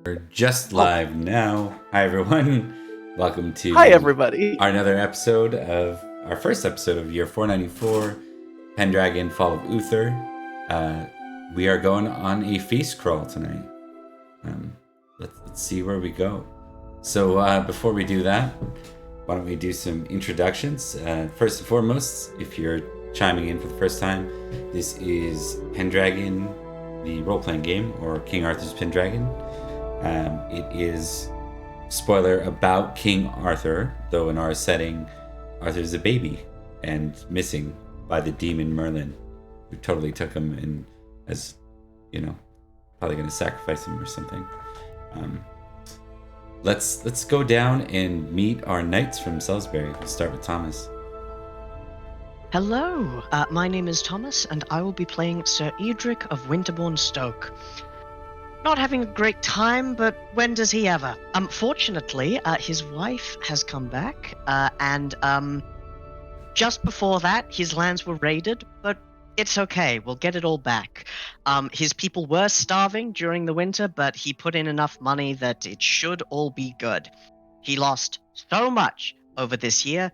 We're just live now. Hi everyone. Welcome to Hi everybody. Our first episode of year 494, Pendragon, Fall of Uther. We are going on a feast crawl tonight. Let's see where we go. So before we do that, why don't we do some introductions? First and foremost, if you're chiming in for the first time, this is Pendragon, the role-playing game, or King Arthur's Pendragon. It is, spoiler, about King Arthur, though in our setting, Arthur's a baby and missing by the demon Merlin, who totally took him and as, probably going to sacrifice him or something. Let's go down and meet our knights from Salisbury. We'll start with Thomas. Hello, my name is Thomas, and I will be playing Sir Edrich of Winterbourne, Stoke. Not having a great time, but when does he ever? Fortunately, his wife has come back, and just before that, his lands were raided, but it's okay, we'll get it all back. His people were starving during the winter, but he put in enough money that it should all be good. He lost so much over this year.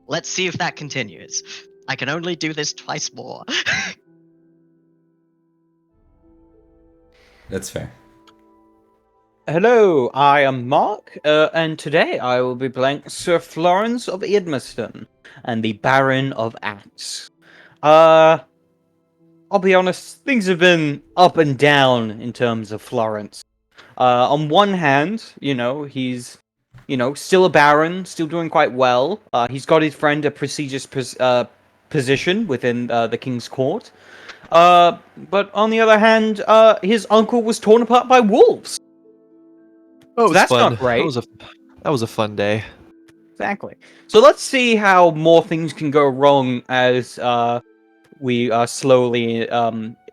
Let's see if that continues. I can only do this twice more. That's fair. Hello, I am Mark, and today I will be playing Sir Florence of Idmiston and the Baron of Axe. I'll be honest, things have been up and down in terms of Florence. On one hand, he's, still a baron, still doing quite well. He's got his friend a prestigious position within the king's court. But on the other hand, his uncle was torn apart by wolves. Oh, So that's fun. not great. That was a fun day. Exactly. So let's see how more things can go wrong as we are slowly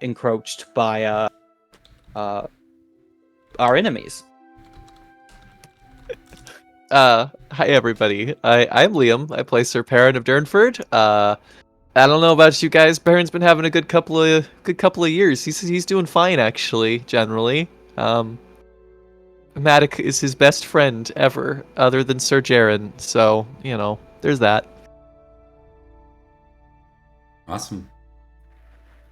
encroached by our enemies. Hi everybody. I'm Liam. I play Sir Perin of Durnford. I don't know about you guys. Perin's been having a good couple of years. He's doing fine actually, generally. Madoc is his best friend ever, other than Sir Jaren. So there's that. Awesome.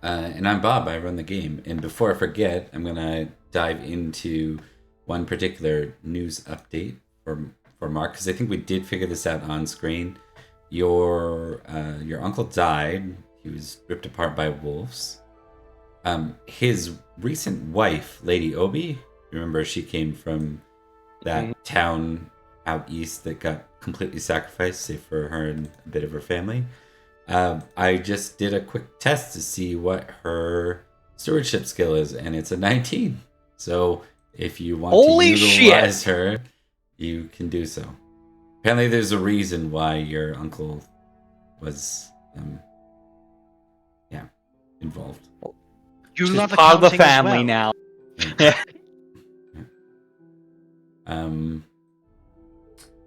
And I'm Bob. I run the game. And before I forget, I'm gonna dive into one particular news update for Mark, because I think we did figure this out on screen. Your uncle died. He was ripped apart by wolves. His recent wife, Lady Obi, remember she came from that town out east that got completely sacrificed, save for her and a bit of her family. I just did a quick test to see what her stewardship skill is, and it's a 19. So if you want to utilize her, you can do so. Apparently there's a reason why your uncle was involved. You She's love part of the accounting as family well. now. And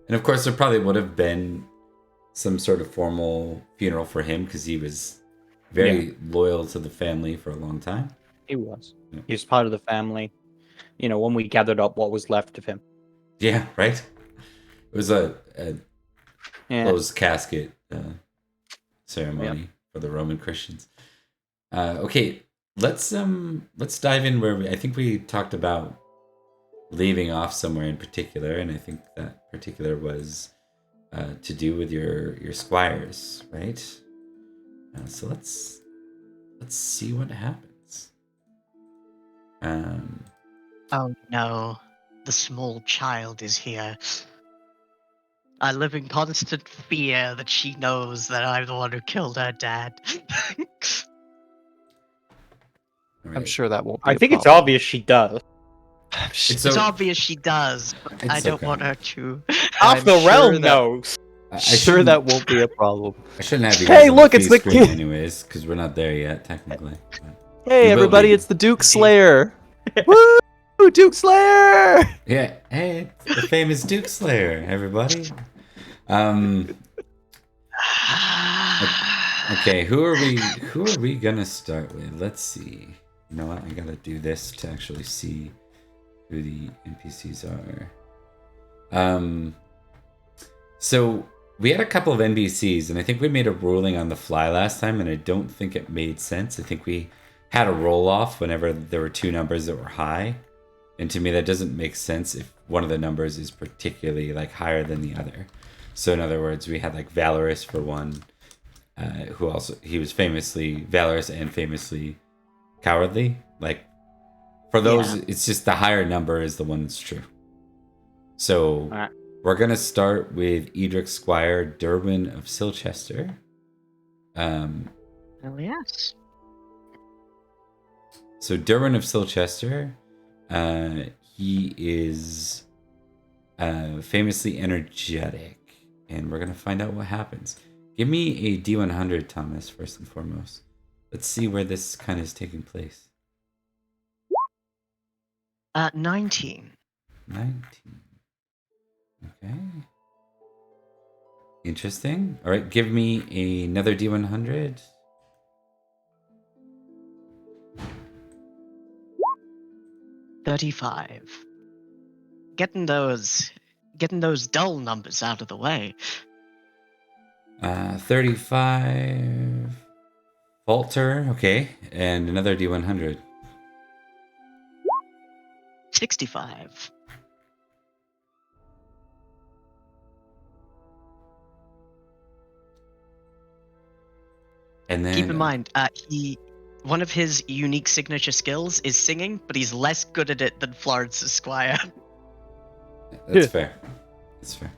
of course there probably would have been some sort of formal funeral for him, because he was very loyal to the family for a long time. He was. He was part of the family. When we gathered up what was left of him. Yeah, right? It was a closed casket ceremony for the Roman Christians. Okay, let's dive in where I think we talked about leaving off somewhere in particular, and I think that particular was to do with your squires, right? So let's see what happens. Oh no, the small child is here. I live in constant fear that she knows that I'm the one who killed her dad. All I'm right. sure that won't be I a think it's problem. obvious she does. It's obvious she does, but I don't want her to. Half I'm the sure realm that- knows. I Sure, shouldn't- that won't be a problem. I shouldn't have you Hey, guys on look, the it's feast the screen kid. anyways, because we're not there yet, technically. Hey We will everybody, be. it's the Duke Slayer. Woo! Duke Slayer! Yeah, hey, it's the famous Duke Slayer, everybody. Okay, who are we gonna start with? Let's see. You know what? I gotta do this to actually see who the NPCs are. So we had a couple of NPCs, and I think we made a ruling on the fly last time, and I don't think it made sense. I think we had a roll off whenever there were two numbers that were high, and to me that doesn't make sense if one of the numbers is particularly like higher than the other. So in other words, we had like Valorous for one, he was famously valorous and famously cowardly. Like for those, it's just the higher number is the one that's true. So we're gonna start with Edrich Squire Derwin of Silchester. Hell yes. So Derwin of Silchester, he is famously energetic, and we're gonna find out what happens. Give me a D100, Thomas, first and foremost. Let's see where this kind of is taking place. 19. 19. Okay. Interesting. All right, give me another D100. $35. Getting those dull numbers out of the way. 35. Falter, okay. And another D100. 65. And then Keep in mind, one of his unique signature skills is singing, but he's less good at it than Florence's Squire. That's fair. That's fair.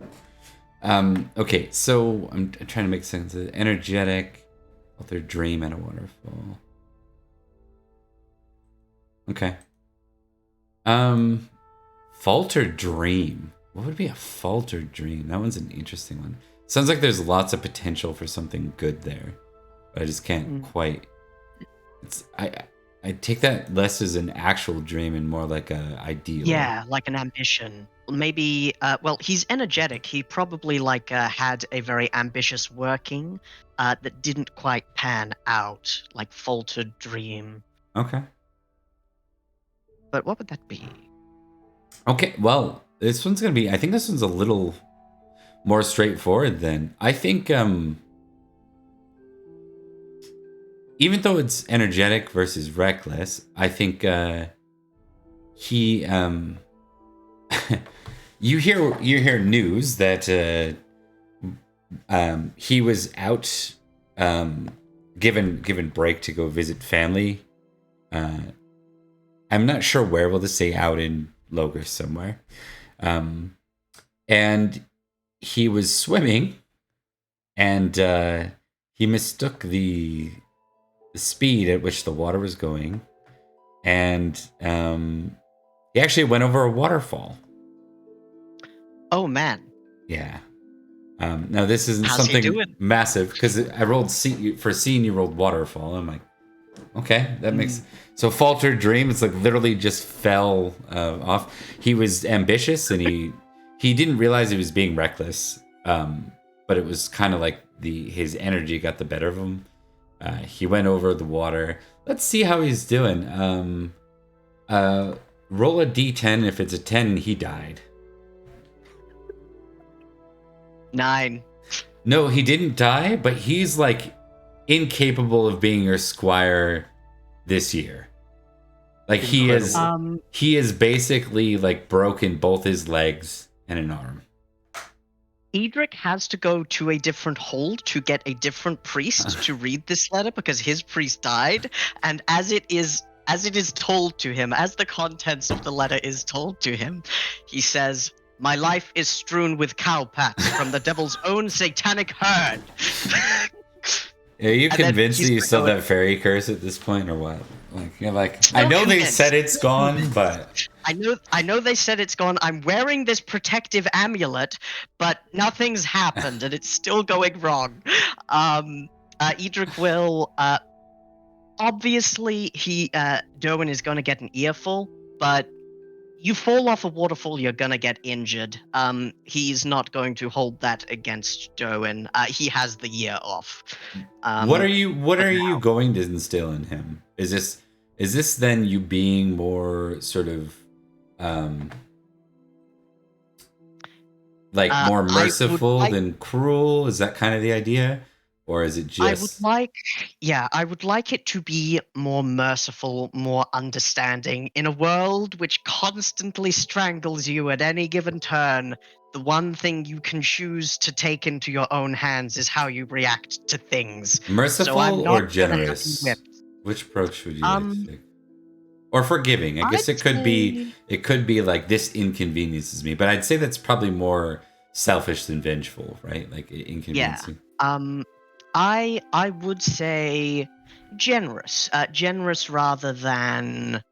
Okay, so I'm trying to make sense of it. Energetic, Falter, Dream, and a Waterfall. Okay. Falter Dream. What would be a Falter Dream? That one's an interesting one. Sounds like there's lots of potential for something good there, but I just can't quite. I take that less as an actual dream and more like a ideal. Yeah, like an ambition. Maybe. Well, he's energetic. He probably had a very ambitious working that didn't quite pan out, like faltered dream. Okay. But what would that be? Okay, well, this one's gonna be. I think this one's a little more straightforward then. I think even though it's energetic versus reckless, I think he you hear news that he was out given break to go visit family. I'm not sure where. We'll just say out in Logres somewhere. And he was swimming, and he mistook the speed at which the water was going, and he actually went over a waterfall. Oh man. Yeah. Now this isn't How's he something doing? massive because I rolled for scene. You rolled waterfall. I'm like, okay, that makes. So Falter Dream, it's like literally just fell off. He was ambitious and he didn't realize he was being reckless. But it was kind of like his energy got the better of him. He went over the water. Let's see how he's doing. Roll a d10. If it's a 10, he died. 9. No, he didn't die, but he's like incapable of being your squire this year. Like he is basically like broken both his legs and an arm. Edrich has to go to a different hold to get a different priest to read this letter because his priest died, and as it is told to him, as the contents of the letter is told to him, he says, "My life is strewn with cowpats from the devil's own satanic herd." Are you And then convinced that he's you still going- that fairy curse at this point, or what? Like you're like, I Still know they convinced. said it's gone, but I know they said it's gone. I'm wearing this protective amulet, but nothing's happened, and it's still going wrong. Edrich will obviously Derwin is going to get an earful, but you fall off a waterfall, you're going to get injured. He's not going to hold that against Derwin. He has the year off. what are you going to instill in him? Is this then you being more sort of like more I would merciful like- than cruel? Is that kind of the idea? Or is it I would just like it to be more merciful, more understanding. In a world which constantly strangles you at any given turn, the one thing you can choose to take into your own hands is how you react to things. merciful So I'm not or gonna have you generous? whipped. Which approach would you like to Um, take? Or forgiving. I guess I'd it could be say- it could be like this inconveniences me, but I'd say that's probably more selfish than vengeful, right? Like inconveniencing. I would say generous, generous rather than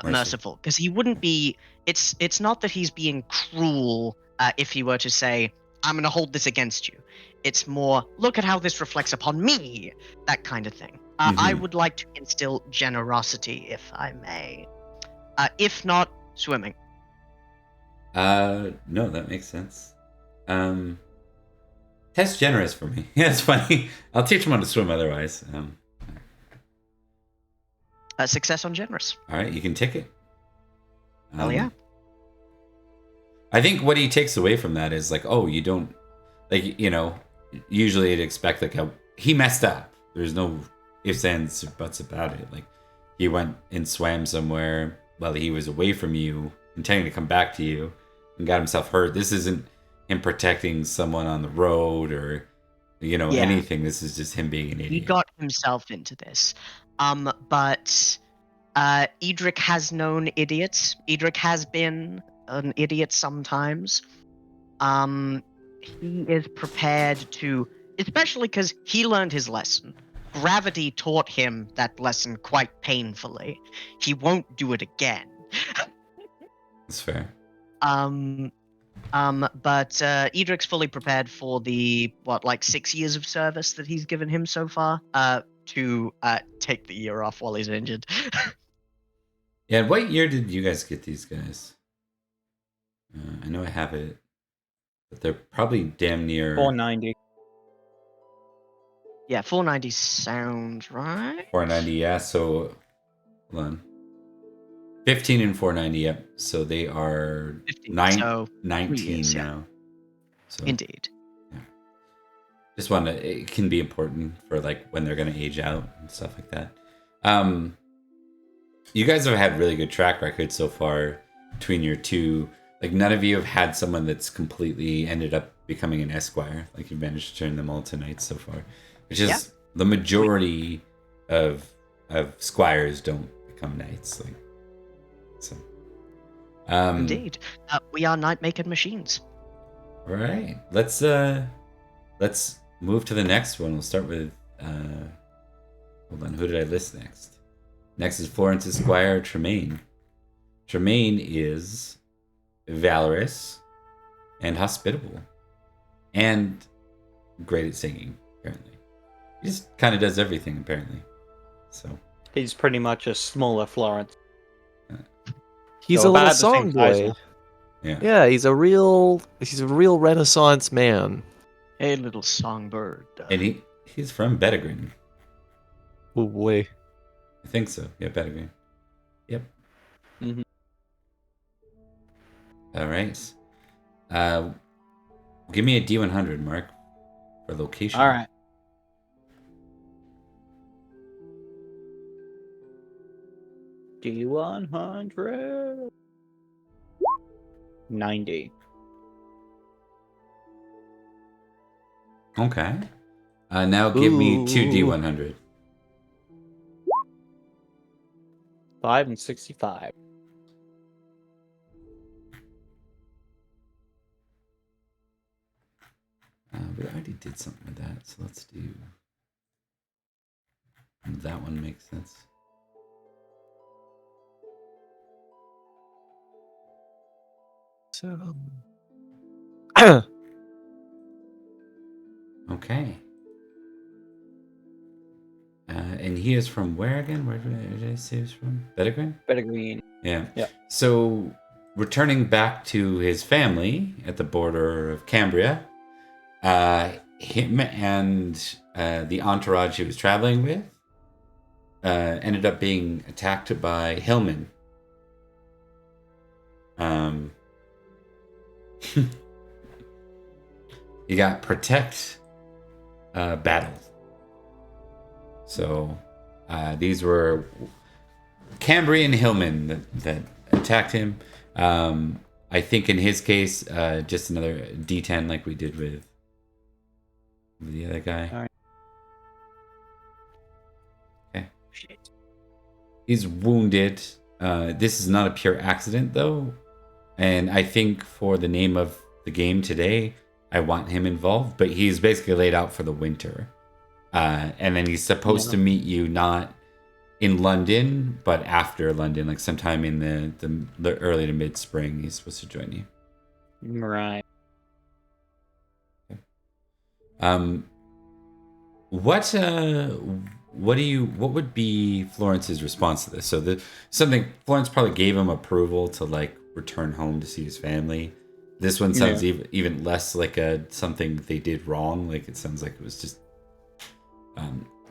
merciful, because he wouldn't be. It's not that he's being cruel. If he were to say, "I'm going to hold this against you," it's more, "Look at how this reflects upon me," that kind of thing. I Mhm. would like to instill generosity, if I may. If not, swimming. No, that makes sense. Test generous for me. Yeah, it's funny. I'll teach him how to swim otherwise. Success on generous. All right, you can tick it. Hell yeah. I think what he takes away from that is like, oh, you don't like, usually you'd expect like he messed up. There's no ifs, ands, or buts about it. Like he went and swam somewhere while he was away from you, intending to come back to you, and got himself hurt. This isn't him protecting someone on the road or anything. This is just him being an idiot. He got himself into this. But Edrich has known idiots. Edrich has been an idiot sometimes. He is prepared to, especially because he learned his lesson. Gravity taught him that lesson quite painfully. He won't do it again. That's fair. But Edric's fully prepared for the 6 years of service that he's given him so far. To take the year off while he's injured. Yeah, what year did you guys get these guys? I know I have it, but they're probably damn near 490. Yeah, 490 sounds right. 490. Yeah, so hold on. 15 and 490. Yep. So they are 15, so 19 years, yeah. now. So Indeed. just it can be important for like when they're going to age out and stuff like that. You guys have had really good track records so far between your two. Like none of you have had someone that's completely ended up becoming an esquire. Like you've managed to turn them all to knights so far, which is the majority of squires don't become knights. Like so. Indeed. We are knight making machines. All right, let's move to the next one. We'll start with hold on, who did I list next? Next is Florence's squire Tremaine. Tremaine is valorous and hospitable and great at singing, apparently. He just kind of does everything, apparently. So He's pretty much a smaller Florence. He's So a about little the same song size boy. now. yeah. Yeah, he's a real Renaissance man. A little songbird. And he's from Bedegrine. Oh boy. I think so. Yeah, Bedegrine. Yep. Mhm. All right. Give me a D100, Mark, for location. All right. D100. 90. Okay. Now give me two Ooh. D100. 5 and 65. We already did something with that, so let's do... That one makes sense. So Okay. And he is from where again? Where did I say he was from? Bedegrine? Better green. Yeah. Yeah. So, returning back to his family at the border of Cambria, him and the entourage he was traveling with ended up being attacked by hillmen. Um, you got protect, battle. So these were Cambrian hillmen that attacked him. I think in his case, just another D10 like we did with the other guy. All right. Okay. He's wounded. This is not a pure accident, though. And I think for the name of the game today, I want him involved. But he's basically laid out for the winter. And then he's supposed to meet you not in London, but after London, like sometime in the early to mid spring. He's supposed to join you. Right. What would be Florence's response to this? So Florence probably gave him approval to like return home to see his family. This one sounds even less like something they did wrong. Like it sounds like it was just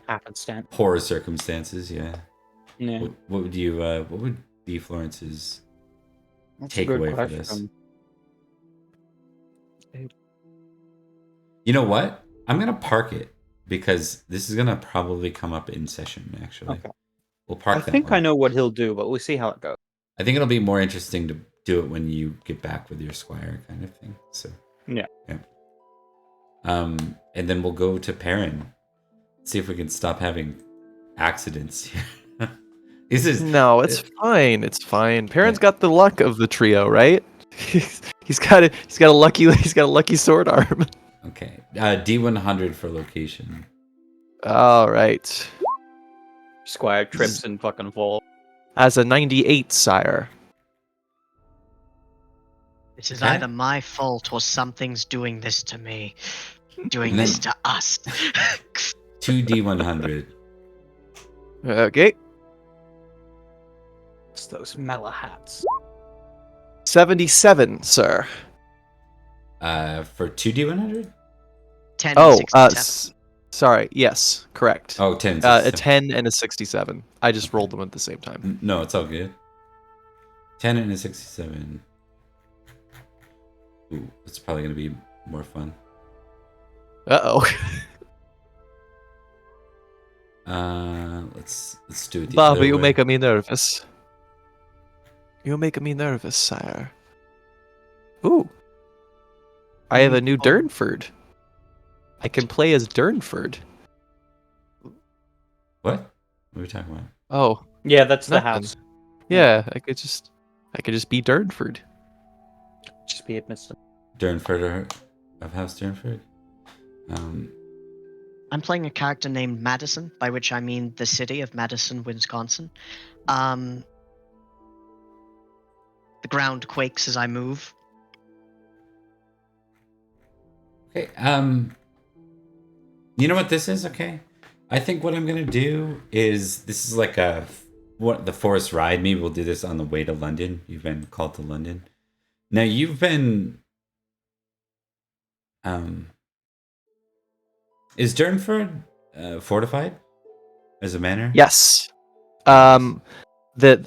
Happenstance. poor circumstances. Yeah. Yeah. What would be Florence's That's a good takeaway for question. this? You know what? I'm gonna park it because this is gonna probably come up in session. Actually, Okay. we'll park. I that think one. I know what he'll do, but we'll see how it goes. I think it'll be more interesting to do it when you get back with your squire, kind of thing. So Yeah. And then we'll go to Perin. See if we can stop having accidents here. No, it's fine. It's fine. Perrin's got the luck of the trio, right? He's got a lucky sword arm. Okay. D100 for location. All right. Squire trips and fucking fall. As a 98, sire. This is Okay. either my fault or something's doing this to me. Doing And then- this to us. 2 D100. Okay. It's those mellow hats. 77, sir. For 2 D100? 10 Oh, 67. sorry. Yes, correct. Oh, 10. A 10 and a 67. I just rolled them at the same time. No, it's all good. 10 and a 67. Ooh, it's probably going to be more fun. Uh-oh. Let's do it the Bobby, other you're way. making me nervous. You're making me nervous, sire. Ooh. I have a new Durnford. I can play as Durnford. What? What are we talking about? Oh, Yeah, that's the nothing. house. Yeah, I could just be Durnford. Just be Edmiston. Durnford of House Durnford. I'm playing a character named Madison, by which I mean the city of Madison, Wisconsin. The ground quakes as I move. Okay. You know what this is? Okay. I think what I'm gonna do is this is like what the forest ride. Maybe we'll do this on the way to London. You've been called to London. Now you've been. Is Durnford fortified as a manor? Yes. I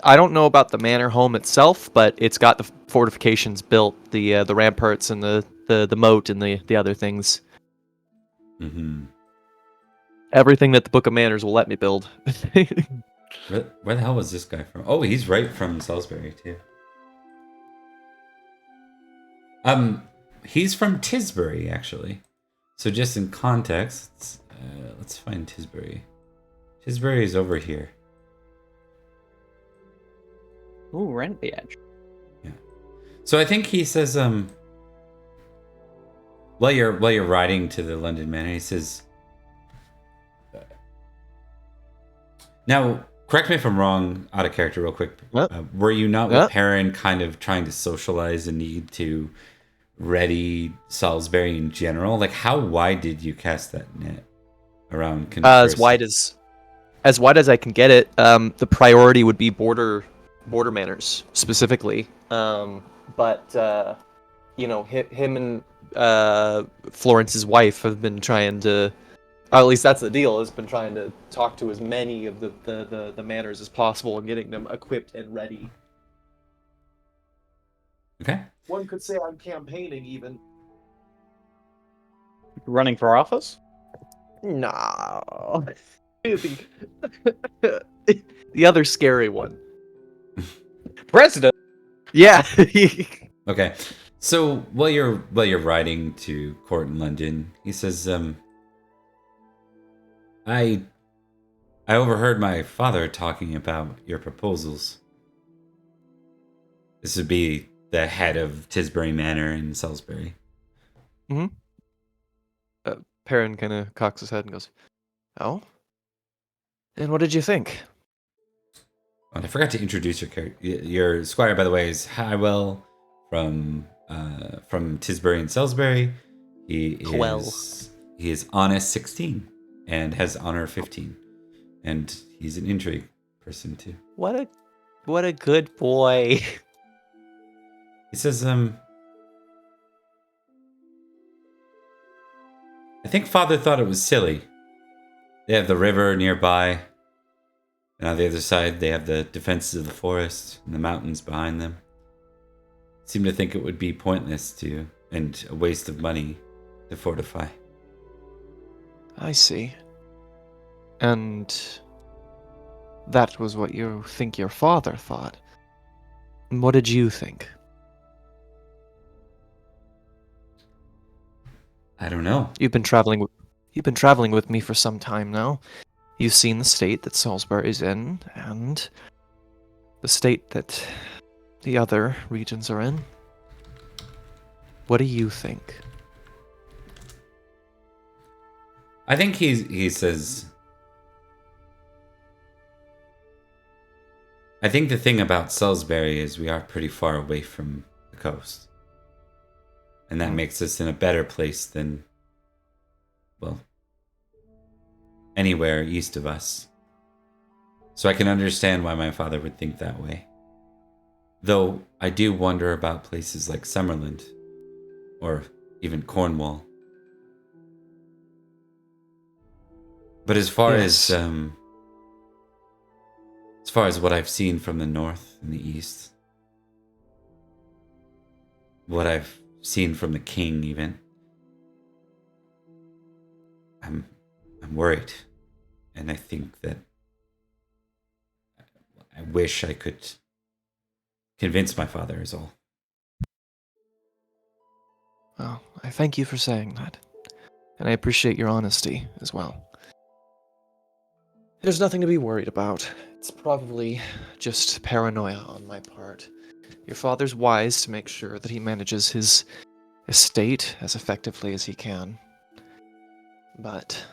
don't know about the manor home itself, but it's got the fortifications built, the ramparts and the moat and the other things. Mm-hmm. Everything that the Book of Manners will let me build. Where the hell was this guy from? Oh, he's right from Salisbury too. He's from Tisbury actually. So just in context, let's find Tisbury. Tisbury is over here. Ooh, rent the edge. Yeah. So I think he says, while you're riding to the London Manor, he says, now correct me if I'm wrong, out of character, real quick. Were you not with Perin kind of trying to socialize the need to ready Salisbury in general? Like, how wide did you cast that net around? As wide as I can get it. The priority would be border manors specifically. But him and Florence's wife have been trying to, or at least that's the deal, has been trying to talk to as many of the manors as possible and getting them equipped and ready. Okay. One could say I'm campaigning even. Running for office? No. The other scary one. President? Yeah. Okay. So while you're riding to court in London, he says, I overheard my father talking about your proposals. This would be the head of Tisbury Manor in Salisbury. Mm-hmm. Perin kind of cocks his head and goes, "Oh? And what did you think?" Oh, I forgot to introduce your squire, by the way, is Hywell from Tisbury and Salisbury. He is honest 16 and has honor 15, and he's an intrigue person too. What a good boy. He says, I think father thought it was silly. They have the river nearby, and on the other side they have the defenses of the forest and the mountains behind them. Seemed to think it would be pointless and a waste of money to fortify. I see. And that was what you think your father thought. And what did you think? I don't know. You've been traveling with me for some time now. You've seen the state that Salisbury's in, and the state that the other regions are in. What do you think? I think he says, I think the thing about Salisbury is we are pretty far away from the coast. And that makes us in a better place than, well, anywhere east of us. So I can understand why my father would think that way. Though I do wonder about places like Summerland or even Cornwall. But as far as what I've seen from the north and the east, what I've seen from the king even, I'm worried. And I think that I wish I could convince my father is all. Well, I thank you for saying that. And I appreciate your honesty as well. There's nothing to be worried about. It's probably just paranoia on my part. Your father's wise to make sure that he manages his estate as effectively as he can. But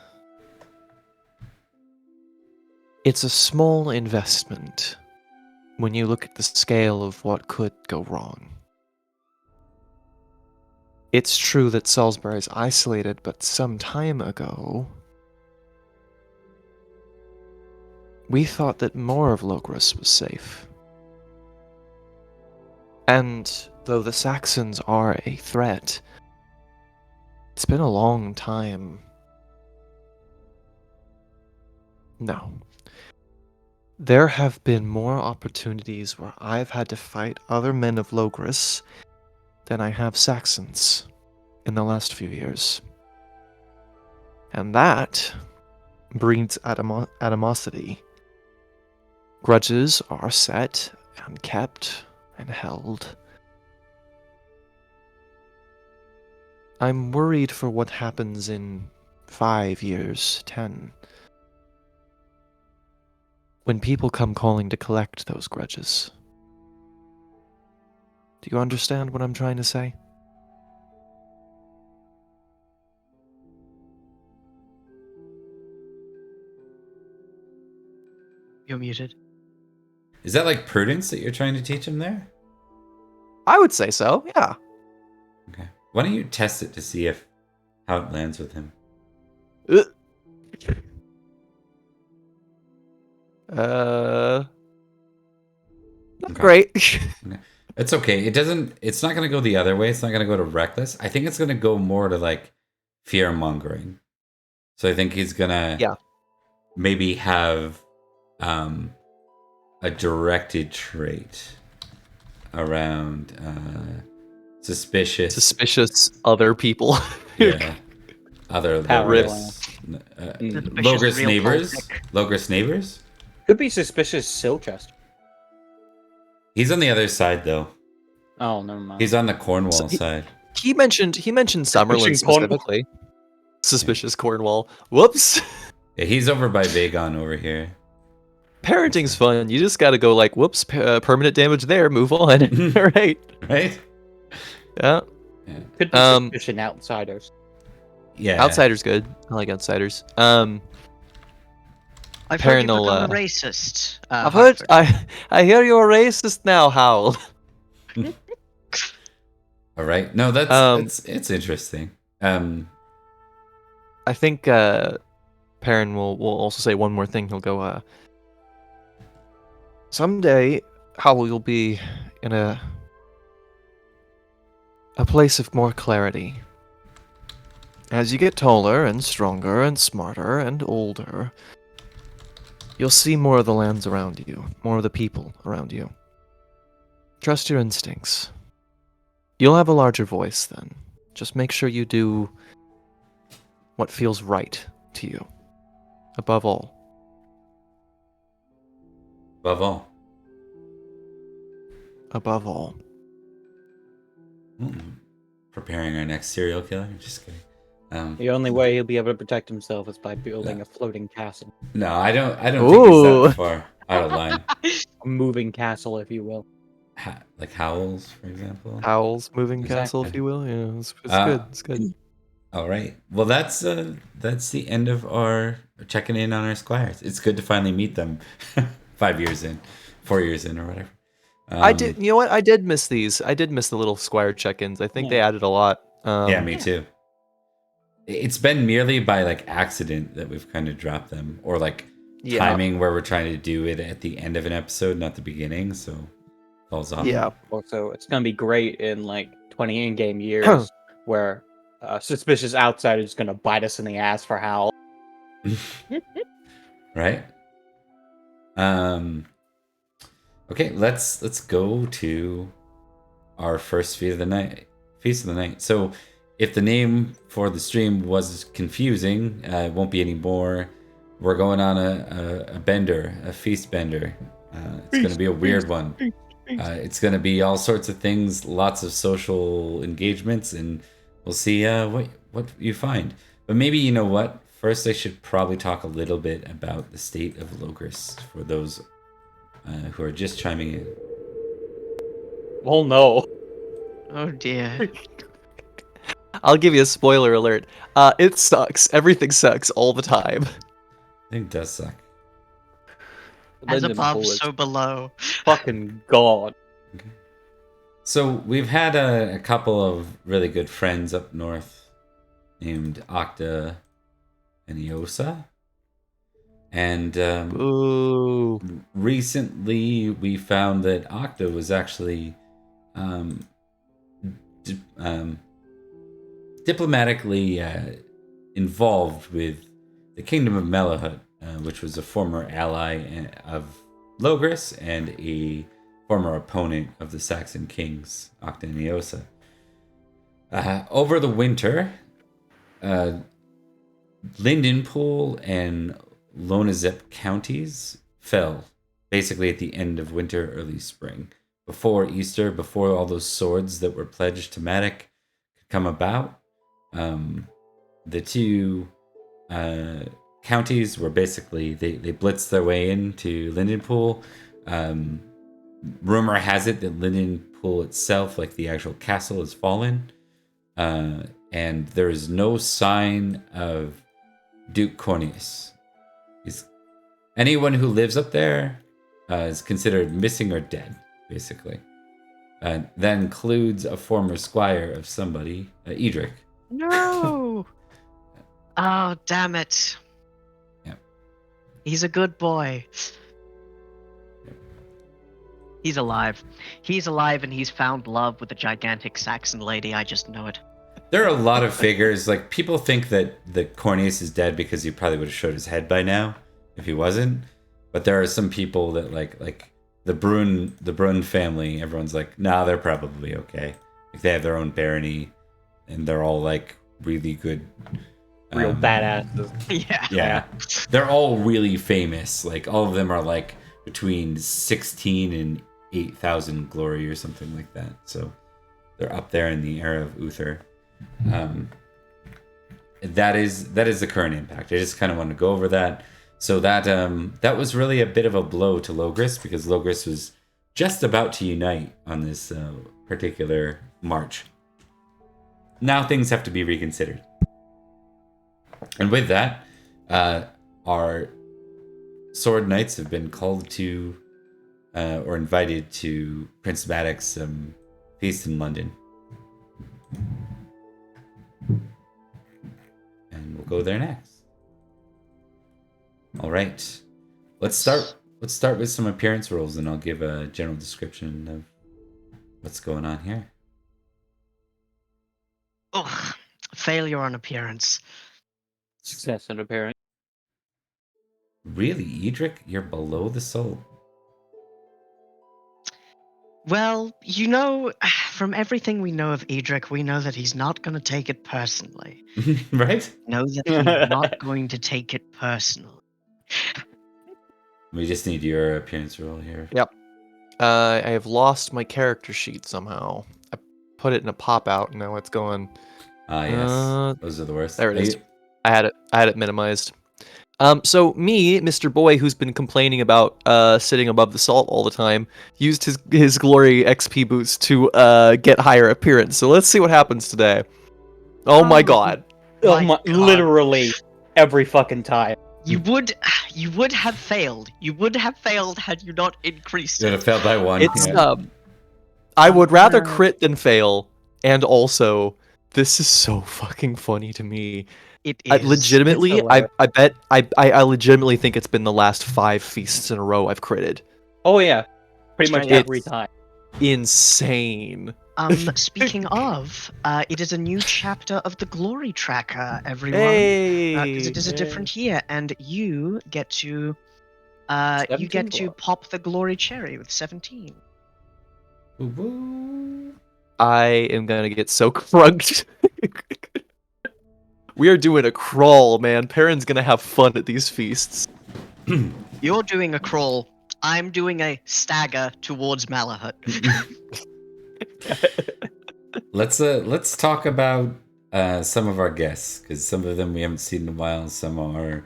it's a small investment when you look at the scale of what could go wrong. It's true that Salisbury's isolated, but some time ago, we thought that more of Logres was safe. And though the Saxons are a threat, it's been a long time. No. There have been more opportunities where I've had to fight other men of Logres than I have Saxons in the last few years. And that breeds animosity. Grudges are set and kept and held. I'm worried for what happens in 5 years, 10. When people come calling to collect those grudges. Do you understand what I'm trying to say? You're muted. Is that like prudence that you're trying to teach him there? I would say so, yeah. Okay. Why don't you test it to see how it lands with him? Not great. Okay. It's okay. It's not gonna go the other way. It's not gonna go to reckless. I think it's gonna go more to like fear mongering. So I think he's gonna maybe have a directed trait around suspicious other people. Yeah. Other Power Logres real neighbors. politic. Logres neighbors. Could be suspicious Silchester. He's on the other side though. Oh, never mind. He's on the Cornwall So side. He mentioned Summerlin Cornwall. specifically. Suspicious Cornwall. Whoops. Yeah, he's over by Vagon over here. Parenting's fun. You just gotta go like, whoops, permanent damage there. Move on. All right. Right? Yeah. Could be suspicious outsiders. Yeah. Outsiders good. I like outsiders. I've heard you Perin will, become a racist. I've heard. I hear you're a racist now, Howl. All right. No, that's it's interesting. I think Perin will also say one more thing. He'll go, someday, Howl, you'll be in a place of more clarity. As you get taller and stronger and smarter and older, you'll see more of the lands around you, more of the people around you. Trust your instincts. You'll have a larger voice then. Just make sure you do what feels right to you. Above all. Above all. Above all. Preparing our next serial killer. Just kidding. The only way he'll be able to protect himself is by building a floating castle. No, I don't think it's that far out of line. A moving castle, if you will. Like Howl's, for example. Howl's moving castle, if you will. Yeah, it's good. It's good. All right. Well, that's the end of our checking in on our squires. It's good to finally meet them. 5 years in, 4 years in, or whatever. I did. You know what? I did miss these. I did miss the little squire check-ins. I think they added a lot. Yeah, me too. It's been merely by like accident that we've kind of dropped them, or like timing where we're trying to do it at the end of an episode, not the beginning. So falls off. Yeah. Also, it's gonna be great in like 20 in-game years where suspicious outsider is gonna bite us in the ass for Howl. Right. Okay, let's go to our first feast of the night. So, if the name for the stream was confusing, it won't be anymore. We're going on a bender, a feast bender. It's going to be a weird one. It's going to be all sorts of things, lots of social engagements, and we'll see what you find. But maybe, you know what? First, I should probably talk a little bit about the state of Logres for those who are just chiming in. Oh no. Oh dear. I'll give you a spoiler alert. It sucks. Everything sucks all the time. I think it does suck. As Lindenpool above, is so below. fucking god. Okay. So we've had a couple of really good friends up north named Octa and Iosa. And recently we found that Octa was actually diplomatically involved with the Kingdom of Melahut, which was a former ally of Logres and a former opponent of the Saxon kings, Octa and Iosa. Over the winter, Lindenpool and Lonazep counties fell, basically at the end of winter, early spring. Before Easter, before all those swords that were pledged to Madoc could come about, the two counties were basically, they blitzed their way into Lindenpool. Rumor has it that Lindenpool itself, like the actual castle, has fallen. And there is no sign of Duke Cornelius. Anyone who lives up there is considered missing or dead, basically. That includes a former squire of somebody, Edrich. No! Oh, damn it. Yeah. He's a good boy. Yep. He's alive. He's alive and he's found love with a gigantic Saxon lady. I just know it. There are a lot of figures. Like, people think that the Cornelius is dead because he probably would have showed his head by now if he wasn't. But there are some people that like the Brun family. Everyone's like, nah, they're probably okay. Like they have their own barony, and they're all like really good. Real badasses. Yeah. Yeah, they're all really famous. Like all of them are like between 16 and 8,000 glory or something like that. So they're up there in the era of Uther. That is the current impact. I just kind of want to go over that. So that was really a bit of a blow to Logres, because Logres was just about to unite on this particular march. Now things have to be reconsidered. And with that, our sword knights have been called to or invited to Prince Madoc's feast in London. And we'll go there next. All right. Let's start with some appearance rolls, and I'll give a general description of what's going on here. Ugh. Failure on appearance. Success and appearance. Really, Edrich? You're below the soul. Well, from everything we know of Edrich, we know that he's not going to take it personally. Right? Know that he's not going to take it personally. We just need your appearance roll here. Yep. I have lost my character sheet somehow. I put it in a pop-out, and now it's going... Ah, yes. Those are the worst. There it is. I had it minimized. So me, Mr. Boy, who's been complaining about sitting above the salt all the time, used his glory XP boost to get higher appearance. So let's see what happens today. Oh my god. Oh my, God. literally every fucking time. You would have failed. You would have failed had you not increased You would it. have failed by one. It's yeah. I would rather crit than fail, and also this is so fucking funny to me. It is. I legitimately, I bet, I legitimately think it's been the last 5 feasts in a row I've critted. Oh yeah, pretty much Straight up. every time. Insane. Speaking of, it is a new chapter of the Glory Tracker, everyone. Hey. Because it is a different year, and you get to pop the Glory Cherry with 17. Woo-woo. I am gonna get so crunked. We are doing a crawl, man. Perin's gonna have fun at these feasts. You're doing a crawl. I'm doing a stagger towards Malahut. Let's talk about some of our guests, because some of them we haven't seen in a while, some are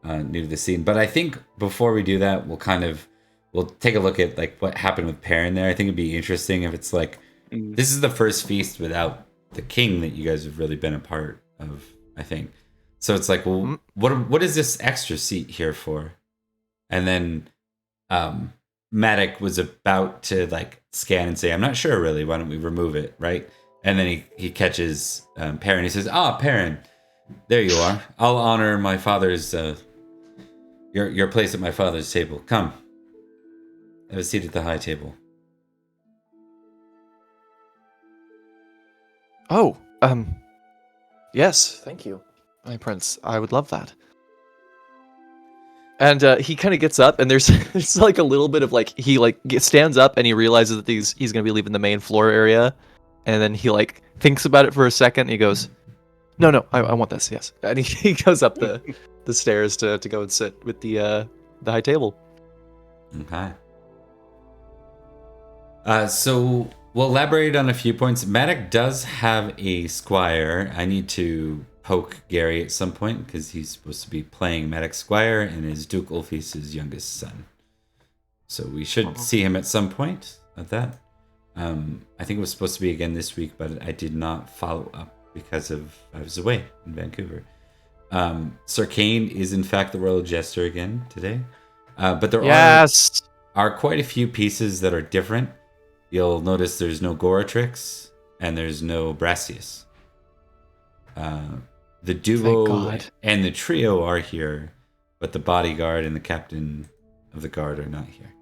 new to the scene. But I think before we do that, we'll take a look at like what happened with Perin there. I think it'd be interesting if it's like this is the first feast without the king that you guys have really been a part of, I think. So it's like, well, what is this extra seat here for? And then Madoc was about to like scan and say, I'm not sure really, why don't we remove it, right? And then he catches Perin. He says, Perin, there you are. I'll honor my father's your place at my father's table. Come, have a seat at the high table. Oh, yes, thank you, my prince. I would love that. And he kind of gets up, and there's it's like a little bit of like he like stands up and he realizes that he's gonna be leaving the main floor area, and then he like thinks about it for a second. And he goes, "No, I want this, yes." And he goes up the stairs to go and sit with the high table. Okay. So we'll elaborate on a few points. Madoc does have a squire. I need to poke Gary at some point because he's supposed to be playing Madoc's squire and is Duke Ulfius' youngest son. So we should see him at some point at that. I think it was supposed to be again this week, but I did not follow up because I was away in Vancouver. Sir Kane is in fact the royal jester again today. But there are quite a few pieces that are different. You'll notice there's no Goratrix and there's no Brassius. The duo and the trio are here, but the bodyguard and the captain of the guard are not here.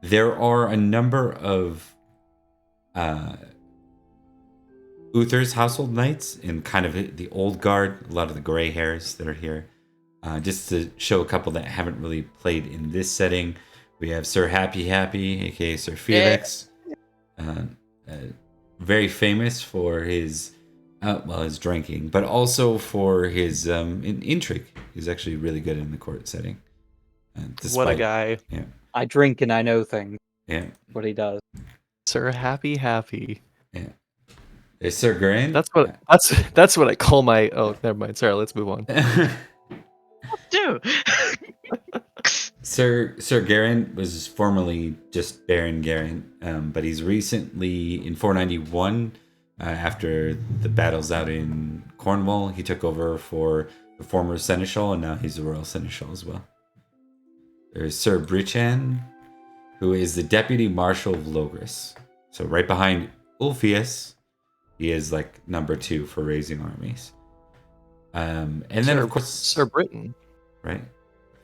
There are a number of Uther's household knights in kind of the old guard, a lot of the gray hairs that are here. Just to show a couple that haven't really played in this setting. We have Sir Happy, aka Sir Felix. very famous for his his drinking, but also for his intrigue. He's actually really good in the court setting. What a guy. Yeah. I drink and I know things. Yeah. What he does. Sir Happy. Yeah. Hey, Sir Geraint. That's what I call my. Oh, never mind. Sorry, let's move on. Do. Sir Geraint was formerly just Baron Geraint, but he's recently in 491, after the battles out in Cornwall, he took over for the former seneschal, and now he's the royal seneschal as well. There's Sir Brichan, who is the deputy marshal of Logres. So right behind Ulfius, he is like number 2 for raising armies. And then of course Sir Britain. Right.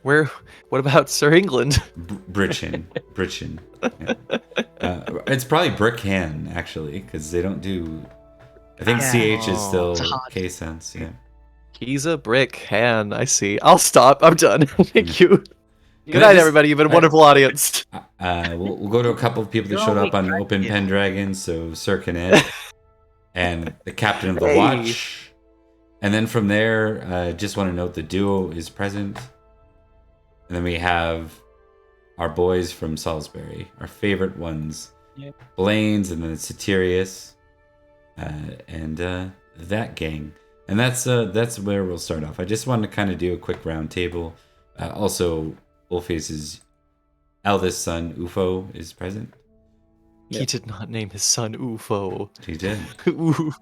What about Sir England? Brichan. Yeah. It's probably Brichan actually, because they don't do. I think CH is still K sounds. Yeah. He's a brick hand. I see. I'll stop. I'm done. Thank you. Good night, everybody. You've been a wonderful audience. We'll go to a couple of people that showed up on Open Pendragon. So Sir Canet and the captain of the watch. And then from there, just want to note the duo is present. And then we have our boys from Salisbury, our favorite ones. Yep. Blaine's, and then Satirius, and that gang. And that's where we'll start off. I just wanted to kind of do a quick round table. Also, Ulfius's eldest son, Ufo, is present. He did not name his son Ufo. He did. Oof.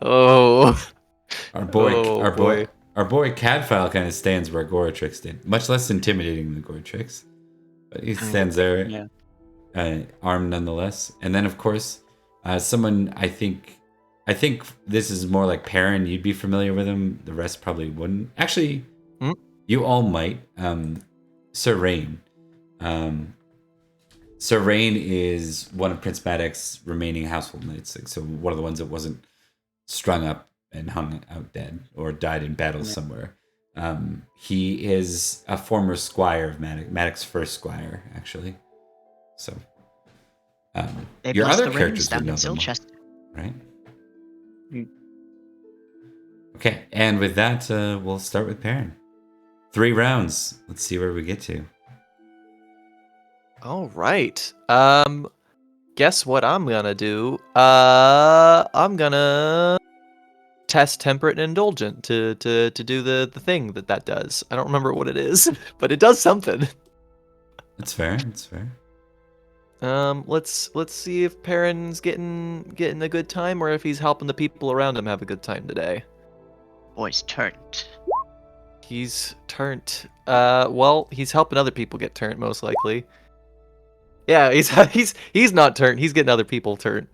Oh. Our boy Cadfile kind of stands where Goratrix did. Much less intimidating than Goratrix. But he stands there, armed nonetheless. And then, of course, someone I think this is more like Perin. You'd be familiar with him. The rest probably wouldn't. Actually, you all might. Sir Rain. Sir Rain is one of Prince Madoc's remaining household knights. So one of the ones that wasn't strung up and hung out dead or died in battle somewhere. He is a former squire of Madoc. Madoc's first squire, actually. So your other characters would know them, right? Okay, and with that, we'll start with Perin. 3 rounds. Let's see where we get to. All right. Guess what I'm gonna do? I'm gonna test temperate and indulgent to do the thing that does. I don't remember what it is, but it does something. That's fair. Let's see if Perin's getting a good time, or if he's helping the people around him have a good time today. Boy's turned. He's turned. Well, he's helping other people get turned, most likely. Yeah, he's not turned. He's getting other people turned.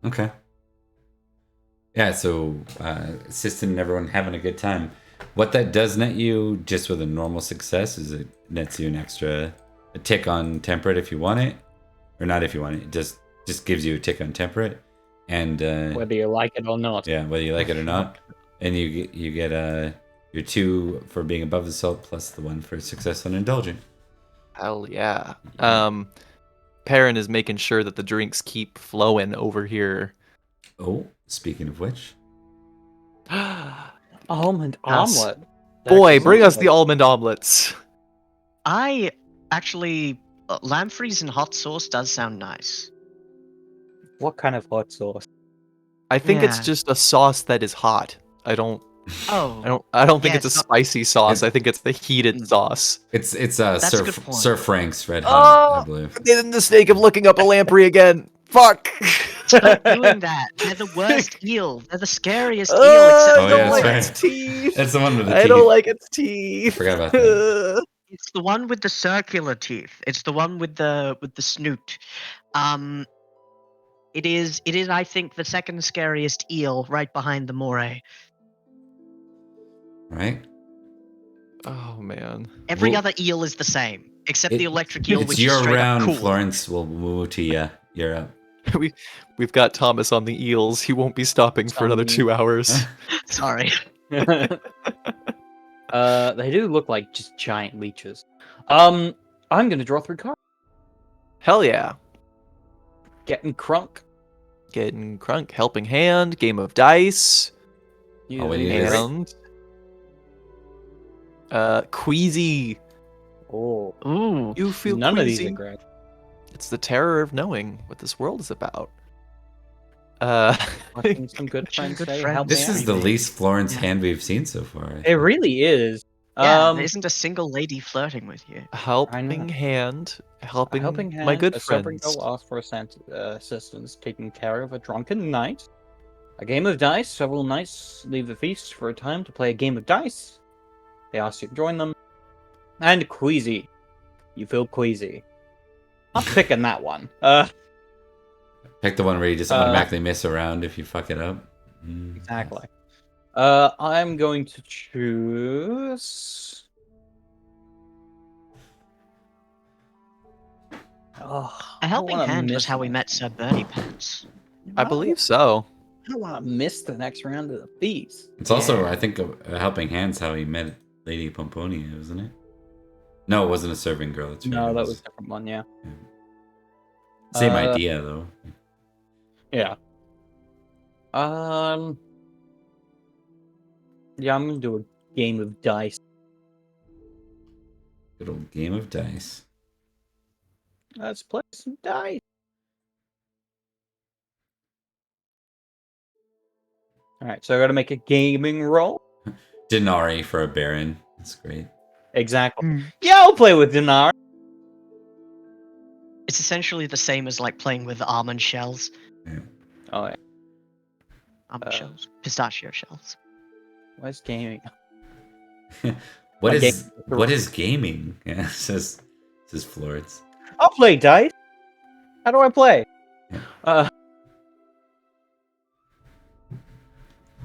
Okay. Yeah, so assisting everyone having a good time. What that does net you, just with a normal success, is it nets you an extra tick on temperate if you want it, or not if you want it. It just gives you a tick on temperate, and whether you like it or not. Yeah, whether you like it or not, and you get your 2 for being above the salt plus the 1 for success on indulgent. Hell yeah. Perin is making sure that the drinks keep flowing over here. Oh, speaking of which. Almond omelet. Boy, bring us the almond omelets. I actually... lamb freeze and hot sauce does sound nice. What kind of hot sauce? I think it's just a sauce that is hot. I don't think it's a spicy sauce. I think it's the heated sauce. It's Sir Frank's Red Hot, I believe. I made the mistake of looking up a lamprey again. Fuck. Stop doing that. They're the worst eel. They're the scariest eel. Except I don't like its teeth. That's the one with the teeth. I don't like its teeth. Forgot about that. It's the one with the circular teeth. It's the one with the snoot. It is I think the second scariest eel, right behind the moray. Right. Oh man. Every other eel is the same, except the electric eel, which is your straight round, up cool. Florence. We'll move to you. You're up. We've got Thomas on the eels. He won't be stopping for another 2 hours. Sorry. They do look like just giant leeches. I'm gonna draw 3 cards. Hell yeah. Getting crunk. Getting crunk. Helping hand. Game of dice. Oh, wait, it is. And queasy. Oh, Ooh. You feel none of these queasy. are great. It's the terror of knowing what this world is about. Watching some good friends Good say, friends. help This me is out. the least Florence Yeah. hand we've seen so far. I It think. really is. Yeah, there isn't a single lady flirting with you. helping hand. Helping, Helping hand, my good a servant friends. girl asks for assistance taking care of a drunken knight. A game of dice. Several knights leave the feast for a time to play a game of dice. They ask you to join them. And queasy. You feel queasy. I'm picking that one. Pick the one where you just automatically miss a round if you fuck it up. Exactly. I'm going to choose. Oh, A helping hand was how we met Sir Bernie Pants. I believe so. I don't want to miss the next round of the feast. It's also, Yeah. I think, a helping hand's how he met Lady Pomponia, wasn't it? No, it wasn't a serving girl. It's right. No, It that was a different one. Yeah. same idea though. Yeah. Yeah, I'm gonna do a game of dice. Good old game of dice. Let's play some dice. All right, so I got to make a gaming roll. Denari for a baron. That's great. Exactly. Yeah, I'll play with Dinar. It's essentially the same as like playing with almond shells. Oh yeah. Almond shells. Pistachio shells. What's gaming? What Okay. is gaming? Yeah, says Florence. I'll play dice. How do I play?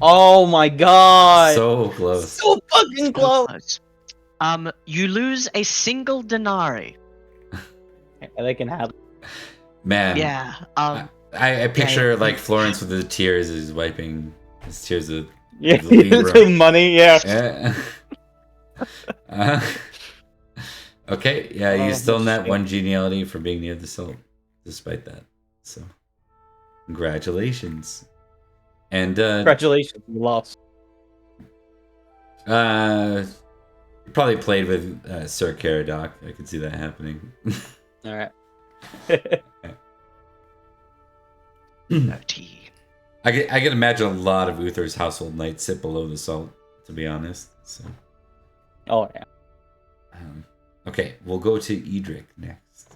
Oh my god! So close. So fucking So close. close. You lose a single denarii. Yeah, they can have. Man. Yeah. I picture like Florence with the tears is wiping his tears of Yeah, the lead row. some money. Yeah. Yeah. Okay, yeah, you still net one geniality for being near the salt, despite that. So, congratulations. And Congratulations, you lost. you probably played with Sir Caradoc. I could see that happening. All right. No tea. I can imagine a lot of Uther's household knights sit below the salt, to be honest. So, Oh yeah. okay, we'll go to Edrich next.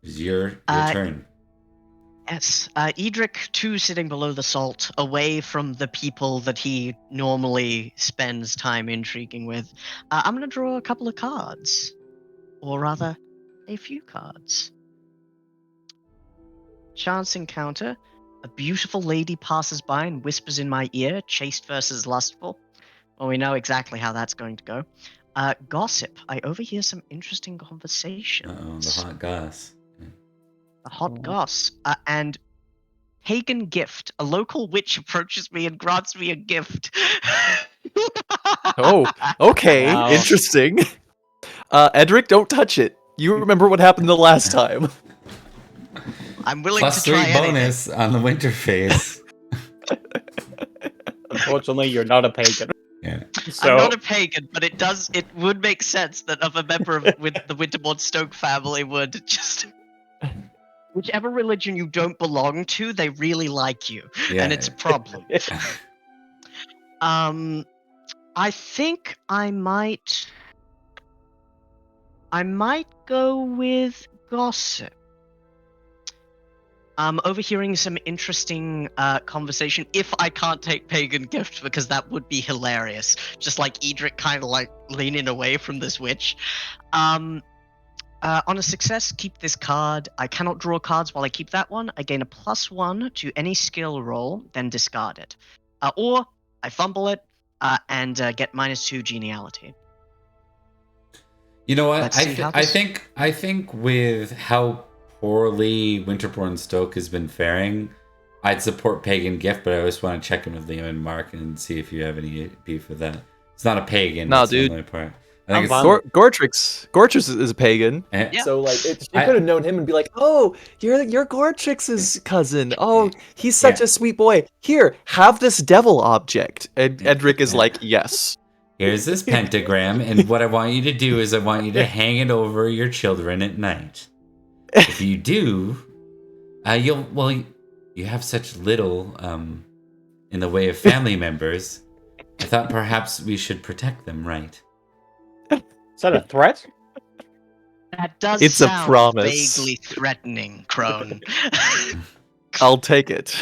It's your turn. Yes. Edrich, too, sitting below the salt, away from the people that he normally spends time intriguing with. I'm going to draw a couple of cards. Or rather, a few cards. Chance encounter. A beautiful lady passes by and whispers in my ear, chaste versus lustful. Well, we know exactly how that's going to go. Gossip. I overhear some interesting conversations. The hot goss. A hot goss. And pagan gift. A local witch approaches me and grants me a gift. Oh, okay. Wow. Interesting. Edric, don't touch it. You remember what happened the last time. I'm willing Plus to try 3 anything. bonus on the winter phase. Unfortunately, you're not a pagan. Yeah. So I'm not a pagan, but it would make sense that of a member of with the Winterbourne Stoke family would just whichever religion you don't belong to, they really like you. Yeah. And it's a problem. I think I might go with gossip. Overhearing some interesting conversation. If I can't take pagan gift, because that would be hilarious. Just like Edrich kind of like leaning away from this witch. On a success, keep this card. I cannot draw cards while I keep that one. I gain a +1 to any skill roll, then discard it. Or I fumble it and get -2 geniality. You know what? Let's see how I this- think with how poorly Winterbourne Stoke has been faring, I'd support Pagan Gift, but I always want to check in with Liam and Mark and see if you have any beef with that. It's not a pagan. No, that's the dude. only part. I think I'm it's fine. Gortrix is a pagan. Yeah. So like she I- could have known him and be like, "Oh, you're Gortrix's cousin. Oh, he's such Yeah. a sweet boy. Here, have this devil object." And Edrich is like, "Yes." Here's this pentagram, and what I want you to do is I want you to hang it over your children at night. If you do, you have such little in the way of family members. I thought perhaps we should protect them, right? Is that a threat? That does It's a sound promise. vaguely threatening, Crone. I'll take it.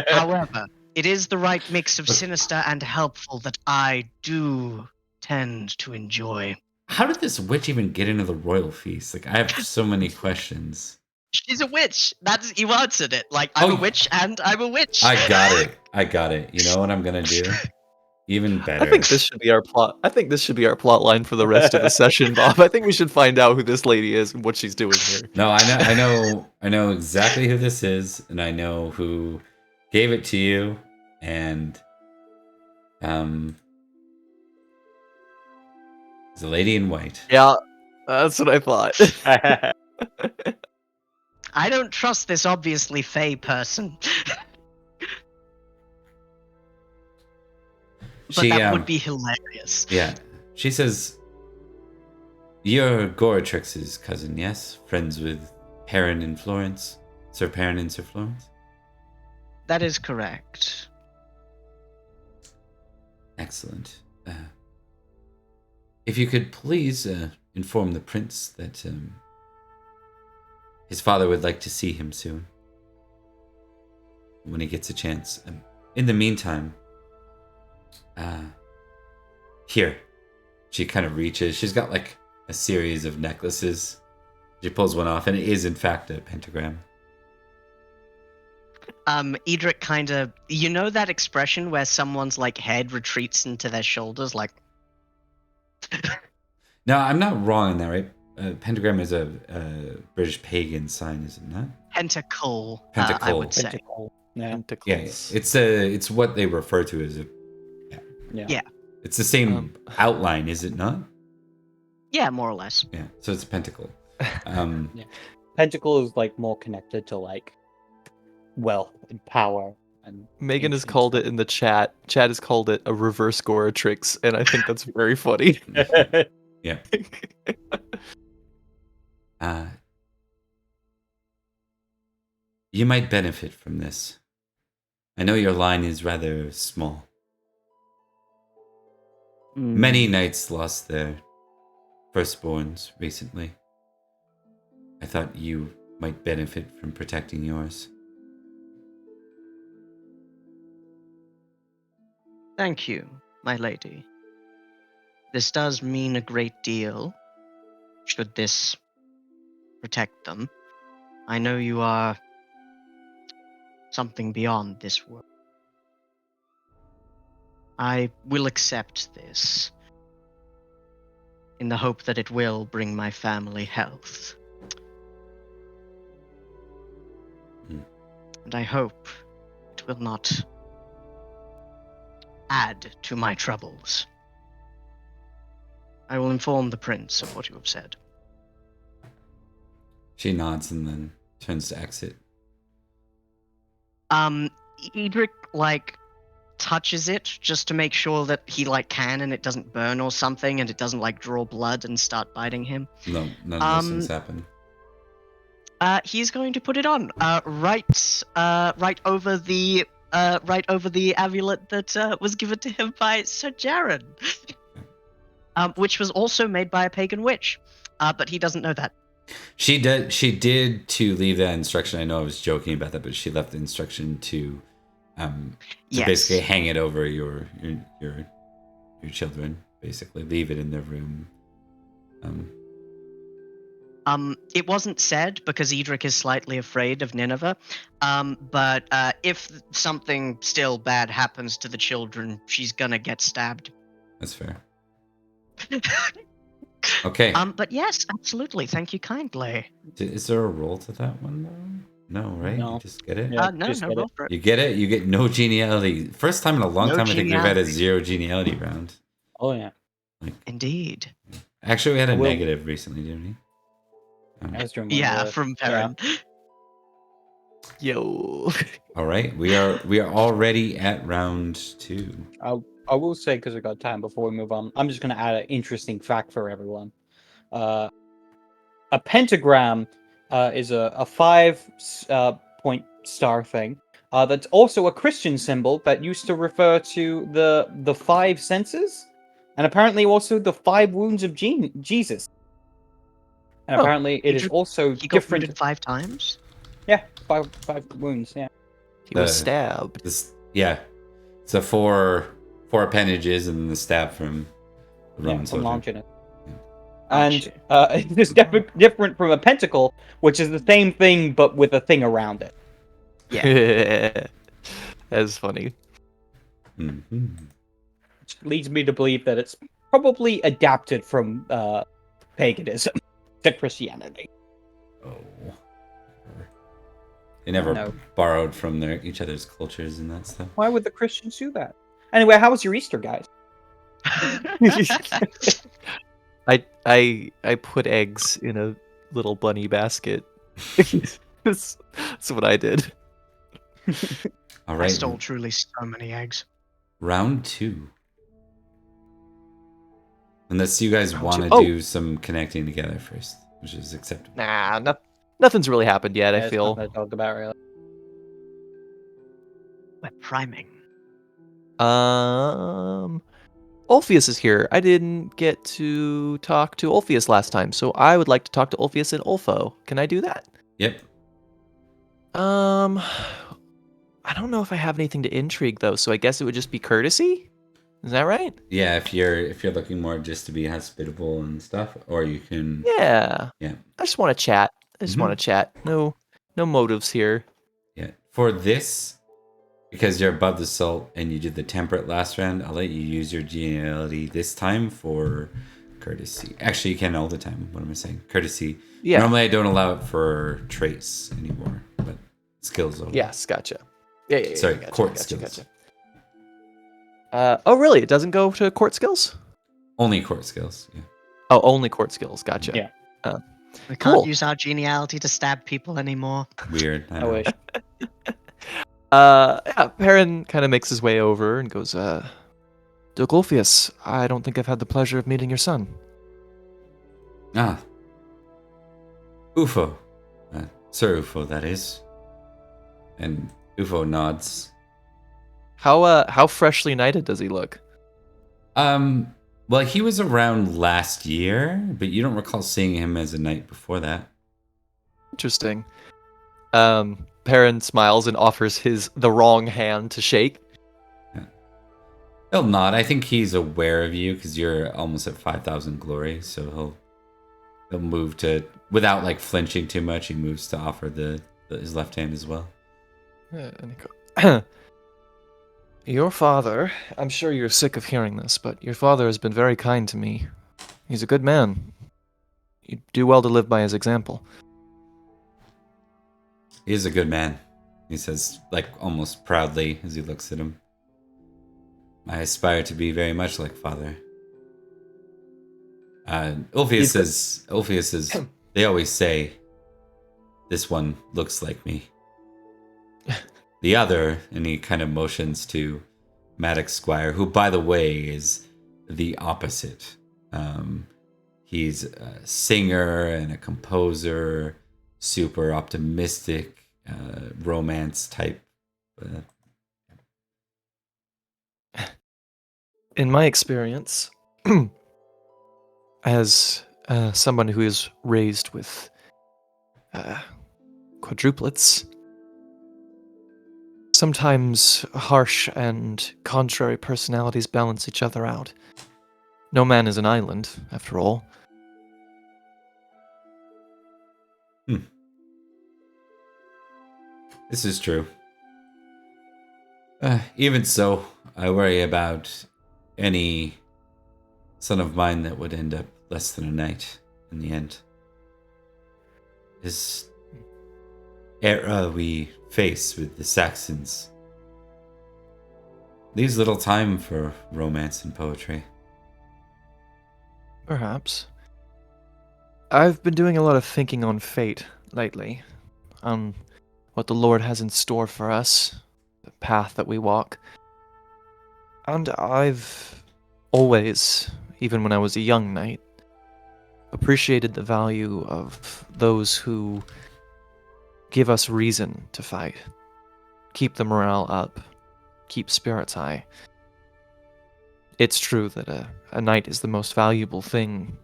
However, it is the right mix of sinister and helpful that I do tend to enjoy. How did this witch even get into the royal feast? Like, I have so many questions. She's a witch. You answered it. Like, I'm a witch and I'm a witch. I got it. You know what I'm gonna do? Even better. I think this should be our plot. I think this should be our plot line for the rest of the session, Bob. I think we should find out who this lady is and what she's doing here. No, I know exactly who this is, and I know who gave it to you, and it's a lady in white. Yeah, that's what I thought. I don't trust this obviously fey person. But that would be hilarious. Yeah. She says, "You're Goratrix's cousin, yes? Friends with Perin and Florence? Sir Perin and Sir Florence?" That is correct. Excellent. If you could please inform the prince that his father would like to see him soon. When he gets a chance. In the meantime, here. She kind of reaches. She's got like a series of necklaces. She pulls one off, and it is in fact a pentagram. Edrich kind of, you know that expression where someone's like head retreats into their shoulders, like. No, I'm not wrong in that, right? Pentagram is a British pagan sign, is it not? Pentacle. I Pentacle. would say. Pentacle. Yeah. Yeah, it's what they refer to as a. Yeah. It's the same outline, is it not? Yeah, more or less. Yeah, so it's a pentacle. Pentacle is like more connected to like wealth and power. And Megan has ancient called stuff. it in the chat. Chat has called it a reverse Goratrix, and I think that's very funny. Yeah. You might benefit from this. I know your line is rather small. Many knights lost their firstborns recently. I thought you might benefit from protecting yours. Thank you, my lady. This does mean a great deal, should this protect them. I know you are something beyond this world. I will accept this, in the hope that it will bring my family health. And I hope it will not add to my troubles. I will inform the prince of what you have said. She nods and then turns to exit. Edrich, touches it just to make sure that he, can and it doesn't burn or something and it doesn't, draw blood and start biting him. No, none of those things happen. He's going to put it on, right over the amulet that was given to him by Sir Jaren, which was also made by a pagan witch, but he doesn't know that. She did to leave that instruction. I know I was joking about that, but she left the instruction to Yes. basically hang it over your children. Basically, leave it in their room. It wasn't said because Edrich is slightly afraid of Nineveh. But if something still bad happens to the children, she's gonna get stabbed. That's fair. Okay. But yes, absolutely. Thank you kindly. Is there a roll to that one though? No, right? No. You just get it. Yeah. No just get roll it. for it. You get it. You get no geniality. First time in a long No time, I think we've had a geniality. 0 geniality round. Oh yeah. Like, Indeed. actually, we had a Well- negative recently, didn't we? As during one of Yeah, the- from Perin. Yo. All right, we are already at round 2. I will say, because we've got time before we move on, I'm just going to add an interesting fact for everyone. A pentagram is a 5 point star thing. That's also a Christian symbol that used to refer to the 5 senses, and apparently also the 5 wounds of Jesus. And Oh, apparently it is also He got different. wounded 5 times? Yeah, five wounds. Yeah. He was The- stabbed. This, yeah. So 4 appendages and then the stab from the Roman From soldier. launching it. Oh, And shit. it's different from a pentacle, which is the same thing but with a thing around it. Yeah. That's funny. Mm-hmm. Which leads me to believe that it's probably adapted from paganism to Christianity. Oh. They never No. borrowed from each other's cultures and that stuff. Why would the Christians do that? Anyway, how was your Easter, guys? I put eggs in a little bunny basket. that's what I did. All I right. stole truly so many eggs. Round 2. Unless you guys Round want to 2. Oh. do some connecting together first, which is acceptable. Nah, nothing's really happened yet. I There's feel. nothing to talk about, really. We're priming. Ulfius is here. I didn't get to talk to Ulfius last time, so I would like to talk to Ulfius and Ulfo. Can I do that? Yep. I don't know if I have anything to intrigue though, so I guess it would just be courtesy. Is that right? Yeah, if you're looking more just to be hospitable and stuff, or you can. Yeah. Yeah. I just want to chat. I just Mhm. want to chat. No motives here. Yeah. For this, because you're above the salt and you did the temperate last round, I'll let you use your geniality this time for courtesy. Actually, you can all the time. What am I saying? Courtesy. Yeah. Normally, I don't allow it for traits anymore, but skills. Over. Yes, gotcha. Yeah. Sorry, gotcha, court gotcha, skills. Gotcha. Oh, really? It doesn't go to court skills? Only court skills. Yeah. Oh, only court skills. Gotcha. Yeah. We can't Cool. use our geniality to stab people anymore. Weird. I know. wish. Yeah, Perin kind of makes his way over and goes, Duke Ulfius, I don't think I've had the pleasure of meeting your son. Ah. Ufo. Sir Ufo, that is. And Ufo nods. How freshly knighted does he look? Well, he was around last year, but you don't recall seeing him as a knight before that. Interesting. Perin smiles and offers the wrong hand to shake. He'll nod. I think he's aware of you because you're almost at 5,000 glory, so he'll move to, without like flinching too much, he moves to offer his left hand as well. And he goes, Your father, I'm sure you're sick of hearing this, but your father has been very kind to me. He's a good man. You'd do well to live by his example. He is a good man, he says, like almost proudly as he looks at him. I aspire to be very much like father. Ulfius says, they always say, this one looks like me. The other, and he kind of motions to Madoc Squire, who, by the way, is the opposite. He's a singer and a composer, super optimistic, romance type. In my experience, as someone who is raised with quadruplets, sometimes harsh and contrary personalities balance each other out. No man is an island, after all. This is true. Even so, I worry about any son of mine that would end up less than a knight in the end. This era we face with the Saxons leaves little time for romance and poetry. Perhaps. I've been doing a lot of thinking on fate lately, on what the Lord has in store for us, the path that we walk. And I've always, even when I was a young knight, appreciated the value of those who give us reason to fight, keep the morale up, keep spirits high. It's true that a knight is the most valuable thing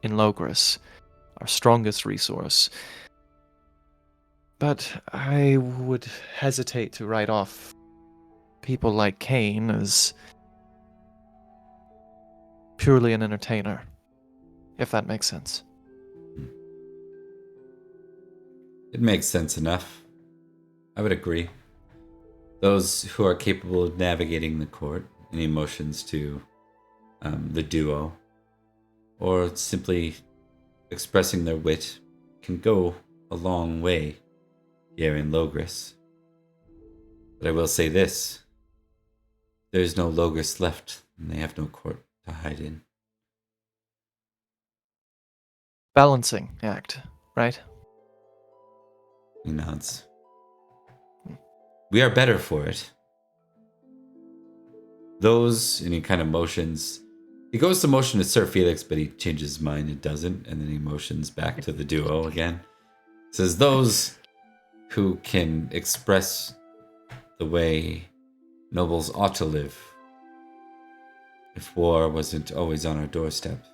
in Logres, our strongest resource. But I would hesitate to write off people like Cain as purely an entertainer, if that makes sense. It makes sense enough. I would agree. Those who are capable of navigating the court and emotions to the duo, or simply expressing their wit, can go a long way here in Logres. But I will say this. There is no Logres left, and they have no court to hide in. Balancing act, right? He nods. We are better for it. Those, and he kind of motions. He goes to motion to Sir Felix, but he changes his mind and doesn't, and then he motions back to the duo again. Says those who can express the way nobles ought to live, if war wasn't always on our doorstep.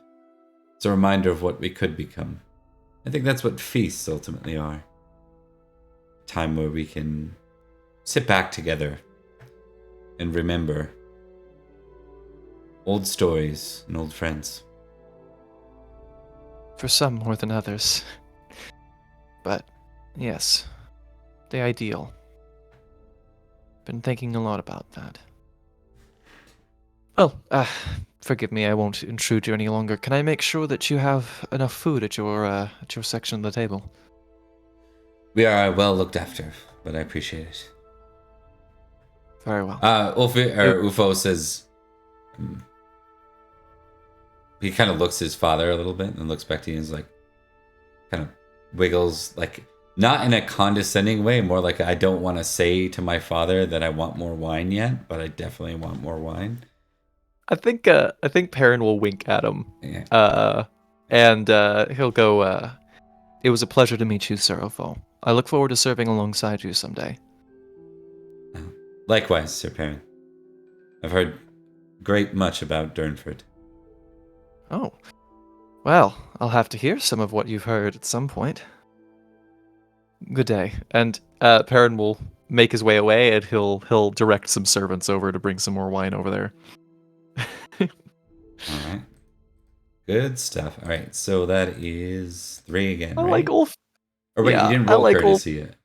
It's a reminder of what we could become. I think that's what feasts ultimately are. A time where we can sit back together and remember old stories and old friends. For some more than others. But, yes, the ideal. Been thinking a lot about that. Well, forgive me, I won't intrude you any longer. Can I make sure that you have enough food at your section of the table? We are well looked after, but I appreciate it. Very well. Ufo says, he kind of looks at his father a little bit and looks back to you and is like, kind of wiggles, like, not in a condescending way, more like, I don't want to say to my father that I want more wine yet, but I definitely want more wine. I think Perin will wink at him. Yeah. And he'll go, it was a pleasure to meet you, Sir Ufo. I look forward to serving alongside you someday. Likewise, Sir Perin. I've heard great much about Durnford. Oh. Well, I'll have to hear some of what you've heard at some point. Good day. And Perin will make his way away, and he'll direct some servants over to bring some more wine over there. All right. Good stuff. All right, so that is 3 again, I right? like Ulf. Or wait, Yeah, you didn't I roll like courtesy yet.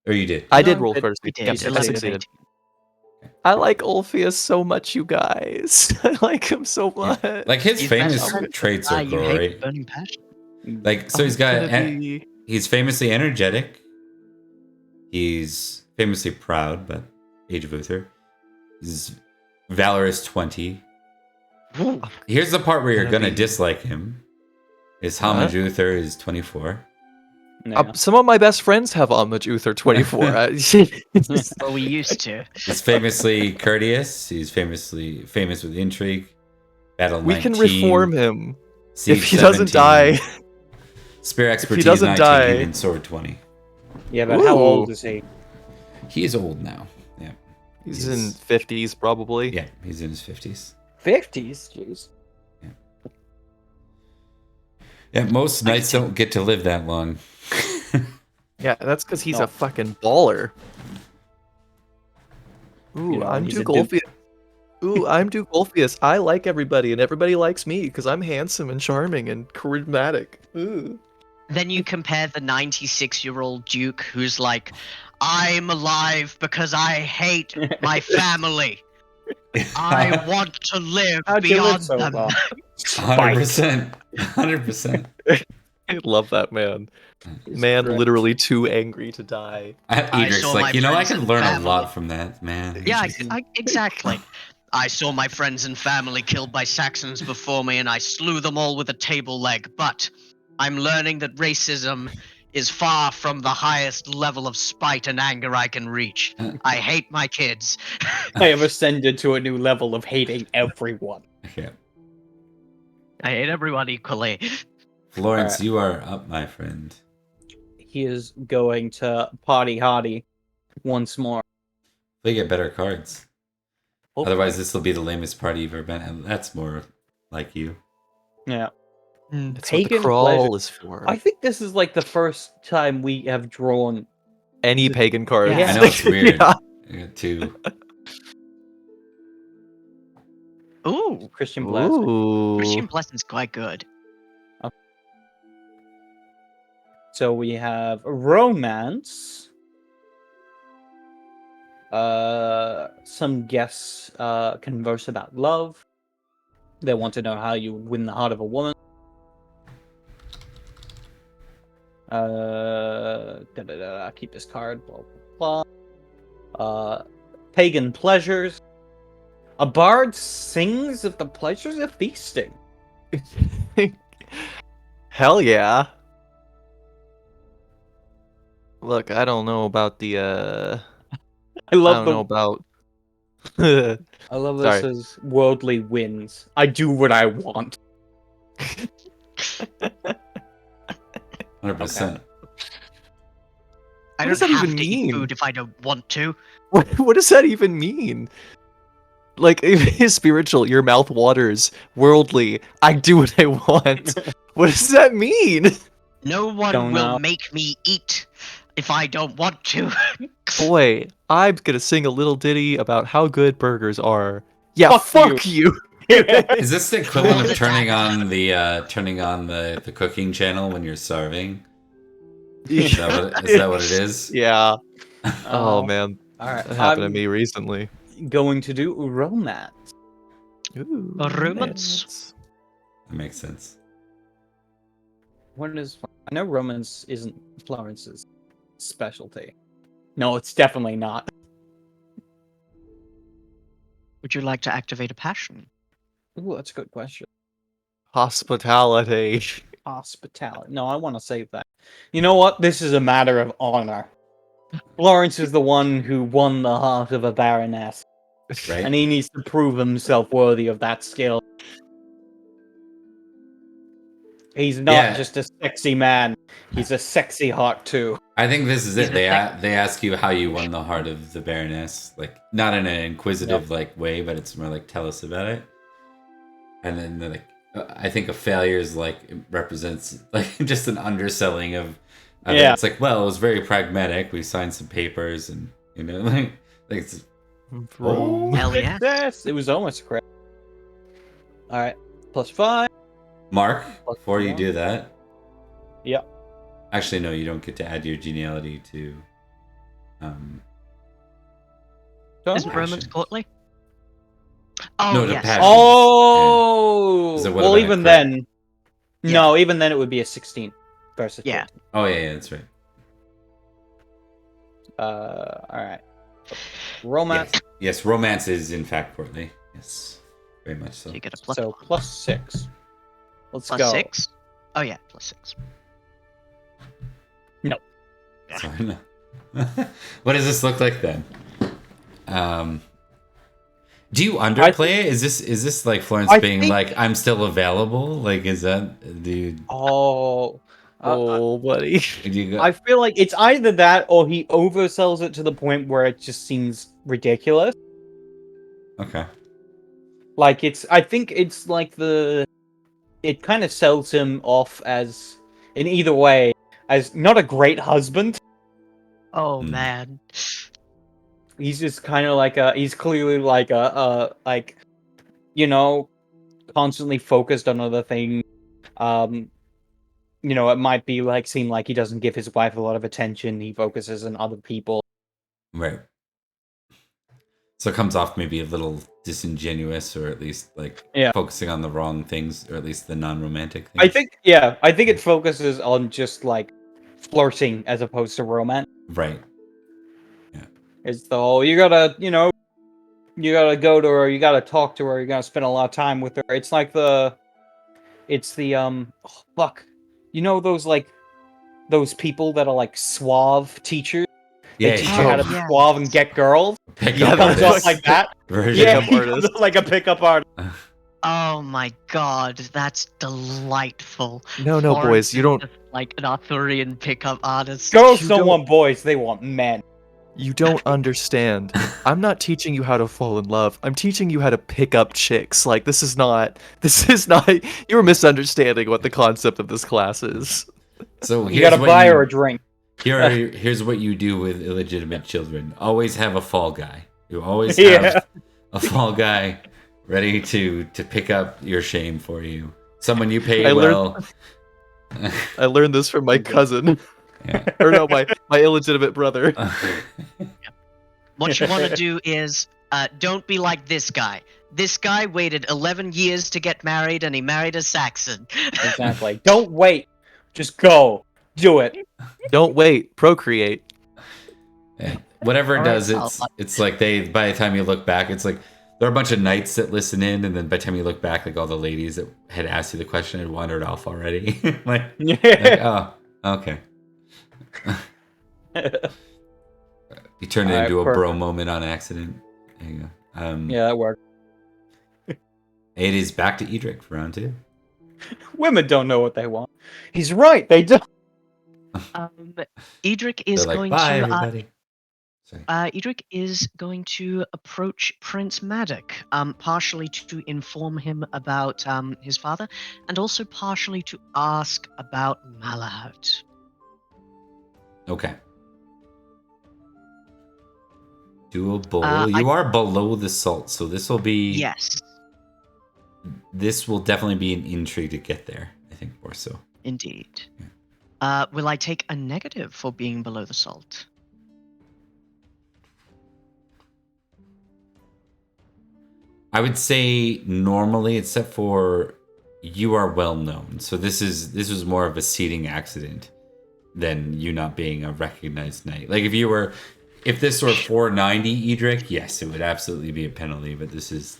Or you did? I did roll first. We did. Yep, I 11 succeeded. 18. I like Ulfius so much, you guys. I like him so much. Yeah. Like his He's famous best friend. traits are You hate great. burning passion. Like, so he's famously energetic. He's famously proud, but Age of Uther. He's valorous 20. Here's the part where you're gonna dislike him. His homage Uther is 24. No. Some of my best friends have homage Uther 24. Well, we used to. He's famously courteous. He's famous with intrigue. Battle 19. We can reform him Siege if he doesn't 17, die. Spear expertise doesn't 19 die- and sword 20. Yeah, but how Ooh. old is he? He is old now. Yeah. He's in 50s probably. Yeah, he's in his 50s. 50s? Jeez. Yeah, most knights don't get to live that long. Yeah, that's because he's No. a fucking baller. Ooh, You know, I'm he's Duke a duke. Ulfius. Ooh, I'm Duke Ulfius. I like everybody, and everybody likes me because I'm handsome and charming and charismatic. Ooh. Then you compare the 96-year-old Duke who's like, I'm alive because I hate my family. I want to live How'd you live beyond so them. long? 100%. 100%. I love that man. He's Man, great. literally too angry to die. I Edric's saw like, my you know, I friends can and learn a family. lot from that, man. Yeah, exactly. I saw my friends and family killed by Saxons before me, and I slew them all with a table leg. But I'm learning that racism is far from the highest level of spite and anger I can reach. I hate my kids. I have ascended to a new level of hating everyone. Yeah. I hate everyone equally. Florence, Alright. you are up, my friend. He is going to party hardy once more. They get better cards. Hopefully. Otherwise, this will be the lamest party you've ever been. And that's more like you. Yeah. That's what the Pagan crawl pleasure. is for. I think this is like the first time we have drawn. Any pagan cards. Yeah. I know it's weird. Yeah. I got two. Ooh, Christian Blessing. Ooh. Christian Blessing's quite good. So we have romance. Some guests converse about love. They want to know how you win the heart of a woman. Keep this card. Blah blah blah. Pagan pleasures. A bard sings of the pleasures of feasting. Hell yeah. Look, I don't know about the I I love don't know the. about I love Sorry. this as worldly wins. I do what I want. 100%. I What does don't that have even to mean? eat food if I don't want to. what does that even mean? Like, if it's spiritual, your mouth waters. Worldly, I do what I want. What does that mean? No one Don't will know. make me eat if I don't want to. Boy, I'm gonna sing a little ditty about how good burgers are. Yeah, Fuck fuck you. Is this the equivalent All of the turning on the cooking channel when you're starving? is Is that what it is? Yeah. Oh Oh, man, alright. that happened I'm to me recently. going to do romance. Ooh, Romance? That makes sense. What is? I know romance isn't Florence's specialty. No, it's definitely not. Would you like to activate a passion? Ooh, that's a good question. Hospitality. Hospitality. No, I want to save that. You know what? This is a matter of honor. Florence is the one who won the heart of a baroness, Right? and he needs to prove himself worthy of that skill. He's not Yeah. just a sexy man; he's a sexy heart too. I think this is it. He's a They ask you how you won the heart of the Baroness, like not in an inquisitive like way, but it's more like tell us about it. And then they're like, I think a failure is like it represents like just an underselling of it. Yeah. It's like, well, it was very pragmatic. We signed some papers, and like it's, From- Hell yeah. Yes, it was almost correct. All right, +5. Mark. Plus Before you one. do that, Yep. actually, no, you don't get to add your geniality to. Isn't romance Passion. courtly? Oh, No, the yes. passion. Oh, Is it what well, about even a crit? then, no, even then it would be a 16 versus Yeah. 14. Oh yeah, that's right. All right. Romance. Yes, romance is in fact courtly. Yes, very much so. So you get a plus So one. +6. Let's Plus go. 6? Oh, yeah, +6. Sorry, no. What does this look like then? Do you underplay it? Is this like Florence I being think- like, I'm still available? Like, is that dude? Oh. Oh, buddy. I feel like it's either that or he oversells it to the point where it just seems ridiculous. Okay. Like I think it's like it kind of sells him off as, in either way, as not a great husband. Oh, Hmm. man. He's just kind of like he's clearly like constantly focused on other things. It might be like seem like he doesn't give his wife a lot of attention. He focuses on other people. Right. So it comes off maybe a little disingenuous, or at least like Yeah. focusing on the wrong things, or at least the non-romantic things. I think it focuses on just like flirting as opposed to romance. Right. It's the whole you gotta You gotta go to her. You gotta talk to her. You gotta spend a lot of time with her. It's like fuck. You know those people that are like suave teachers. They Yeah, teach yeah. you how to Oh, be yeah. suave and get girls. Pick Yeah, up He comes off artist like that. version. Yeah, Pickup he comes artist. off like a pickup artist. Oh my god, that's delightful. No, Florence boys, you is don't. just like an Arthurian pickup artist. Girls You don't don't- want boys; they want men. You don't understand. I'm not teaching you how to fall in love. I'm teaching you how to pick up chicks. Like this is not. You're misunderstanding what the concept of this class is. So You gotta buy her a drink. here's what you do with illegitimate children. Always have a fall guy. You always have Yeah. a fall guy ready to pick up your shame for you. Someone you pay I well. I learned this from my cousin, Yeah. or no, my illegitimate brother. What you want to do is don't be like this guy. This guy waited 11 years to get married, and he married a Saxon. Exactly. Don't wait. Just go. Do it. Don't wait, procreate. Yeah. Whatever it All right, does, it's like by the time you look back, it's like there are a bunch of knights that listen in, and then by the time you look back, like all the ladies that had asked you the question had wandered off already. like, oh, okay. You turned it Alright, into a bro perfect. moment on accident. There you go. Yeah, that worked. It is back to Edrich for round 2. Women don't know what they want. He's right. They don't. Edrich is They're like, going bye, to everybody. Sorry. Edrich is going to approach Prince Madoc, partially to inform him about his father, and also partially to ask about Malahut. Okay. Doable. You are below the salt, so this will be. Yes, This will definitely be an intrigue to get there. I think more so. indeed. Will I take a negative for being below the salt? I would say normally, except for you are well known. So this was more of a seating accident than you not being a recognized knight. Like if this were 490 Edrich, yes, it would absolutely be a penalty. But this is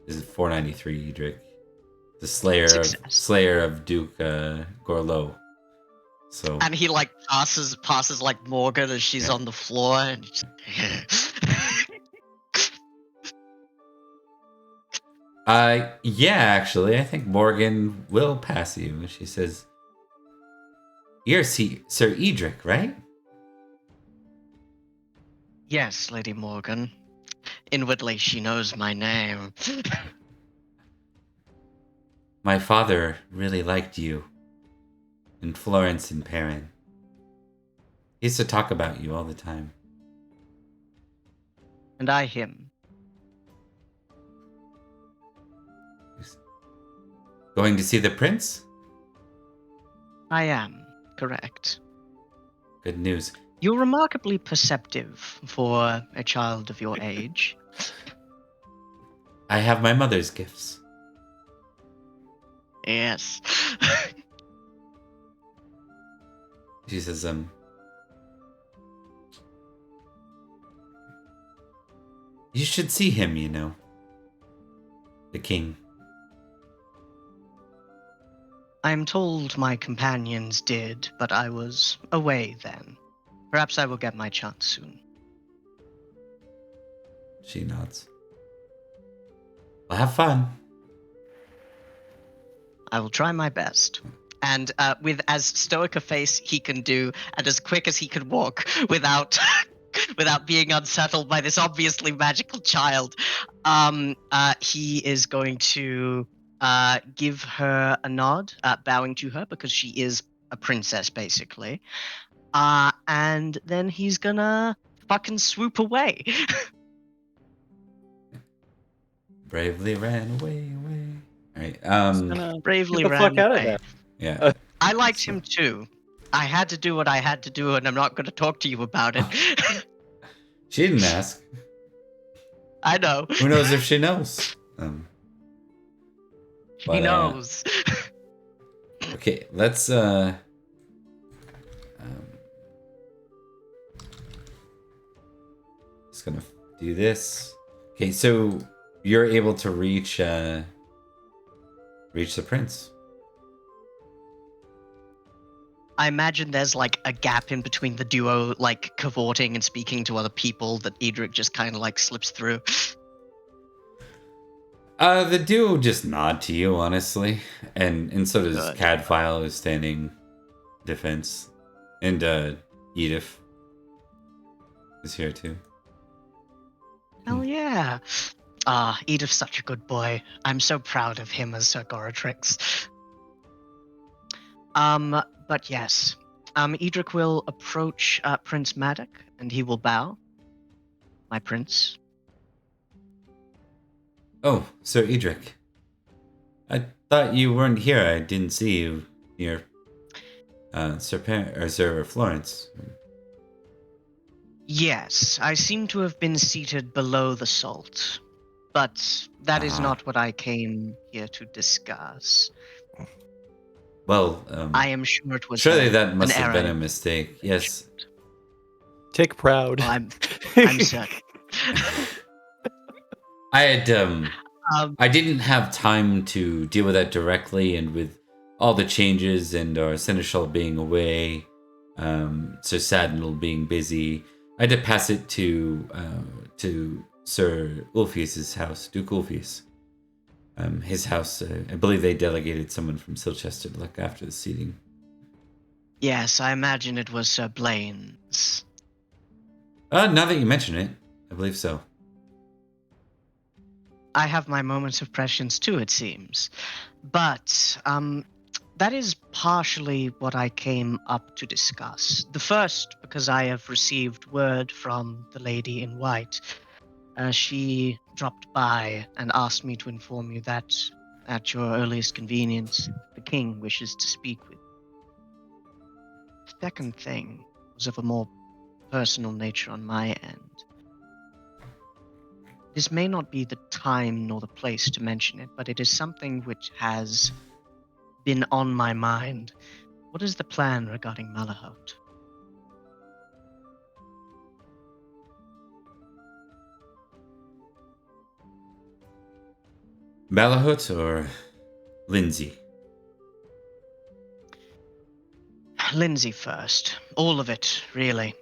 493 Edrich, the slayer of Duke Gorlo. So And he like passes like Morgan as she's on the floor, and he's yeah, actually, I think Morgan will pass you. She says, "You're Sir Edrich, right?" Yes, Lady Morgan. Inwardly, she knows my name. My father really liked you. In Florence and Perin. He used to talk about you all the time. And I him. Going to see the prince? I am, correct. Good news. You're remarkably perceptive for a child of your age. I have my mother's gifts. Yes. She says, you should see him, you know. The king. I'm told my companions did, but I was away then. Perhaps I will get my chance soon. She nods. Well, have fun. I will try my best. And with as stoic a face he can do, and as quick as he can walk, without without being unsettled by this obviously magical child, he is going to give her a nod, bowing to her because she is a princess, basically. And then he's gonna fucking swoop away. Bravely ran away. Alright, Bravely Get the ran fuck out of away. there. yeah. I liked him too. I had to do what I had to do, and I'm not going to talk to you about it. She didn't ask. I know. Who knows if she knows? He but, knows. Okay, let's just gonna do this. Okay, so you're able to reach the prince. I imagine there's like a gap in between the duo, like cavorting and speaking to other people, that Edrich just kind of like slips through. The duo just nod to you, honestly, and so does Good. Cadfile, who's standing defense, and Edith is here too. Hell yeah. Edith's such a good boy. I'm so proud of him as Sir Goratrix. But yes. Edric will approach Prince Madoc, and he will bow. My prince. Oh, Sir Edrich. I thought you weren't here. I didn't see you near Sir Florence. Yes, I seem to have been seated below the salt. But that is not what I came here to discuss. Well, I am sure it was surely that must an have been error. a mistake. Yes. Take proud. Oh, I'm certain. I had I didn't have time to deal with that directly, and with all the changes and our seneschal being away, Sir Sadnal being busy, I had to pass it to Sir Ulfius's house, Duke Ulfius. His house, I believe they delegated someone from Silchester to look after the seating. Yes, I imagine it was Sir Blaine's. Now that you mention it, I believe so. I have my moments of prescience too, it seems. But that is partially what I came up to discuss. The first, because I have received word from the lady in white. She dropped by and asked me to inform you that, at your earliest convenience, the king wishes to speak with you. The second thing was of a more personal nature on my end. This may not be the time nor the place to mention it, but it is something which has been on my mind. What is the plan regarding Malahot? Malahut or Lindsay? Lindsay first. All of it, really.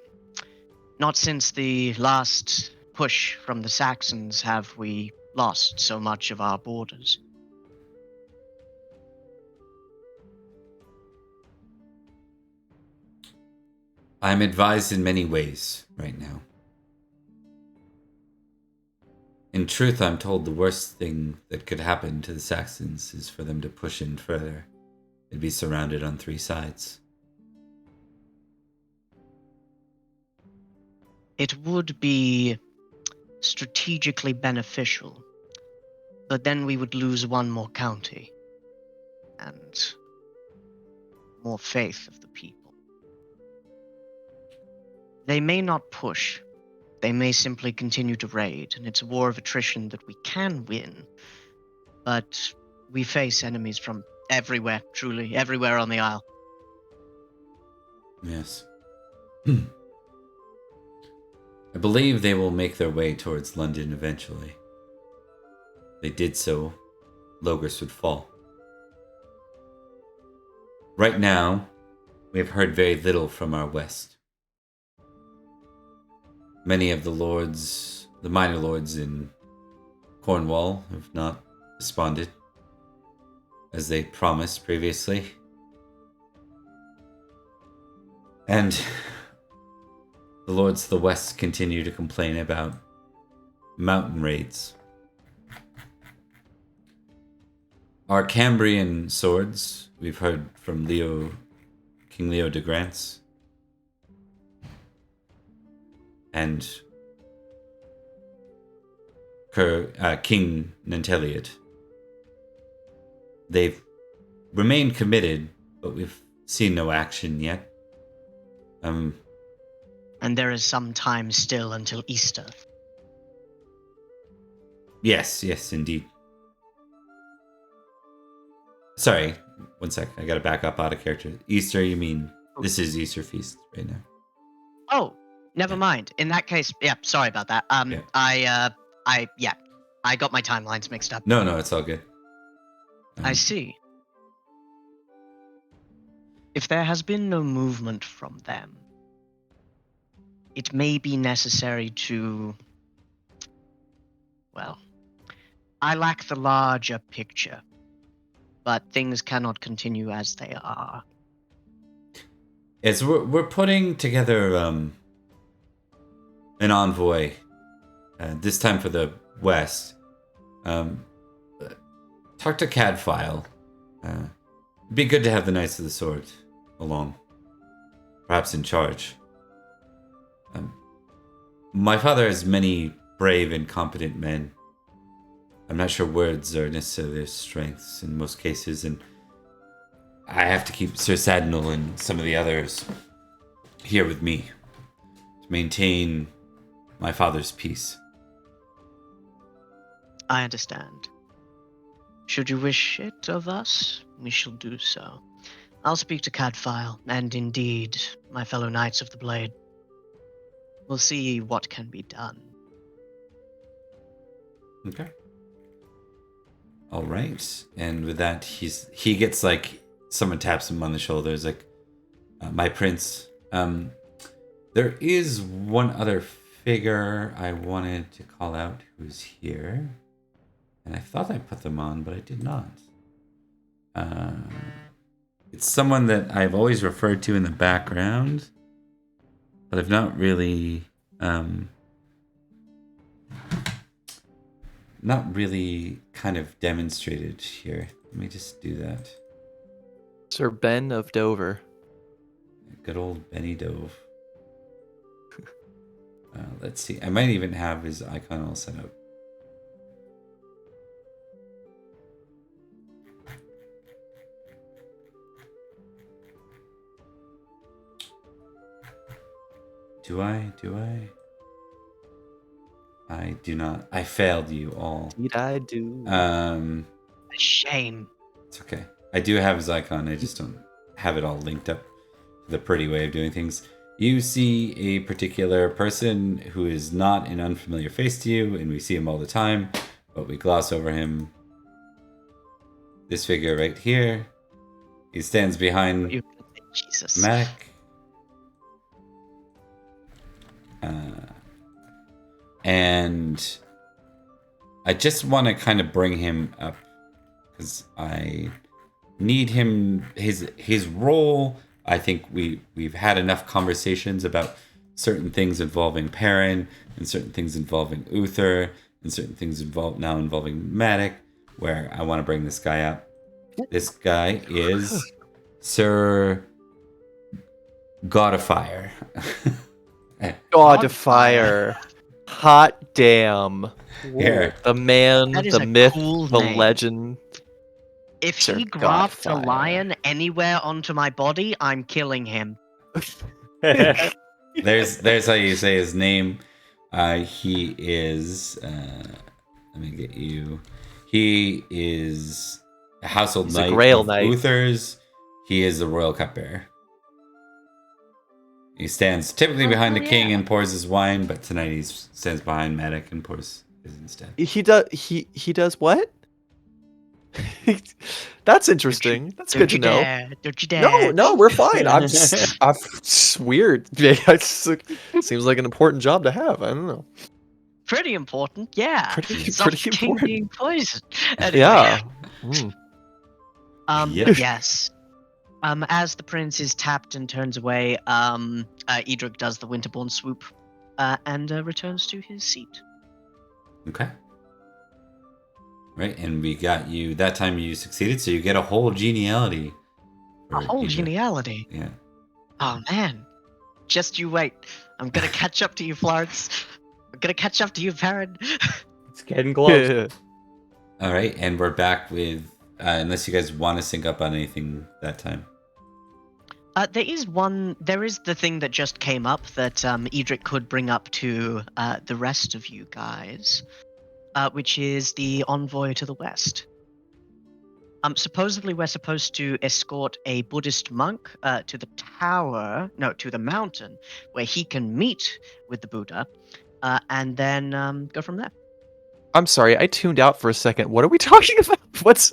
Not since the last push from the Saxons have we lost so much of our borders. I'm advised in many ways right now. In truth, I'm told the worst thing that could happen to the Saxons is for them to push in further. They'd be surrounded on 3 sides. It would be strategically beneficial, but then we would lose one more county and more faith of the people. They may not push. They may simply continue to raid, and it's a war of attrition that we can win. But we face enemies from everywhere, truly, everywhere on the Isle. Yes. I believe they will make their way towards London eventually. If they did so, Logres would fall. Right now, we have heard very little from our west. Many of the lords, the minor lords in Cornwall, have not responded as they promised previously. And the lords of the west continue to complain about mountain raids. Our Cambrian swords, we've heard from King Leodegrance, and King Nanteleod. They've remained committed, but we've seen no action yet. And there is some time still until Easter. Yes, indeed. Sorry, one sec. I gotta back up out of character. Easter, you mean this is Easter feast right now? Oh, never mind. In that case, yeah, sorry about that. Yeah. I I got my timelines mixed up. No, it's all good. I see. If there has been no movement from them, it may be necessary to... Well, I lack the larger picture, but things cannot continue as they are. Yes, we're putting together an envoy, this time for the West. Talk to Cadfile. Be good to have the Knights of the Sword along, perhaps in charge. My father has many brave and competent men. I'm not sure words are necessarily their strengths in most cases, and I have to keep Sir Sadnal and some of the others here with me to maintain my father's peace. I understand. Should you wish it of us, we shall do so. I'll speak to Cadfile, and indeed, my fellow Knights of the Blade. We'll see what can be done. Okay. All right. And with that, he gets like, someone taps him on the shoulder. It's like, my prince. There is one other figure I wanted to call out who's here. And I thought I put them on, but I did not. It's someone that I've always referred to in the background, but I've not really kind of demonstrated here. Let me just do that. Sir Ben of Dover. Good old Benny Dove. Let's see. I might even have his icon all set up. Do I? I do not. I failed you all. Indeed I do. A shame. It's okay. I do have his icon. I just don't have it all linked up. The pretty way of doing things. You see a particular person who is not an unfamiliar face to you, and we see him all the time, but we gloss over him. This figure right here. He stands behind Jesus. Madoc. And I just want to kind of bring him up because I need him. His role. I think we've had enough conversations about certain things involving Perin and certain things involving Uther and certain things involving Madoc, where I want to bring this guy up. This guy is Sir God of Fire. God of Fire. Hot damn. Here. The man, That is the a myth, cool the name. legend. If Sir he grafts a Godfire. lion anywhere onto my body, I'm killing him. There's how you say his name. He is. Let me get you. He is a household He's a knight Grail of Knight. Uther's. He is the royal cupbearer. He stands typically behind the king and pours his wine, but tonight he stands behind Madoc and pours his instead. He does what? That's interesting. That's good to know. Don't you dare. No, we're fine. It's weird. It's seems like an important job to have. I don't know. Pretty important, yeah. Pretty Stops the king important. being poisoned. Anyway. Yeah. Yep. Yes. As the prince is tapped and turns away, Edrich does the Winterbourne swoop and returns to his seat. Okay. Right, and we got you. That time you succeeded, so you get a whole geniality. A whole Edrich. geniality. Yeah. Oh man. Just you wait. I'm gonna catch up to you, Florence. I'm gonna catch up to you, Perin. It's getting close. All right, and we're back with. Unless you guys want to sync up on anything that time. There is the thing that just came up that Edrich could bring up to the rest of you guys, which is the envoy to the west. Supposedly we're supposed to escort a Buddhist monk to the mountain, where he can meet with the Buddha, and then go from there. I'm sorry, I tuned out for a second. What are we talking about? What?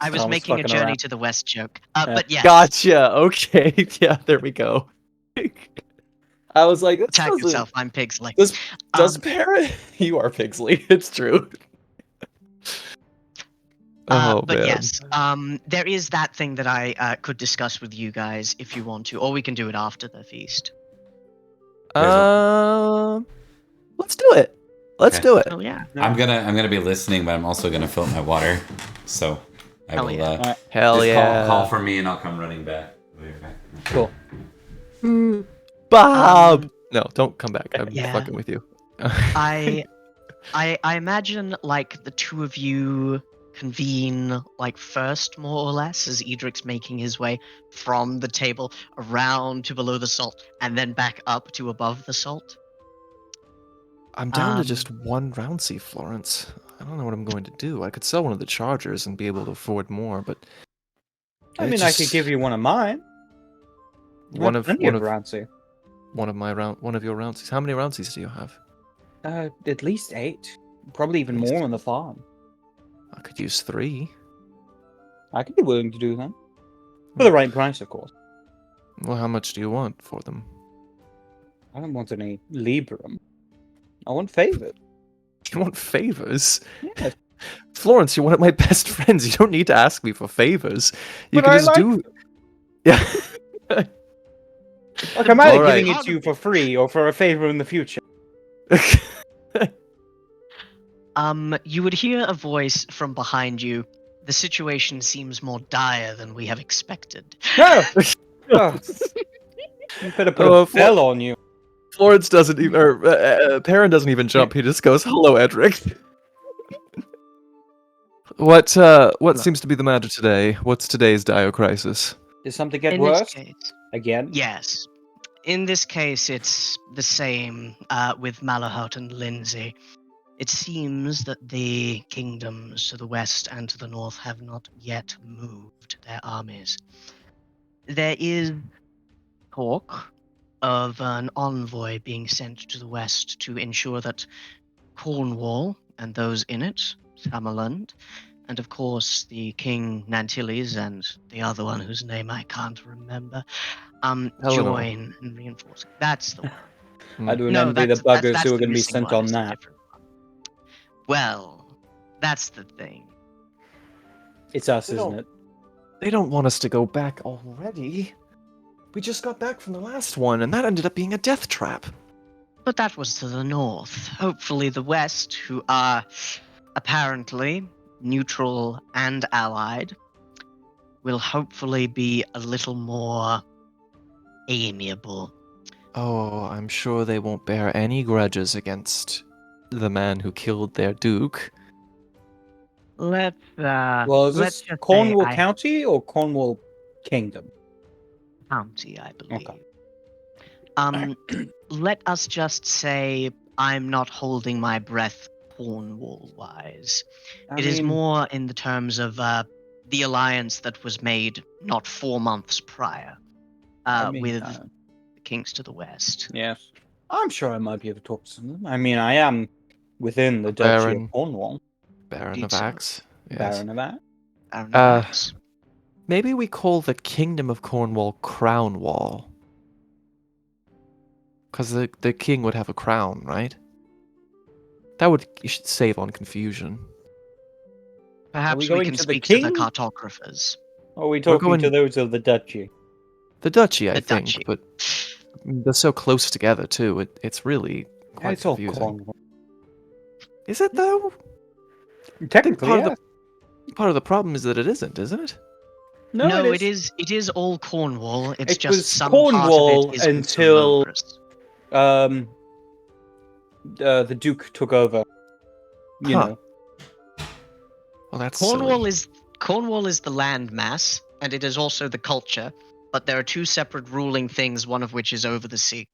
I was Thomas making a fucking journey around. to the west joke. Yeah. But yes, Gotcha. Okay. Yeah, there we go. I was like, this attack doesn't. yourself. I'm Pigsley. Does Perin? You are Pigsley. It's true. Oh but man. yes, there is that thing that I could discuss with you guys if you want to, or we can do it after the feast. Let's do it. Let's Okay. do it. Oh yeah. I'm gonna be listening, but I'm also gonna fill my water. So I Hell will yeah. Alright, Hell just yeah. call for me and I'll come running back. We'll be right back. cool. Bob. No, don't come back. I'm yeah. fucking with you. I imagine like the two of you convene like first, more or less, as Edric's making his way from the table around to below the salt, and then back up to above the salt. I'm down to just one roundsea, Florence. I don't know what I'm going to do. I could sell one of the chargers and be able to afford more, but I mean, I could give you one of mine. one of Plenty one of of Rancy. one of your roundseas. How many roundseas do you have? At least 8. Probably even At least. more on the farm. I could use 3. I could be willing to do that. For the right price, of course. Well, how much do you want for them? I don't want any Librum. I want favors. You want favors? Yes. Florence, you're one of my best friends. You don't need to ask me for favors. You But can I just like do. Yeah. Like, I'm either Alright. giving it to you for free or for a favor in the future. You would hear a voice from behind you. The situation seems more dire than we have expected. No! Oh, you better put Oh, a bell on you. Florence doesn't even, or Perin doesn't even jump. He just goes, "Hello, Edrich." What seems to be the matter today? What's today's dire crisis? Did something get In worse? this case, Again? yes. In this case, it's the same with Malahut and Lindsay. It seems that the kingdoms to the west and to the north have not yet moved their armies. There is talk of an envoy being sent to the west to ensure that Cornwall and those in it, Summerland, and of course the King Nanteleod and the other one whose name I can't remember, join in reinforcing. That's the one. I do No, envy the that's buggers that's who are the going to be missing sent one, on it's a that. different one. Well, that's the thing. It's us, They isn't don't- it? They don't want us to go back already. We just got back from the last one, and that ended up being a death trap. But that was to the north. Hopefully the west, who are apparently neutral and allied, will hopefully be a little more amiable. Oh, I'm sure they won't bear any grudges against the man who killed their duke. Let's Well, is let's this just Cornwall say County or Cornwall Kingdom? County, I believe. Okay. Let us just say I'm not holding my breath Cornwall-wise. It is more in the terms of the alliance that was made not 4 months prior with the kings to the west. Yes. I'm sure I might be able to talk to some of them. I mean, I am within the Duchy Baron. of Cornwall. Baron Indeed of so. Axe. Yes. Baron of that. Baron of Axe. Maybe we call the Kingdom of Cornwall Crownwall. Because the king would have a crown, right? You should save on confusion. Perhaps we going can to the speak to the king? cartographers. Or are we talking going- to those of the Duchy? The Duchy, I The think, Duchy. but they're so close together too. It's really quite It's all confusing. Cornwall. Is it though? Technically, part of yeah. Part of the problem is that it isn't it? No, it is all Cornwall. It's It just was some Cornwall part of it is also until- Logres. The Duke took over. You Huh. know. Well, that's Cornwall silly. is the land mass, and it is also the culture. But there are two separate ruling things, one of which is over the sea.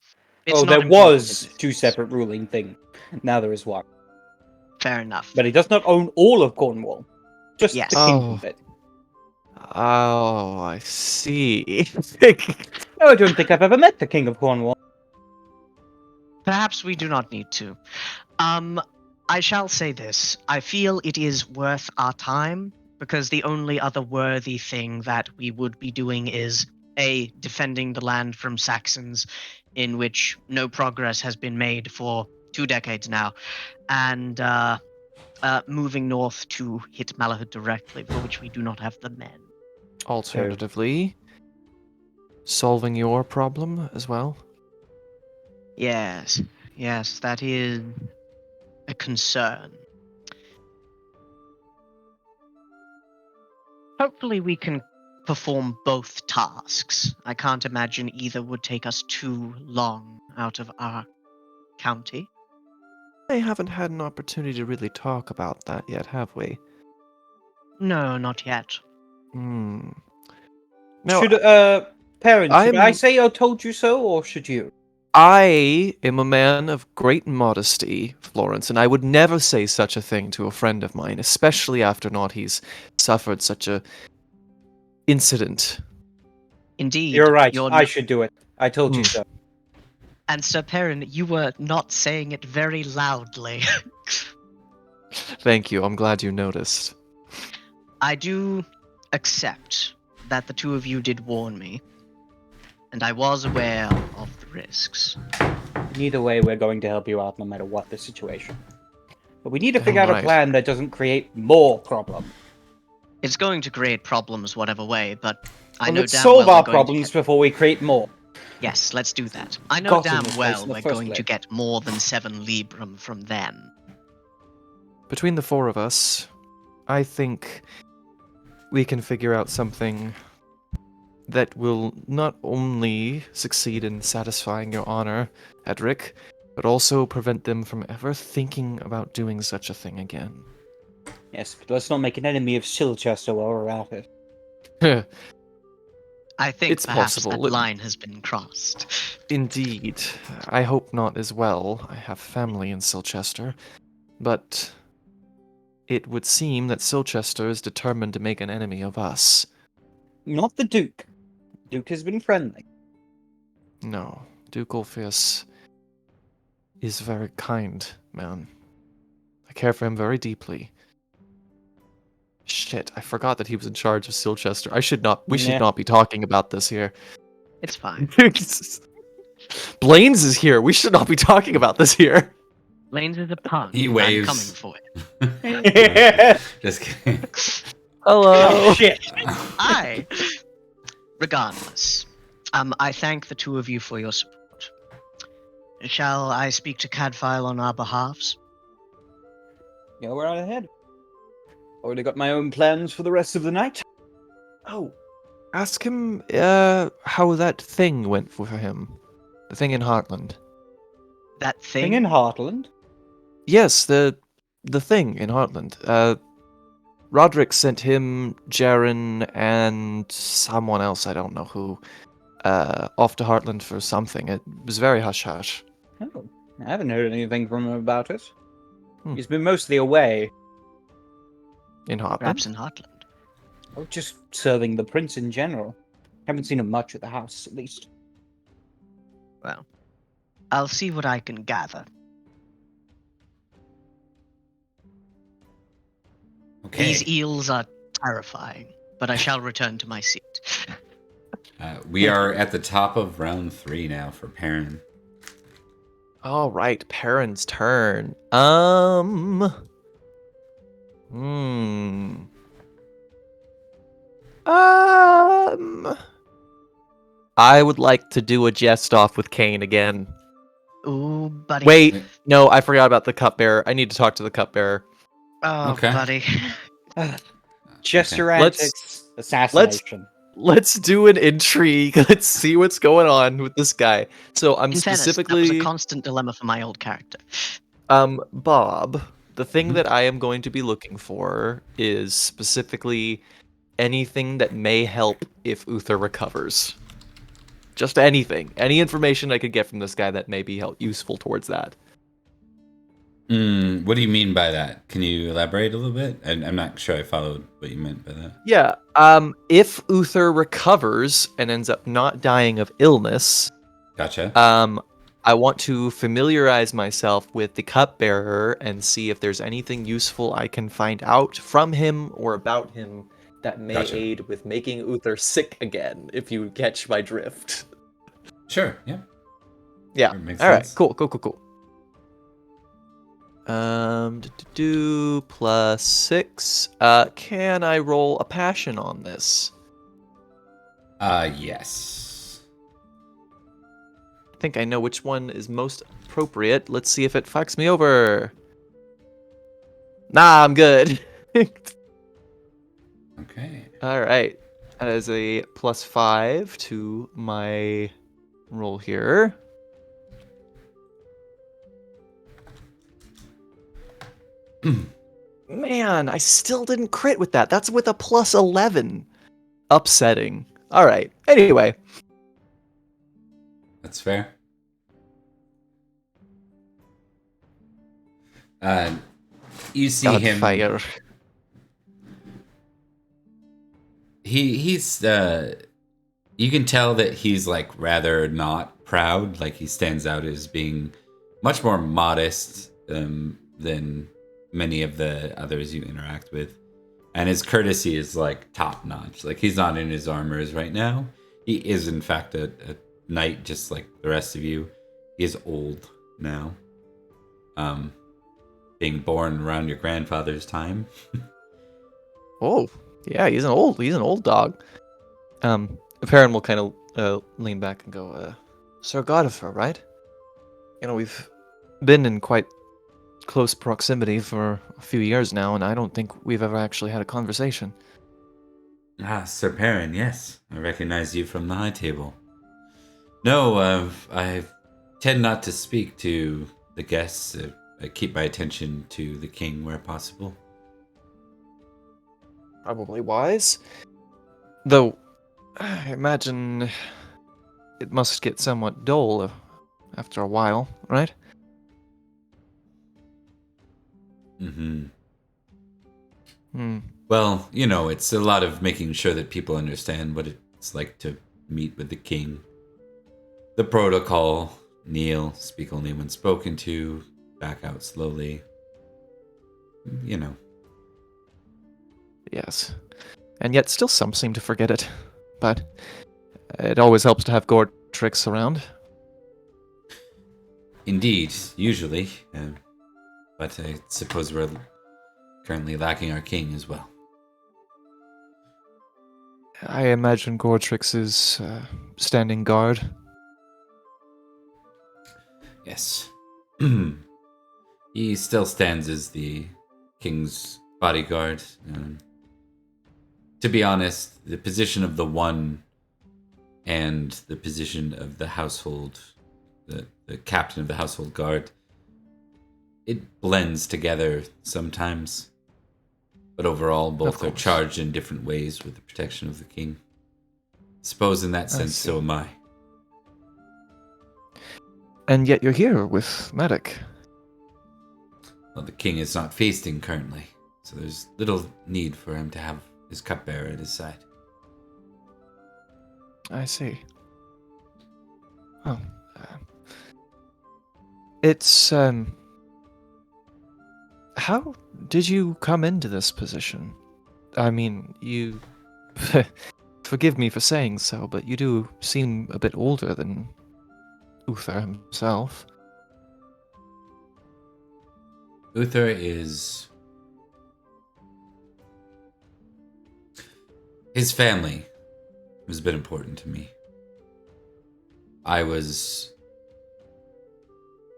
It's not There important was in this two case. separate ruling things. Now there is one. Fair enough. But he does not own all of Cornwall. Just Yes. the kingdom bit. Oh, I see. No, I don't think I've ever met the King of Cornwall. Perhaps we do not need to. I shall say this. I feel it is worth our time, because the only other worthy thing that we would be doing is, A, defending the land from Saxons, in which no progress has been made for 2 decades now, and moving north to hit Malahut directly, for which we do not have the men. Alternatively, solving your problem as well. Yes, that is a concern. Hopefully we can perform both tasks. I can't imagine either would take us too long out of our county. I haven't had an opportunity to really talk about that yet, have we? No, not yet. No, Should Perin, should I I'm- say I told you so, or should you? I am a man of great modesty, Florence, and I would never say such a thing to a friend of mine, especially after not he's suffered such a incident. Indeed. You're right. You're I should do it. I told you Hmm. so. And Sir Perin, you were not saying it very loudly. Thank you. I'm glad you noticed. I do accept that the two of you did warn me, and I was aware of the risks. Either way, we're going to help you out no matter what the situation. But we need to figure out a Right. plan that doesn't create more problems. It's going to create problems whatever way, but I Well, know let's damn solve well our we're going problems to before we create more. Yes, let's do that. I know Got in damn this place well in the we're first going to place. get more than 7 Librum from them. Between the four of us, I think we can figure out something that will not only succeed in satisfying your honor, Edrich, but also prevent them from ever thinking about doing such a thing again. Yes, but let's not make an enemy of Silchester while we're at it. I think It's perhaps possible. that line has been crossed. Indeed. I hope not as well. I have family in Silchester. But it would seem that Silchester is determined to make an enemy of us. Not the Duke. Duke has been friendly. No, Duke Ulfius is a very kind man. I care for him very deeply. Shit, I forgot that he was in charge of Silchester. We should Yeah. not be talking about this here. It's fine. Blaine's is here. We should not be talking about this here. Lanes is a punk. He I'm waves. coming for it. Just kidding. Hello. Oh, shit. Aye. Regardless, I thank the two of you for your support. Shall I speak to Cadfael on our behalves? Go right ahead. Already got my own plans for the rest of the night. Oh, ask him how that thing went for him. The thing in Heartland. That Thing thing? in Heartland. Yes, the thing in Heartland. Roderick sent him, Jaren, and someone else, I don't know who, off to Heartland for something. It was very hush-hush. Oh, I haven't heard anything from him about it. Hmm. He's been mostly away, In Heartland? Perhaps in Heartland. or just serving the prince in general. Haven't seen him much at the house, at least. Well, I'll see what I can gather. Okay. These eels are terrifying, but I shall return to my seat. We are at the top of round 3 now for Perin. All right, Perin's turn. I would like to do a jest off with Kane again. Ooh, buddy. Wait, no, I forgot about the cupbearer. I need to talk to the cupbearer. Oh, Okay. buddy. Gesture Okay. Let's- antics, assassination. Let's do an intrigue. Let's see what's going on with this guy. So I'm In fairness, that was specifically a constant dilemma for my old character. Bob, the thing Mhm. that I am going to be looking for is specifically anything that may help if Uther recovers. Just anything. Any information I could get from this guy that may be useful towards that. What do you mean by that? Can you elaborate a little bit? I'm not sure I followed what you meant by that. Yeah, if Uther recovers and ends up not dying of illness, Gotcha. I want to familiarize myself with the cupbearer and see if there's anything useful I can find out from him or about him that may Gotcha. aid with making Uther sick again, if you catch my drift. Sure. Yeah. Yeah. Sure, makes All right. sense. Cool. Plus 6. Can I roll a passion on this? Yes. I think I know which one is most appropriate. Let's see if it fucks me over. Nah, I'm good. Okay. All right. That is a plus 5 to my roll here. Man, I still didn't crit with that. That's with a plus 11. Upsetting. All right. Anyway. That's fair. You see God, him. fire. He's you can tell that he's like rather not proud. Like he stands out as being much more modest than many of the others you interact with, and his courtesy is like top notch. Like he's not in his armors right now. He is in fact a knight, just like the rest of you. He is old now. Being born around your grandfather's time. Oh, yeah, he's an old dog. Perin will kind of lean back and go, Sir Godfrey, right? You know, we've been in quite close proximity for a few years now, and I don't think we've ever actually had a conversation. Ah, Sir Perin, yes. I recognize you from the high table. No, I tend not to speak to the guests. I keep my attention to the king where possible. Probably wise. Though, I imagine it must get somewhat dull after a while, right? Mm-hmm. Hmm. Well, you know, it's a lot of making sure that people understand what it's like to meet with the king. The protocol: kneel, speak only when spoken to, back out slowly. You know. Yes. And yet still some seem to forget it. But it always helps to have gore tricks around. Indeed, usually. But I suppose we're currently lacking our king as well. I imagine Gordrix is standing guard. Yes. He still stands as the king's bodyguard. To be honest, the position of the one and the position of the household, the captain of the household guard, it blends together sometimes. But overall, both are charged in different ways with the protection of the king. Suppose in that sense, so am I. And yet you're here with Madoc. Well, the king is not feasting currently, so there's little need for him to have his cupbearer at his side. I see. Oh. It's, How did you come into this position? I mean, you... Forgive me for saying so, but you do seem a bit older than Uther himself. Uther is... His family has been important to me. I was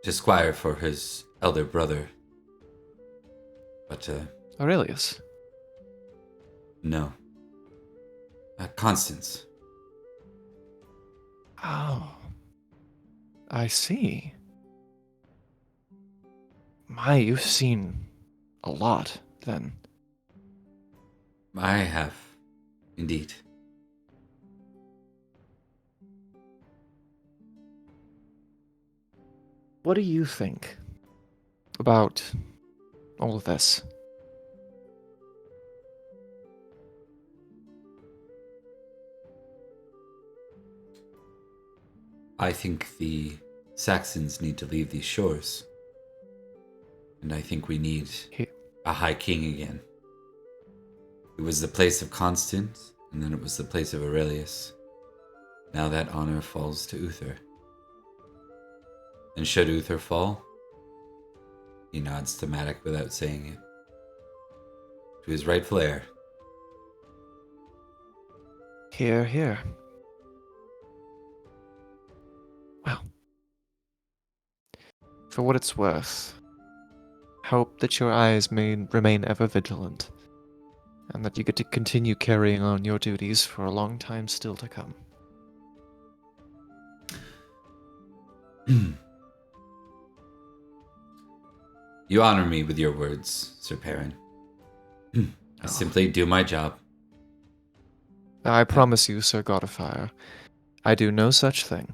to squire for his elder brother, but Aurelius. no. Constance. Oh. I see. My, you've seen a lot, then. I have, indeed. What do you think about all of this? I think the Saxons need to leave these shores. And I think we need a High King again. It was the place of Constance, and then it was the place of Aurelius. Now that honor falls to Uther. And should Uther fall, he nods to Madoc without saying it, to his rightful heir. Here, here. Well, for what it's worth, hope that your eyes may remain ever vigilant, and that you get to continue carrying on your duties for a long time still to come. You honor me with your words, Sir Perin. I simply do my job. I promise you, Sir Godfire, I do no such thing.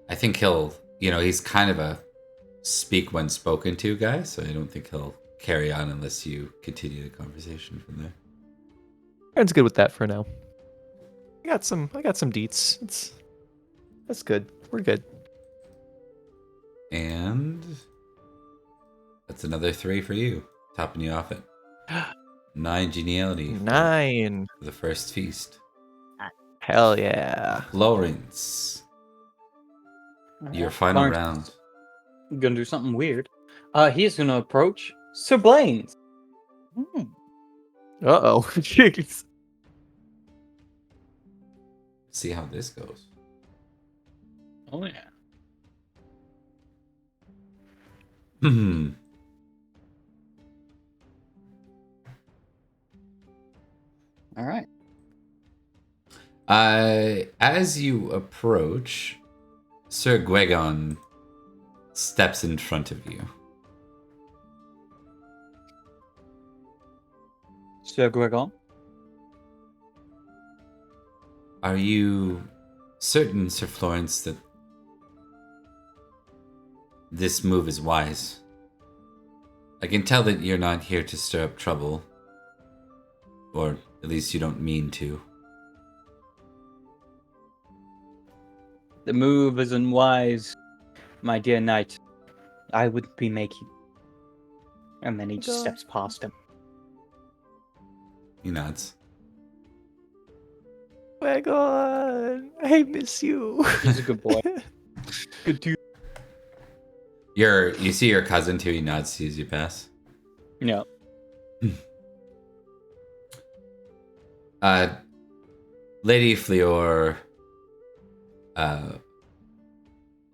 I think he's kind of a speak when spoken to guy, so I don't think he'll carry on unless you continue the conversation from there. Aaron's good with that for now. I got some deets. That's good. We're good. And that's another 3 for you, topping you off at 9 geniality. 9 for the first feast. Hell yeah. Florence, your final Florence round. is gonna do something weird. He's gonna approach Sir Blaine's. Uh-oh. Jeez. See how this goes. Oh yeah. All right. As you approach, Sir Gwegon steps in front of you. Sir Gregor. Are you certain, Sir Florence, that this move is wise? I can tell that you're not here to stir up trouble, or at least you don't mean to. The move isn't wise, my dear knight. I wouldn't be making. And then he just steps past him. He nods. Wagon, I miss you. He's a good boy. Good dude. You see your cousin too. He nods, sees you pass. Yeah. Lady Fleor.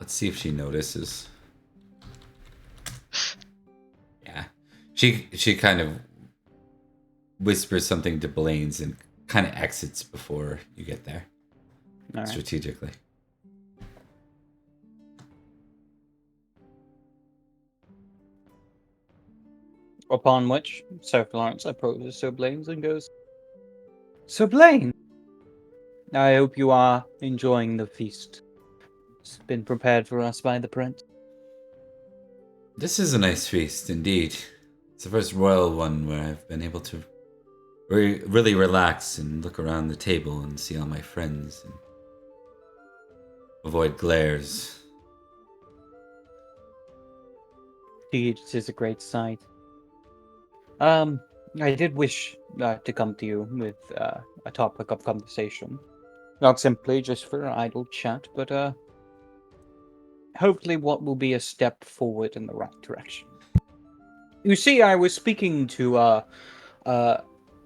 Let's see if she notices. Yeah, she kind of whispers something to Blaine's and kind of exits before you get there. All right. Strategically. Upon which, Sir Florence approaches Sir Blaine's and goes, Sir Blaine, I hope you are enjoying the feast. It's been prepared for us by the prince. This is a nice feast, indeed. It's the first royal one where I've been able to really relax and look around the table and see all my friends and avoid glares. Indeed, it is a great sight. I did wish to come to you with a topic of conversation. Not simply just for an idle chat, but hopefully what will be a step forward in the right direction. You see, I was speaking to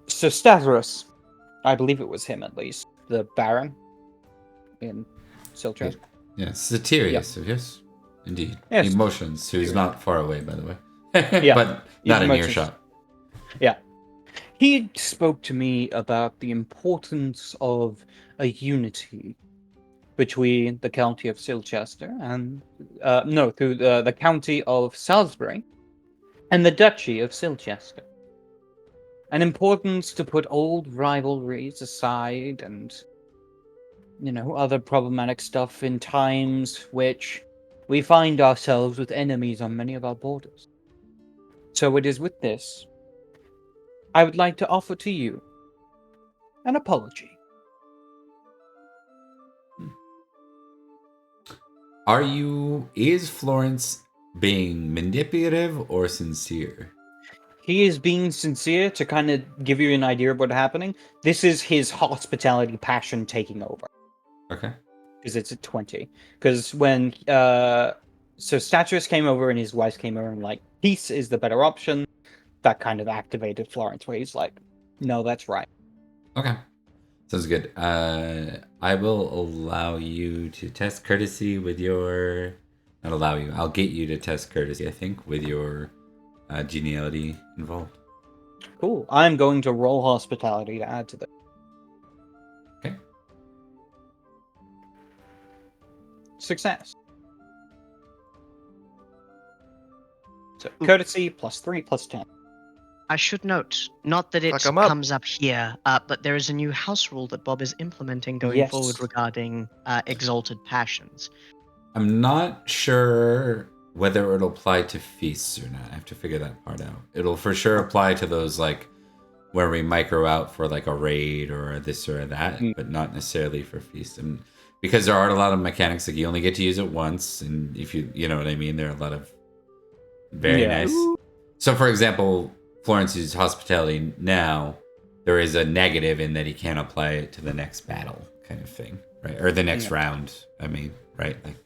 Sir Stavros. I believe it was him, at least. The Baron in Silchester. Yeah, Satirius, yes. Indeed. Yes. Emotions, who's not far away, by the way. Yeah. But not in Emotions. earshot. Yeah. He spoke to me about the importance of a unity between the county of Silchester and the county of Salisbury and the duchy of Silchester. An importance to put old rivalries aside and, other problematic stuff in times which we find ourselves with enemies on many of our borders. So it is with this, I would like to offer to you an apology. Is Florence being manipulative or sincere? He is being sincere to kind of give you an idea of what's happening. This is his hospitality passion taking over. Okay. Because it's at 20. Because when so Statuus came over and his wife came over and like, peace is the better option. That kind of activated Florence, where he's like, no, that's right. Okay. Sounds good. I will allow you to test courtesy with your... Not allow you. I'll get you to test courtesy, I think, with your geniality involved. Cool. I'm going to roll hospitality to add to this. Okay. Success. So courtesy +3 +10. I should note, not that it Fuck 'em up. comes up here, but there is a new house rule that Bob is implementing going Yes. forward regarding exalted passions. I'm not sure whether it'll apply to feasts or not. I have to figure that part out. It'll for sure apply to those like where we micro out for like a raid or a this or a that, but not necessarily for feast. And because there are a lot of mechanics like you only get to use it once, and if you know what I mean, there are a lot of very nice. So for example, Florence uses hospitality now. There is a negative in that he can't apply it to the next battle, kind of thing, right? Or the next round. I mean, right? Like,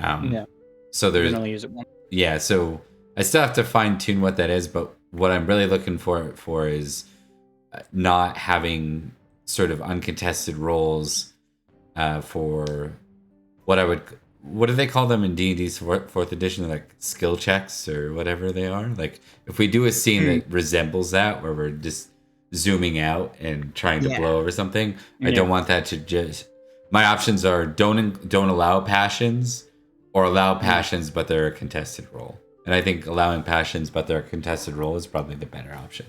Yeah. So You there's can only use it once. yeah. So I still have to fine tune what that is, but what I'm really looking for is not having sort of uncontested roles for what do they call them in D&D's fourth edition, like skill checks or whatever they are. Like if we do a scene that resembles that, where we're just zooming out and trying to blow over something, I don't want that to just. My options are don't allow passions, or allow passions but they're a contested role. And I think allowing passions but they're a contested role is probably the better option.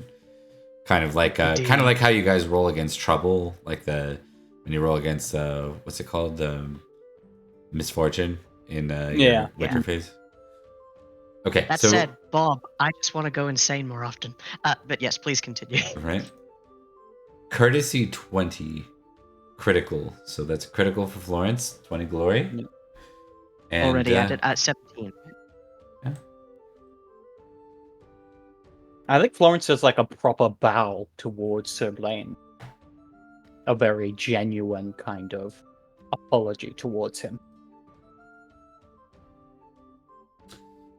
Kind of like how you guys roll against trouble, like when you roll against what's it called, misfortune in your winter phase. Okay. That said, Bob, I just want to go insane more often. But yes, please continue. Right. Courtesy 20 critical, so that's critical for Florence, 20 glory. Yep. And, Already added at 17. Yeah. I think Florence does like a proper bow towards Sir Blaine. A very genuine kind of apology towards him.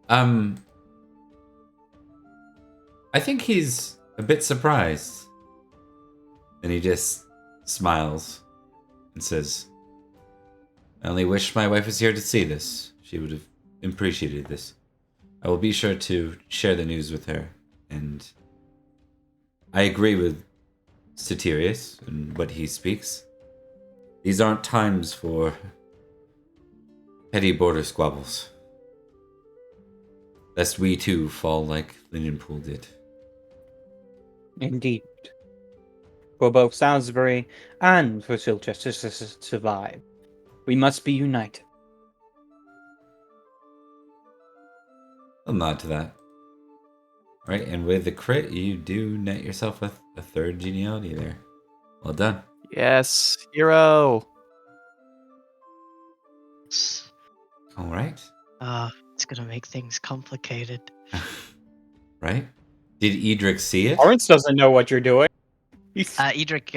I think he's a bit surprised. And he just smiles and says, I only wish my wife was here to see this. She would have appreciated this. I will be sure to share the news with her. And I agree with Satirius and what he speaks. These aren't times for petty border squabbles. Lest we too fall like Lindenpool did. Indeed. For both Salisbury and for Silchester to survive, we must be united. I'll nod to that. Right, and with the crit, you do net yourself with a third geniality there. Well done. Yes, hero. All right. It's gonna make things complicated. Right? Did Edrich see it? Florence doesn't know what you're doing. Edrich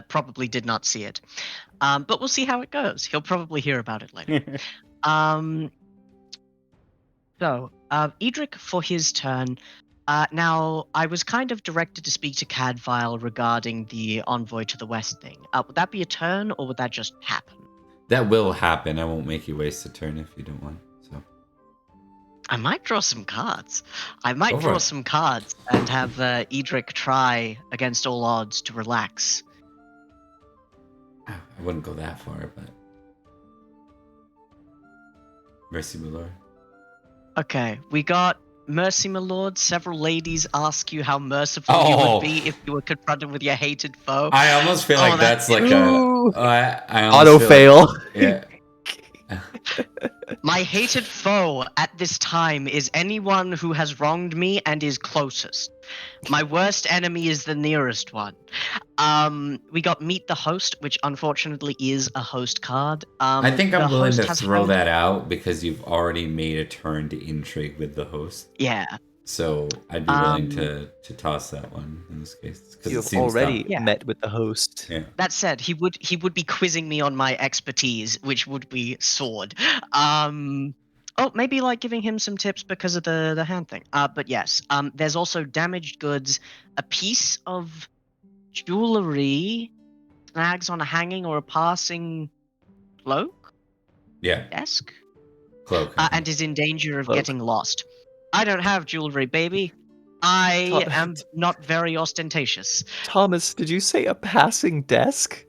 probably did not see it. But we'll see how it goes. He'll probably hear about it later. So, Edrich, for his turn, now, I was kind of directed to speak to Cadvile regarding the Envoy to the West thing. Would that be a turn, or would that just happen? That will happen. I won't make you waste a turn if you don't want. So I might draw some cards. I might draw some cards and have Edrich try, against all odds, to relax. I wouldn't go that far, but... Mercy, my lord. Okay, we got Mercy, my lord. Several ladies ask you how merciful you would be if you were confronted with your hated foe. I almost feel like that's like Ooh. I Auto fail. yeah. My hated foe at this time is anyone who has wronged me and is closest. My worst enemy is the nearest one. We got Meet the Host, which unfortunately is a host card. I think the I'm willing host to has throw hand- that out because you've already made a turn to intrigue with the host. Yeah. So I'd be willing to toss that one in this case because it You've seems already dumb. Yeah. met with the host. Yeah. That said, he would be quizzing me on my expertise, which would be sword. Oh, maybe like giving him some tips because of the hand thing. But yes. There's also damaged goods, a piece of jewelry, snags on a hanging or a passing cloak, Yeah. desk, Cloak. I think. and is in danger of Cloak. getting lost. I don't have jewelry, baby. I Tom- am not very ostentatious. Thomas, did you say a passing desk?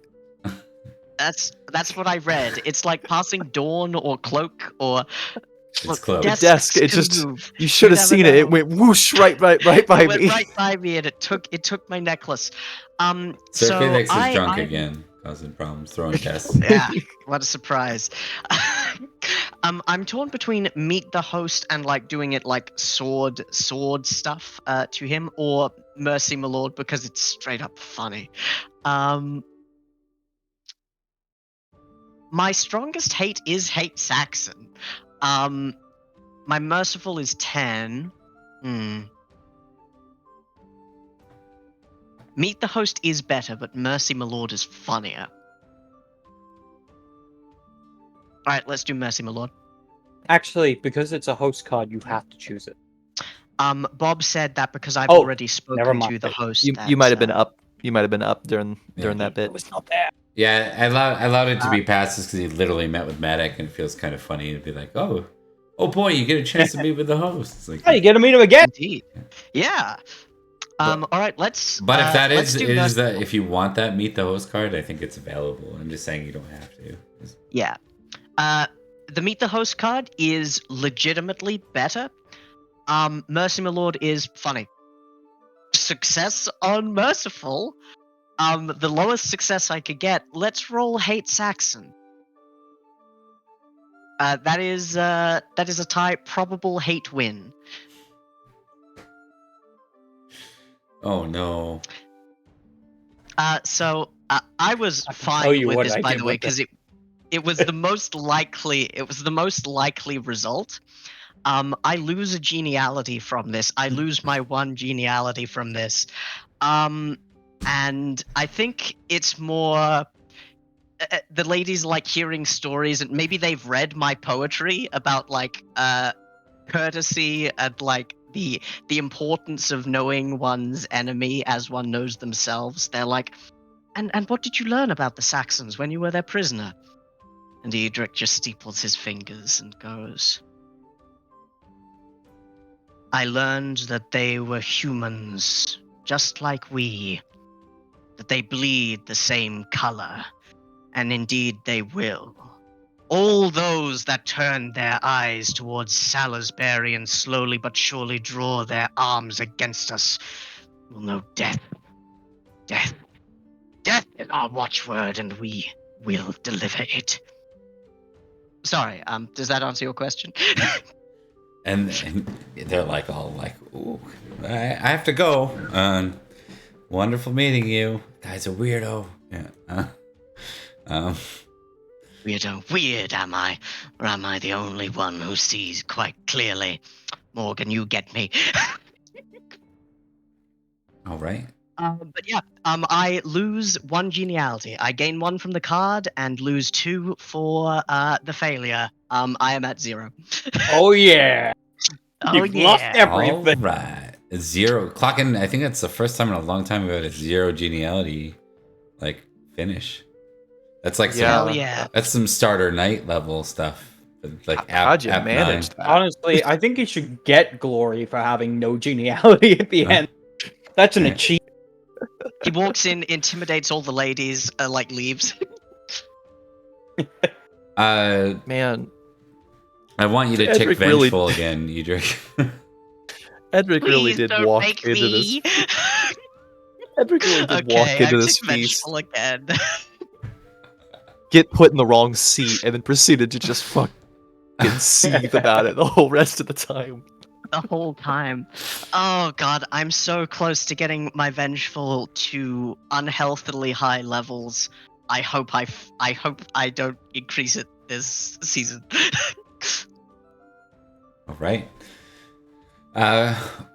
That's what I read. It's like passing dawn or cloak or It's cloak. The desks desk, it can just- move. You should have never seen it. It know. went whoosh right by It me. went right by me, and it took my necklace. Sir So Felix is drunk I- again, causing problems, throwing tests. Yeah, what a surprise. I'm torn between Meet the Host and like doing it like sword stuff to him, or Mercy My Lord because it's straight up funny. My strongest hate is Hate Saxon. My merciful is 10. Meet the Host is better, but Mercy My Lord is funnier. Alright, let's do Mercy My Lord. Actually, because it's a host card, you have to choose it. Bob said that because I've Oh, already never spoken to mind. the host. You might have been up. You might have been up during that It bit. was not there. Yeah, I allowed it to be passed just because he literally met with Madoc, and it feels kind of funny to be like, oh boy, you get a chance to meet with the host. It's like, Oh, you get to meet him again. Indeed. Yeah. All right, let's. but if that let's is do Mercy- that if you want that meet the host card, I think it's available. I'm just saying you don't have to. Yeah. The Meet the Host card is legitimately better. Mercy My Lord is funny. Success on Merciful. The lowest success I could get. Let's roll Hate Saxon. That is a tie. Probable hate win. Oh no. So I was I can tell fine you with what this, I by did the way, with because it was the most likely. It was the most likely result. I lose a geniality from this. I lose my one geniality from this. And I think it's more the ladies like hearing stories, and maybe they've read my poetry about like courtesy and like the importance of knowing one's enemy as one knows themselves. They're like, and what did you learn about the Saxons when you were their prisoner? And Edrich just steeples his fingers and goes, I learned that they were humans, just like we, that they bleed the same color, and indeed they will. All those that turn their eyes towards Salisbury and slowly but surely draw their arms against us will know death. Death. Death is our watchword, and we will deliver it. Sorry, does that answer your question? And they're like all like, ooh, I have to go. Wonderful meeting you. Guy's a weirdo. Yeah. Weird, am I? Or am I the only one who sees quite clearly? Morgan, you get me. All right. But yeah, I lose one geniality. I gain one from the card and lose 2 for the failure. I am at 0. Oh yeah. Oh You've lost yeah. everything. All right. 0 clocking. I think that's the first time in a long time we've had a 0 geniality like finish. That's like Hell yeah. That's some starter night level stuff. Like How'd you app manage 9. that? Honestly, I think you should get glory for having no geniality at the Huh? end. That's an Yeah. achievement. He walks in, intimidates all the ladies, like leaves. I Man, want you to tick Edrich really- vengeful again, Edrich. Edrich really Please did don't walk make into this. me. Edrich really did walk Okay, into I'm this tick feast. vengeful again. get put in the wrong seat and then proceeded to just fucking seethe about it the whole rest of the time. The whole time. Oh god, I'm so close to getting my vengeful to unhealthily high levels. I hope I don't increase it this season. All right.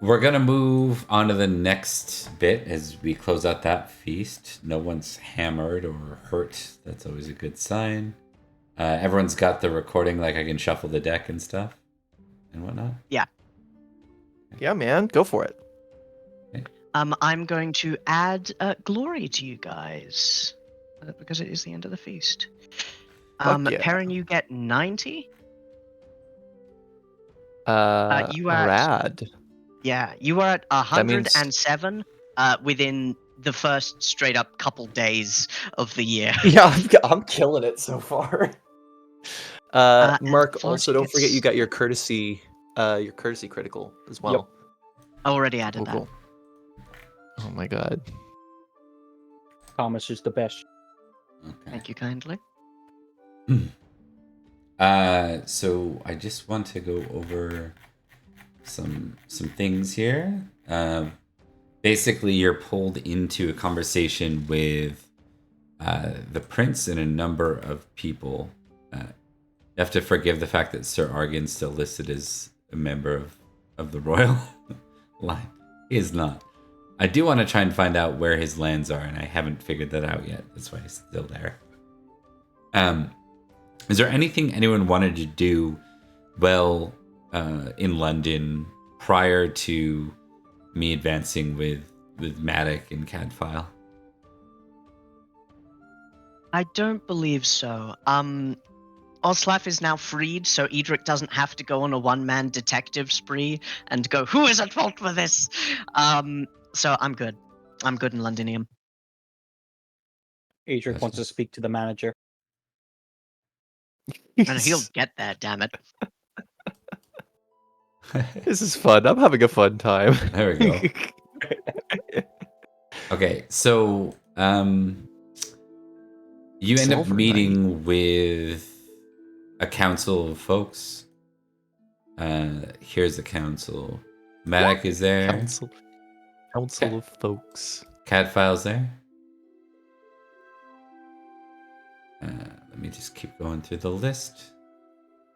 We're gonna move on to the next bit as we close out that feast. No one's hammered or hurt. That's always a good sign. Everyone's got the recording, like I can shuffle the deck and stuff and whatnot. Yeah, man, go for it. I'm going to add glory to you guys because it is the end of the feast. Fuck yeah. Perin, you get 90. You are Rad. Yeah, you are at That means- 107 within the first straight up couple days of the year. Yeah, I'm killing it so far. Mark, Florence also don't forget gets- you got your courtesy critical as well. Already added Cool, that. cool. Oh my god. Thomas is the best. Okay. Thank you kindly. So I just want to go over some things here. Basically, you're pulled into a conversation with the prince and a number of people. You have to forgive the fact that Sir Argan's still listed as a member of the royal line. He is not. I do want to try and find out where his lands are, and I haven't figured that out yet. That's why he's still there. Is there anything anyone wanted to do well in London prior to me advancing with Madoc and Cadfile? I don't believe so. Oslaf is now freed, so Edrich doesn't have to go on a one-man detective spree and go, who is at fault for this? So I'm good. I'm good in Londinium. Adric wants to speak to the manager. And he'll get there, damn it. This is fun. I'm having a fun time. There we go. Okay, so you end up Silver meeting with a council of folks. Here's the council. Madoc is there. Council of folks. Cadfile's there. Let me just keep going through the list.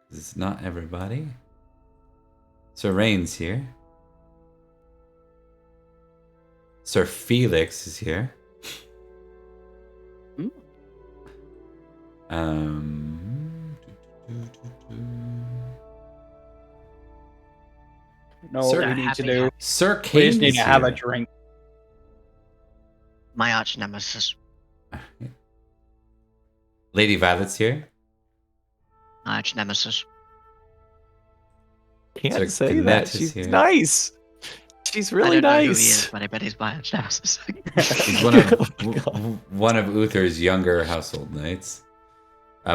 'Cause it's not everybody. Sir Rain's here. Sir Felix is here. Ooh. No, Sir, what we need to happy- do. Sir We Kane just need is to have a here. drink. My arch nemesis. Lady Violet's here. My arch nemesis. Can't Sir say Gannett that. is She's here. nice. She's really I don't know who he nice. is, but I bet he's my arch nemesis. He's one Oh of my God. one of Uther's younger household knights.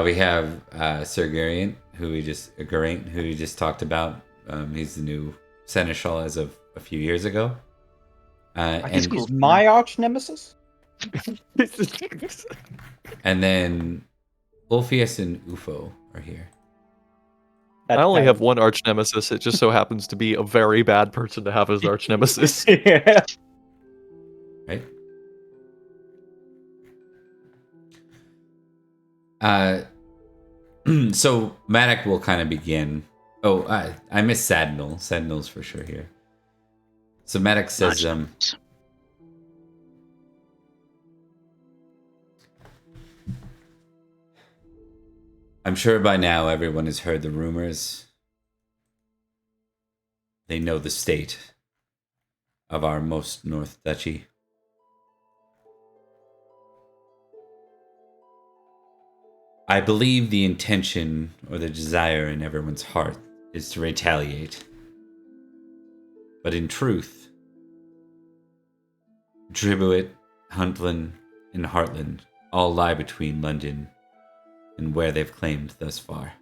We have Sir Geraint, who we just talked about. He's the new seneschal as of a few years ago. He's And my arch nemesis. and then Ulfius and Ufo are here. I only have one arch nemesis. It just so happens to be a very bad person to have as arch nemesis. Yeah. Right? So Madoc will kind of begin. Oh, I miss Sadnal. Sadnal's for sure here. So Madoc says, I'm sure by now everyone has heard the rumors. They know the state of our most north duchy. I believe the intention or the desire in everyone's heart is to retaliate. But in truth, Dribuit, Huntland, and Heartland all lie between London and where they've claimed thus far.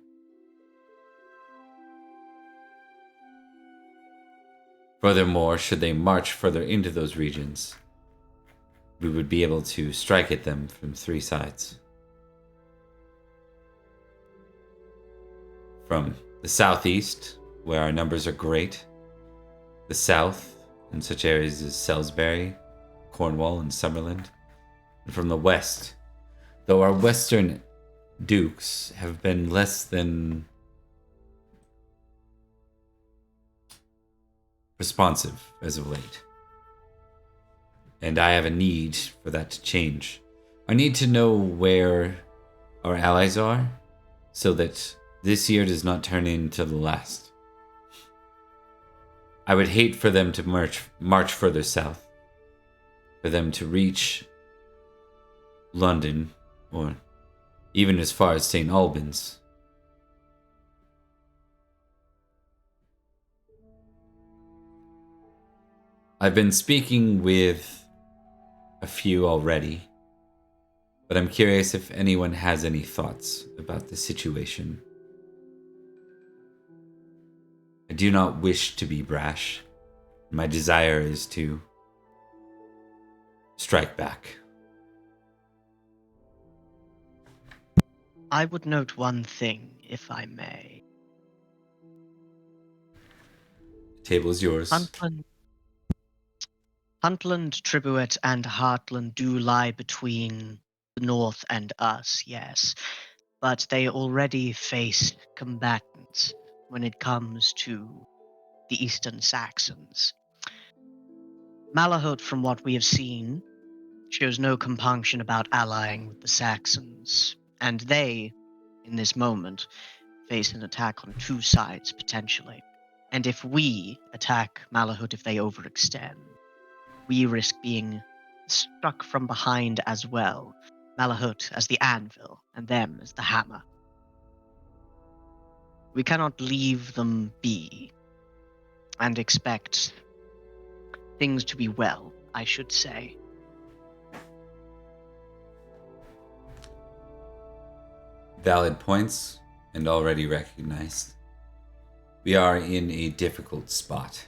Furthermore, should they march further into those regions, we would be able to strike at them from three sides. from the southeast, where our numbers are great, the south, in such areas as Salisbury, Cornwall, and Summerland, and from the west, though our western dukes have been less than responsive as of late. And I have a need for that to change. I need to know where our allies are, so that this year does not turn into the last. I would hate for them to march further south, for them to reach London, or even as far as St. Albans. I've been speaking with a few already, but I'm curious if anyone has any thoughts about the situation. I do not wish to be brash. My desire is to strike back. I would note one thing, if I may. The table is yours. Huntland, Tribuet, and Heartland do lie between the north and us, yes, but they already face combatants when it comes to the Eastern Saxons. Malahut, from what we have seen, shows no compunction about allying with the Saxons, and they, in this moment, face an attack on two sides, potentially. And if we attack Malahut, if they overextend, we risk being struck from behind as well. Malahut as the anvil, and them as the hammer. We cannot leave them be, and expect things to be well, I should say. Valid points, and already recognized. We are in a difficult spot.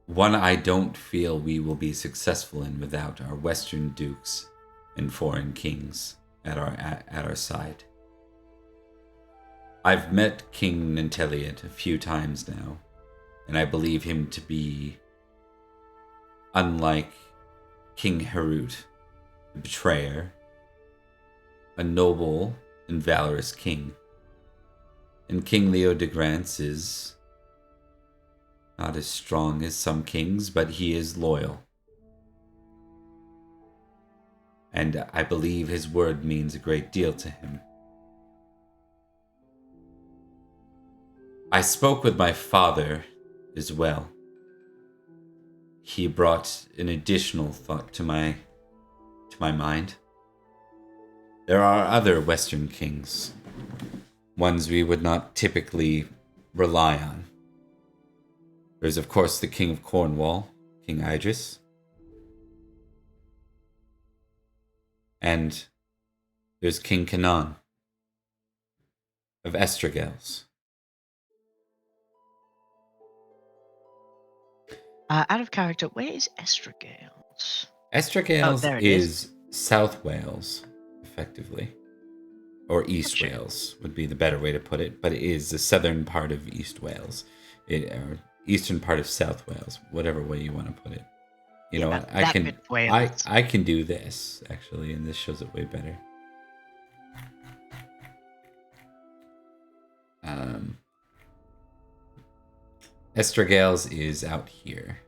One I don't feel we will be successful in without our western dukes and foreign kings at our side. I've met King Nanteleod a few times now, and I believe him to be, unlike King Harut, the betrayer, a noble and valorous king. And King Leodegrance is not as strong as some kings, but he is loyal. And I believe his word means a great deal to him. I spoke with my father as well. He brought an additional thought to my mind. There are other Western kings, ones we would not typically rely on. There's, of course, the King of Cornwall, King Idris. And there's King Canaan of Estragales. Out of character, where is Estragales? Estragales there it is South Wales, effectively. Or East Gotcha. Wales would be the better way to put it, but it is the southern part of East Wales. Or eastern part of South Wales, whatever way you want to put it. You know what? that bit Wales. I can do this, actually, and this shows it way better. Estragales is out here.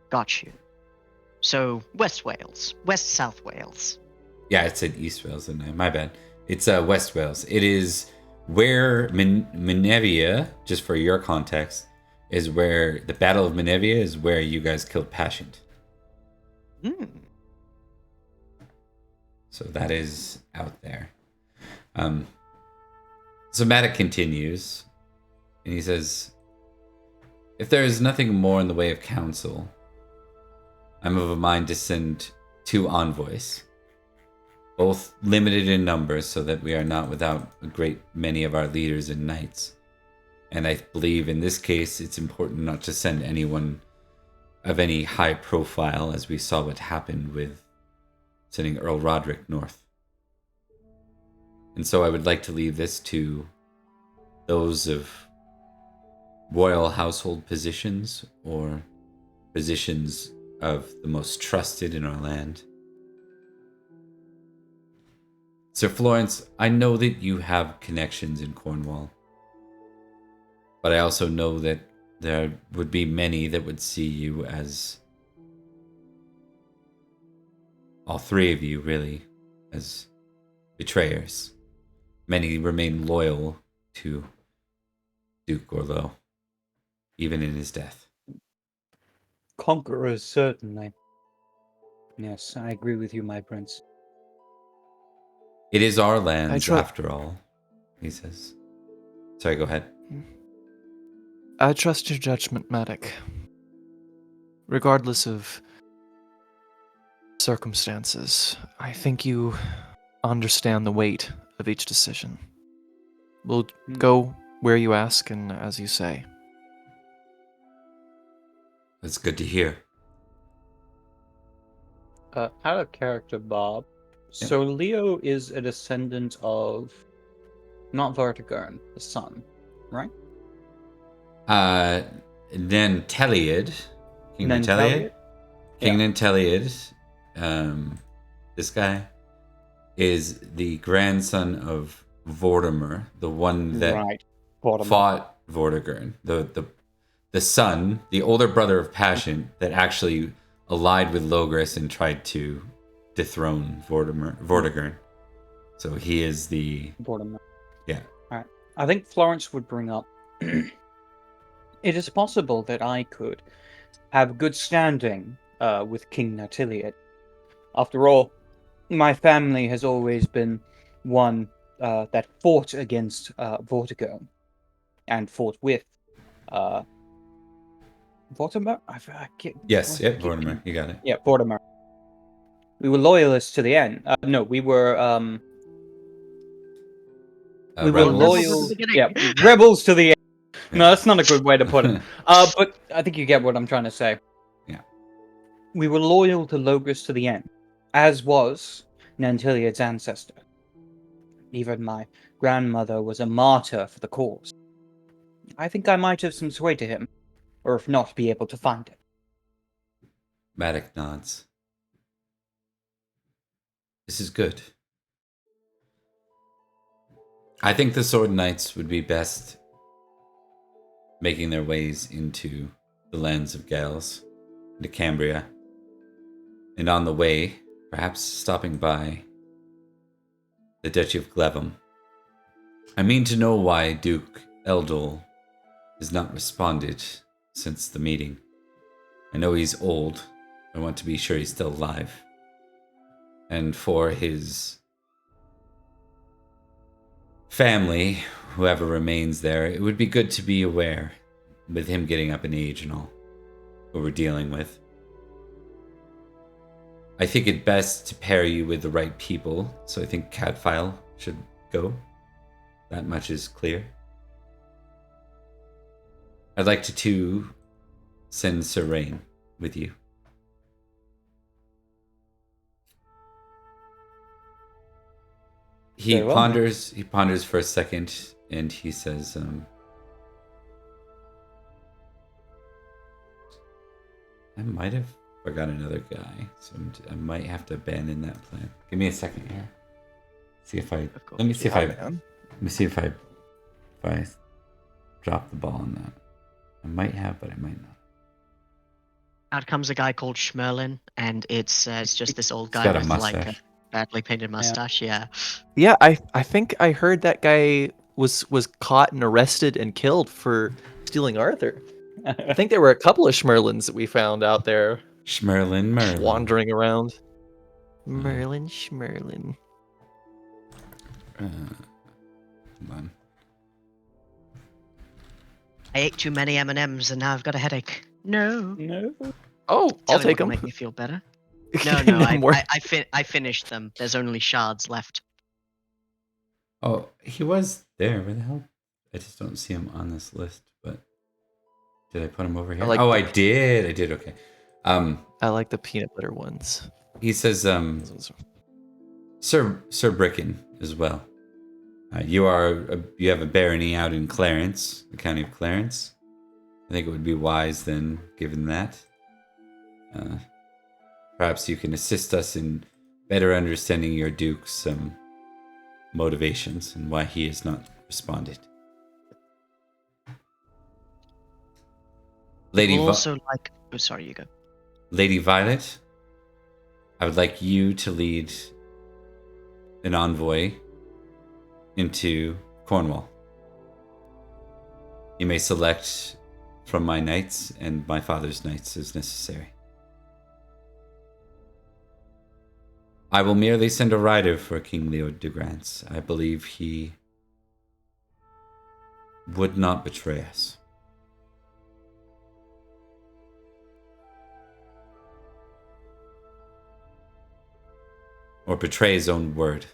Got you. So, West Wales. West-South Wales. Yeah, it said East Wales, didn't I? My bad. It's West Wales. It is where Menevia, just for your context, is where the Battle of Menevia is where you guys killed Pascient. So that is out there. So Madoc continues, and he says, if there is nothing more in the way of counsel, I'm of a mind to send 2 envoys, both limited in numbers so that we are not without a great many of our leaders and knights. And I believe in this case it's important not to send anyone of any high profile, as we saw what happened with sending Earl Roderick north. And so I would like to leave this to those of royal household positions or positions of the most trusted in our land. Sir Florence, I know that you have connections in Cornwall, but I also know that there would be many that would see you as, all three of you really, as betrayers. Many remain loyal to Duke Orleaux, even in his death. Conquerors, certainly. Yes, I agree with you, my prince. It is our lands, after all, he says. Sorry, go ahead. I trust your judgment, Madoc. Regardless of circumstances, I think you understand the weight of each decision. We'll go where you ask and as you say. That's good to hear. Out of character, Bob. Yeah. So Leo is a descendant of not Vortigern, the son, right? Nanteleod. King Nanteleod? King Nanteleod, this guy, is the grandson of Vortimer, the one that fought Vortigern. The son, the older brother of Passion, that actually allied with Logres and tried to dethrone Vortigern. So he is the... Vortimer. Yeah. Alright. I think Florence would bring up... It is possible that I could have good standing with King Nanteleod. After all, my family has always been one that fought against Vortigern and fought with Vortimer? Yes, Vortimer, you got it. Yeah, Vortimer. We were loyalists to the end. No, we were we were loyal. Yeah, rebels to the end. No, that's not a good way to put it. But I think you get what I'm trying to say. Yeah. We were loyal to Logres to the end, as was Nanteleod's ancestor. Even my grandmother was a martyr for the cause. I think I might have some sway to him, or if not, be able to find it. Madoc nods. This is good. I think the Sword Knights would be best making their ways into the lands of Gales, into Cambria, and on the way, perhaps stopping by the Duchy of Glevum. I mean to know why Duke Eldol has not responded since the meeting. I know he's old. I want to be sure he's still alive. And for his family, whoever remains there, it would be good to be aware, with him getting up in age and all, what we're dealing with. I think it best to pair you with the right people, so I think Catfile should go. That much is clear. I'd like to too send Sir Rain with you. He ponders for a second, and he says, I might have forgot another guy, so I might have to abandon that plan. Give me a second here. Let me see if I drop the ball on that. I might have, but I might not. Out comes a guy called Schmerlin, and it's just this old guy got a with mustache. like a badly painted mustache. Yeah. Yeah, I think I heard that guy was caught and arrested and killed for stealing Arthur. I think there were a couple of Schmerlins that we found out there. Merlin. Wandering around. Schmerlin. Come on. I ate too many M&Ms and now I've got a headache. No. Oh, I'll take them. Make me feel better. No, I finished them. There's only shards left. Oh, he was there. Where the hell? I just don't see him on this list, but did I put him over here? I did. Okay. I like the peanut butter ones. He says, Sir Bricken as well. You have a barony out in Clarence, the county of Clarence. I think it would be wise then, given that. Perhaps you can assist us in better understanding your Duke's motivations and why he has not responded. Lady also like... Oh, sorry, you go. Lady Violet, I would like you to lead an envoy into Cornwall. You may select from my knights and my father's knights as necessary. I will merely send a rider for King Leodegrance. I believe he would not betray us. Or betray his own word.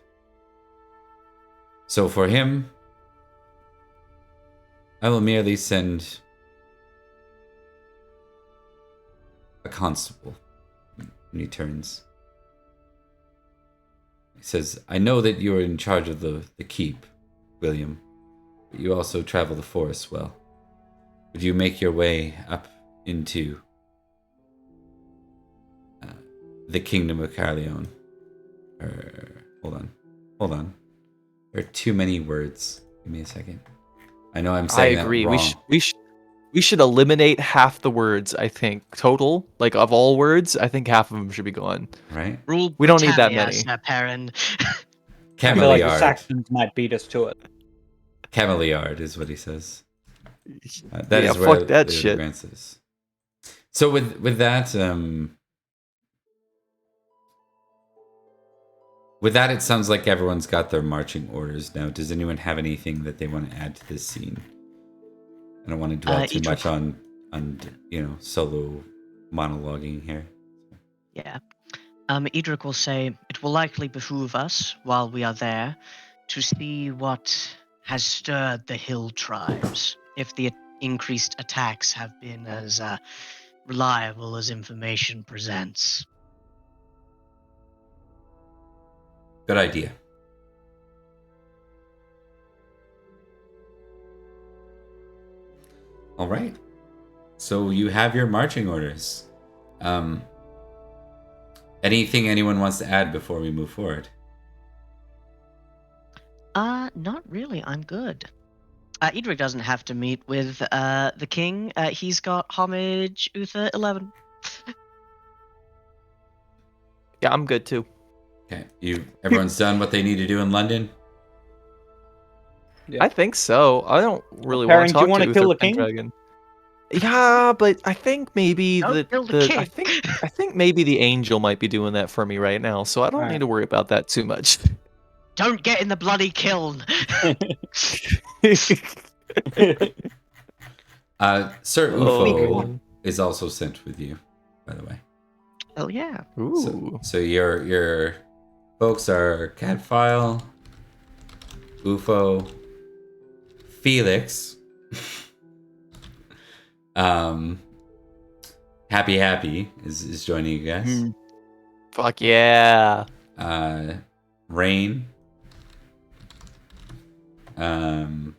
So for him, I will merely send a constable when he turns. He says, I know that you are in charge of the keep, William, but you also travel the forest well. Would you make your way up into the kingdom of Carleon? Hold on. There are too many words. Give me a second. I know I'm saying I agree. that wrong. We should eliminate half the words, I think. Total, like of all words, I think half of them should be gone. Right? Rule We don't need that Britannia, many. Sir Perin. I feel like the Cameliard. Saxons might beat us to it. Cameliard is what he says. That Yeah, is where fuck that shit. Leodegrance is. So with that, it sounds like everyone's got their marching orders now. Does anyone have anything that they want to add to this scene? I don't want to dwell too much on solo monologuing here. Yeah. Edrich will say, it will likely behoove us, while we are there, to see what has stirred the hill tribes, if the increased attacks have been as reliable as information presents. Good idea. All right. So you have your marching orders. Anything anyone wants to add before we move forward? Not really. I'm good. Edrich doesn't have to meet with the king. He's got homage Uther 11. Yeah, I'm good too. Okay. Everyone's done what they need to do in London? Yeah. I think so. I don't really Perin, want do to you talk wanna to kill Uther the king? Pendragon. Yeah, but I think maybe Don't kill the king. I think maybe the angel might be doing that for me right now, so I don't Alright. need to worry about that too much. Don't get in the bloody kiln. Sir Oh. Ufo is also sent with you, by the way. Oh yeah. Ooh. So your folks are Catfile, Ufo, Felix, Happy is joining you guys. Fuck yeah. Rain, and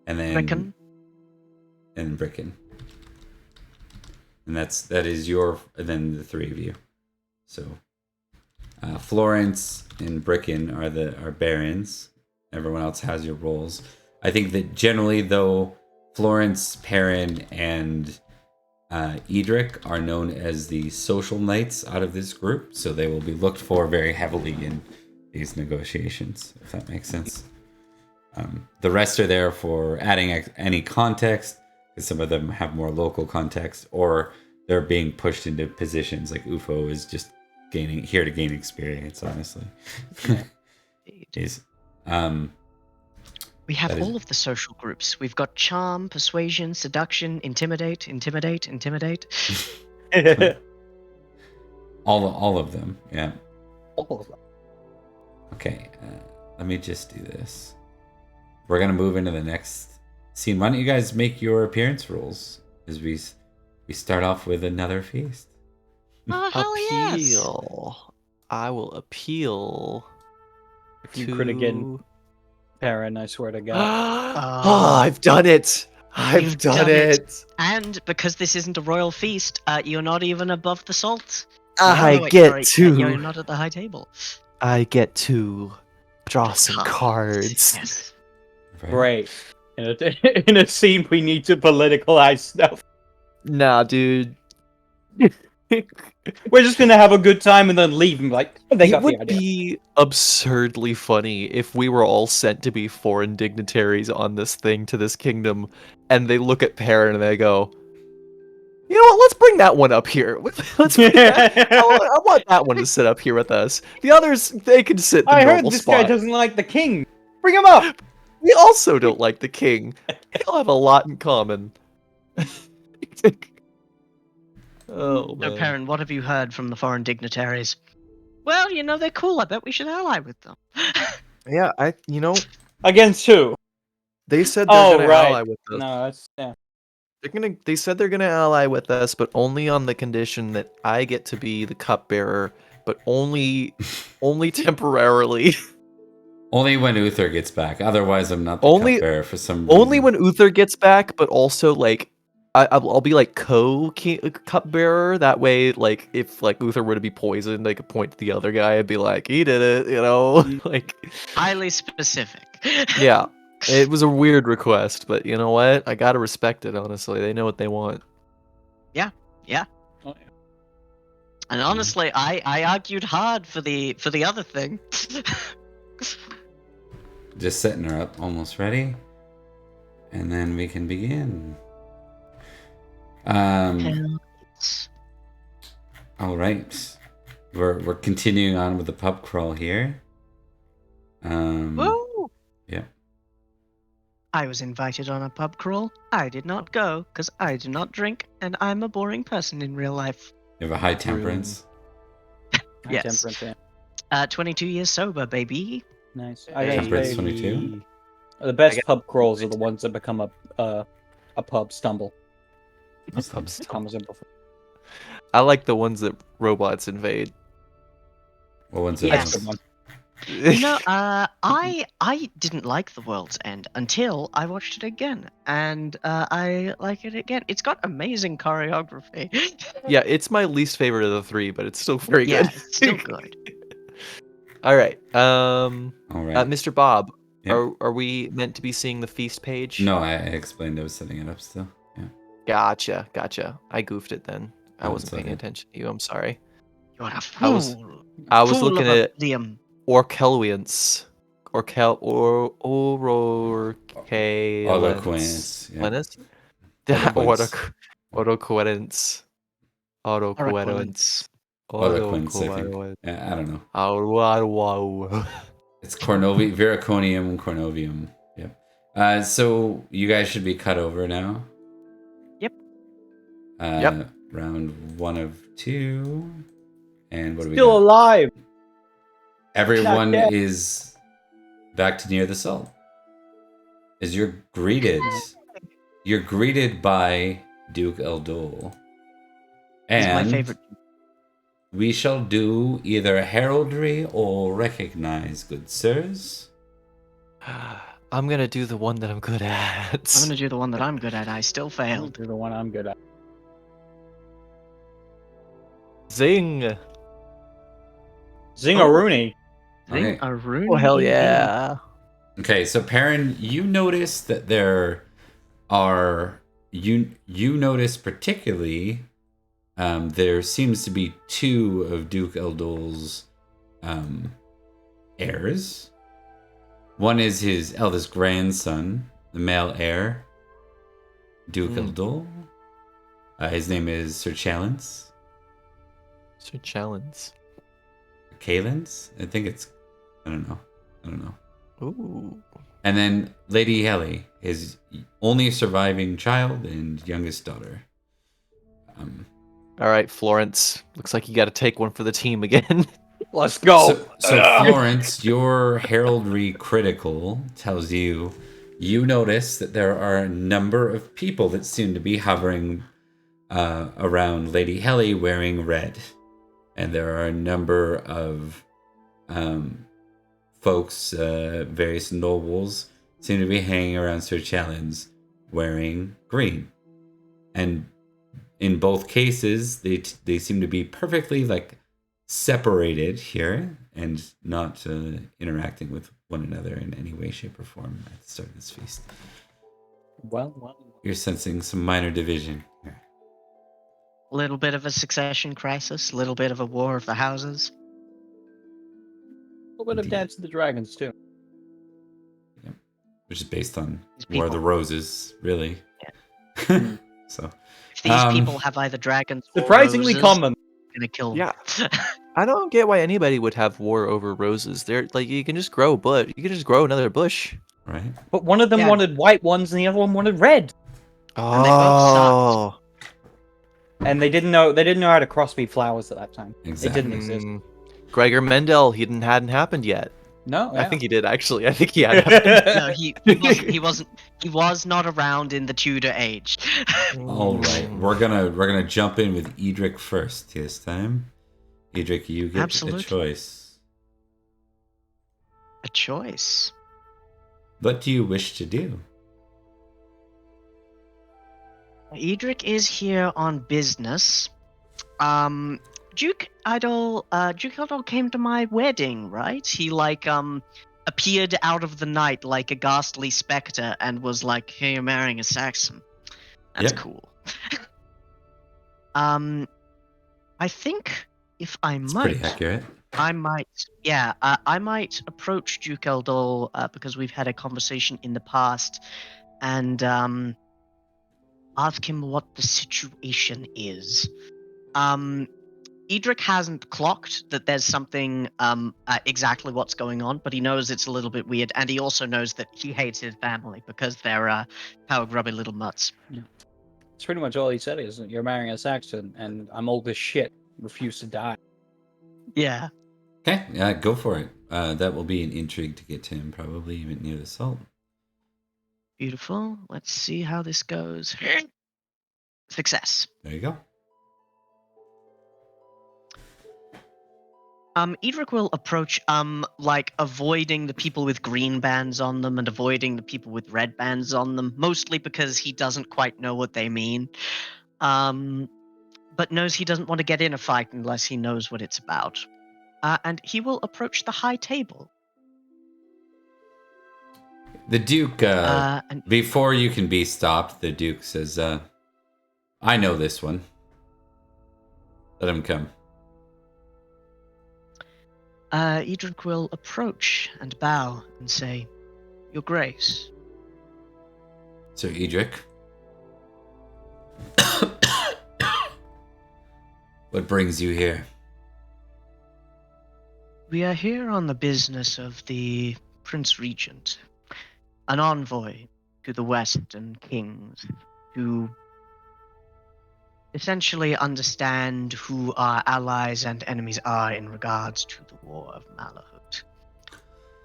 then Reckon. and Bricken. And that is your, and then the three of you. So Florence and Bricken are barons. Everyone else has your roles. I think that generally, though, Florence, Perin, and Edrich are known as the social knights out of this group, so they will be looked for very heavily in these negotiations, if that makes sense. The rest are there for adding any context, because some of them have more local context, or they're being pushed into positions. Like Ufo is just here to gain experience, honestly. He's, We have That is- all of the social groups. We've got charm, persuasion, seduction, intimidate. all of them, yeah. All of them. Okay, let me just do this. We're gonna move into the next scene. Why don't you guys make your appearance rolls as we start off with another feast? Oh, hell yes! Appeal. I will appeal If you crit again. Perin, I swear to God. I've done it. I've You've done done it. it. And because this isn't a royal feast, you're not even above the salt. I No, wait, get sorry, to. You're not at the high table. I get to draw some cards. Yes. Right? Great. In a scene, we need to politicalize stuff. Nah, dude. We're just gonna have a good time and then leave and be like, they It got the would idea. be absurdly funny if we were all sent to be foreign dignitaries on this thing to this kingdom, and they look at Perin and they go, "You know what? Let's bring that one up here. Let's bring that. I want that one to sit up here with us. The others, they can sit in the I heard normal this spot. guy doesn't like the king. Bring him up. We also don't like the king. They'll have a lot in common." Oh So, man. Perrin, what have you heard from the foreign dignitaries? Well, they're cool. I bet we should ally with them. Yeah, Against who? they said they're Oh, gonna right. ally with us. No, that's They said they're gonna ally with us, but only on the condition that I get to be the cupbearer, but only temporarily. Only when Uther gets back. Otherwise, I'm not the Only- cupbearer for some reason. Only when Uther gets back, but also like I'll be like cupbearer. That way, like if like Uther were to be poisoned, they could point to the other guy and be like, "He did it," like Highly specific. yeah. It was a weird request, but you know what? I gotta respect it. Honestly, they know what they want. And honestly, I argued hard for the other thing. Just setting her up, almost ready. And then we can begin. All right. We're continuing on with the pub crawl here. Woo! Yeah. I was invited on a pub crawl. I did not go because I do not drink, and I'm a boring person in real life. You have a high temperance. Yes. temperance, yeah. 22 years sober, baby. Nice. Hey. I gotta Temperance say, 22. the best pub crawls are the ones that become a pub stumble. Thomas and Buffett. I like the ones that robots invade. What one's Yes. it? I didn't like The World's End until I watched it again, and I like it again. It's got amazing choreography. Yeah, it's my least favorite of the three, but it's still very Yeah, good. it's still good. All right. All right. Mr. Bob, Yep. are we meant to be seeing the feast page? No, I explained I was setting it up still. Yeah. Gotcha. I goofed it then. I No, wasn't it's paying okay. attention to you. I'm sorry. You're a I fool. was Fool looking of a at Liam. Orkelwience. Eloquence. Yeah. Eloquence. Eloquence. Autoquerence. Eloquence, I think. Yeah, I don't know. It's Viraconium Cornovium. Yep. So you guys should be cut over now. Yep. Yep. Round 1 of 2. And what do we Still got? alive. Everyone Not dead. is back to near the salt. As you're greeted by Duke Eldol. He's my And favorite. we shall do either heraldry or recognize, good sirs. I'm gonna do the one that I'm good at. I'm gonna do the one that I'm good at. I still I'll failed. do the one I'm good at. Zing! Zingarooney. Okay. A rune. Oh hell yeah! Okay, so Perin, you notice that there are you notice particularly there seems to be 2 of Duke Eldol's heirs. One is his eldest grandson, the male heir, Duke Eldol. His name is Sir Chalens. Sir Chalens. Kalens? I think it's I don't know. Ooh. And then Lady Helly, his only surviving child and youngest daughter. All right, Florence. Looks like you got to take one for the team again. Let's go. So Florence, your heraldry critical tells you notice that there are a number of people that seem to be hovering around Lady Helly wearing red. And there are a number of folks, various nobles, seem to be hanging around Sir Challen's wearing green. And in both cases, they seem to be perfectly like separated here and not interacting with one another in any way, shape, or form at the start of this feast. Well. You're sensing some minor division here. A little bit of a succession crisis, a little bit of a war of the houses. A little bit of Dance of the Dragons, too. Yep. Which is based on These War of the people. Roses, really. Yeah. So, If these people have either dragons or Surprisingly roses, common. I'm gonna kill Yeah. them. I don't get why anybody would have war over roses. They're like you can just grow another bush. right? But one of them Yeah. wanted white ones and the other one wanted red. And they both sucked. And they didn't know how to crossbreed flowers at that time. Exactly. It didn't exist. Gregor Mendel, hadn't happened yet. No, I think he did actually. I think he had. Happened. No, he wasn't. He was not around in the Tudor age. All right, we're gonna jump in with Edrich first this time. Edrich, you get Absolutely. a choice. A choice. What do you wish to do? Edrich is here on business. Duke Idol came to my wedding, right? He appeared out of the night like a ghastly specter and was like, "Hey, you're marrying a Saxon." That's Yep. cool. I think if I It's might, pretty accurate. I might approach Duke Eldol because we've had a conversation in the past, and ask him what the situation is. Edrich hasn't clocked that there's something exactly what's going on, but he knows it's a little bit weird, and he also knows that he hates his family because they're power grubby little mutts. It's pretty much all he said is, "You're marrying a Saxon, and I'm old as shit. Refuse to die." Yeah. Okay, yeah, go for it. That will be an intrigue to get to him, probably even near the salt. Beautiful. Let's see how this goes. Success. There you go. Edrich will approach, avoiding the people with green bands on them and avoiding the people with red bands on them, mostly because he doesn't quite know what they mean. But knows he doesn't want to get in a fight unless he knows what it's about. And he will approach the high table. The Duke, before you can be stopped, the Duke says, I know this one. Let him come. Edrich will approach and bow and say, "Your Grace." Sir Edrich. What brings you here? We are here on the business of the Prince Regent, an envoy to the Western kings who essentially understand who our allies and enemies are in regards to the War of Malahut.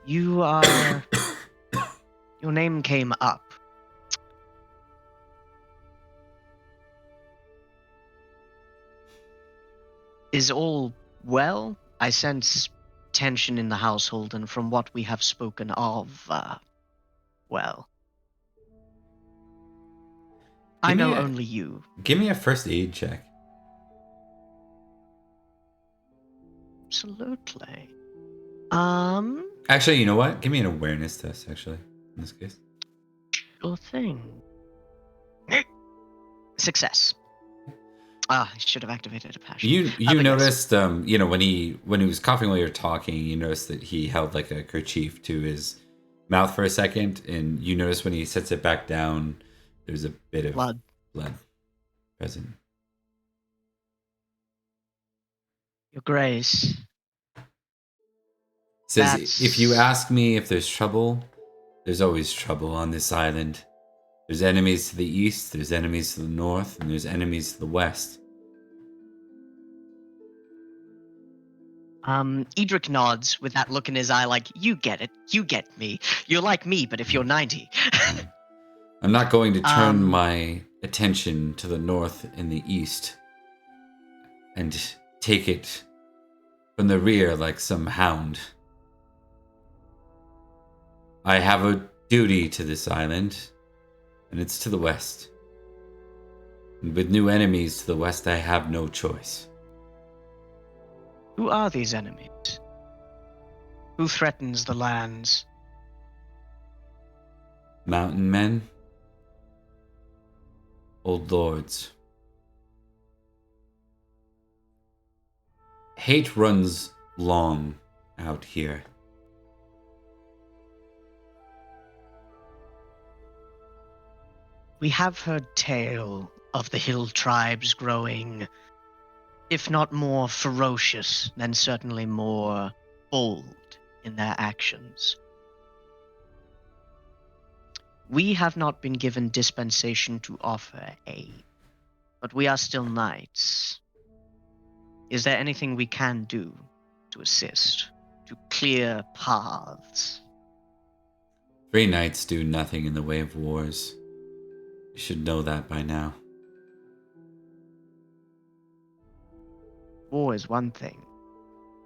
You are... Your name came up. Is all well? I sense tension in the household, and from what we have spoken of, well... I know only you. Give me a first aid check. Absolutely. Actually, you know what? Give me an awareness test, actually, in this case. Sure thing. Success. I should have activated a passion. You noticed, when he was coughing while you were talking, you noticed that he held like a kerchief to his mouth for a second, and you notice when he sets it back down, there's a bit of blood present. Your Grace. Says, if you ask me if there's trouble, there's always trouble on this island. There's enemies to the east, there's enemies to the north, and there's enemies to the west. Edrich nods with that look in his eye like, you get it, you get me. You're like me, but if you're 90. I'm not going to turn my attention to the north and the east and take it from the rear like some hound. I have a duty to this island, and it's to the west. And with new enemies to the west, I have no choice. Who are these enemies? Who threatens the lands? Mountain men, old lords. Hate runs long out here. We have heard tale of the hill tribes growing, if not more ferocious, then certainly more bold in their actions. We have not been given dispensation to offer aid, but we are still knights. Is there anything we can do to assist, to clear paths? 3 knights do nothing in the way of wars. You should know that by now. War is one thing,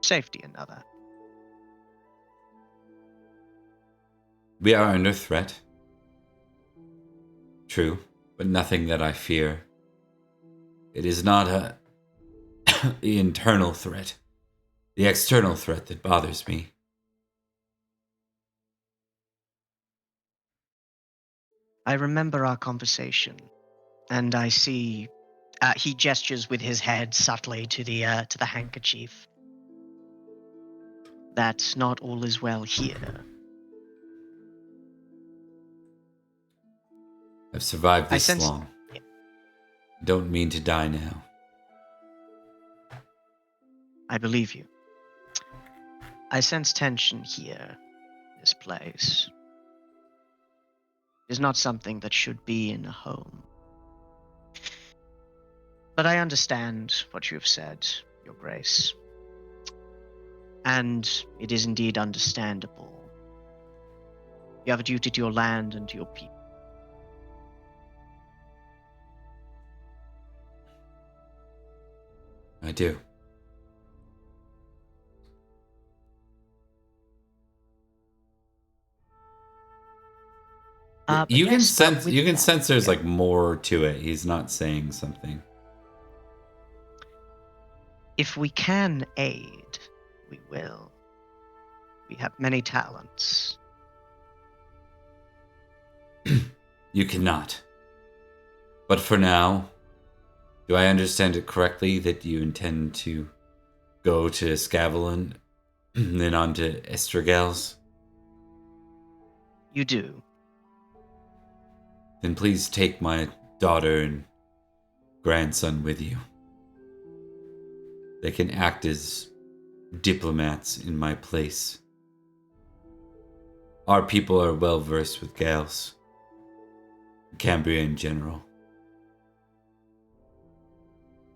safety another. We are under threat. True, but nothing that I fear. It is not the internal threat, the external threat that bothers me. I remember our conversation, and I see he gestures with his head subtly to the handkerchief. That not all is well here. I've survived I this sense- long. Don't mean to die now. I believe you. I sense tension here, this place. It is not something that should be in a home. But I understand what you have said, Your Grace. And it is indeed understandable. You have a duty to your land and to your people. I do. But You can yes, sense. with You can that, sense there's yeah. like more to it. He's not saying something. If we can aid, we will. We have many talents. You cannot. But for now, do I understand it correctly that you intend to go to Escavalon and then on to Estragales? You do. Then please take my daughter and grandson with you. They can act as diplomats in my place. Our people are well versed with Gales, Cambria in general.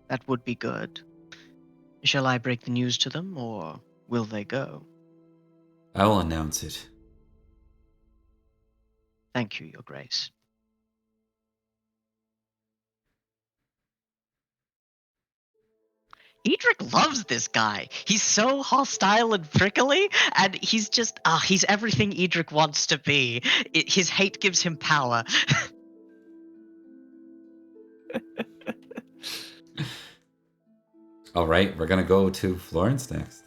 That would be good. Shall I break the news to them, or will they go? I will announce it. Thank you, Your Grace. Edrich loves this guy. He's so hostile and prickly, and he's just, he's everything Edrich wants to be. His hate gives him power. All right, we're gonna go to Florence next.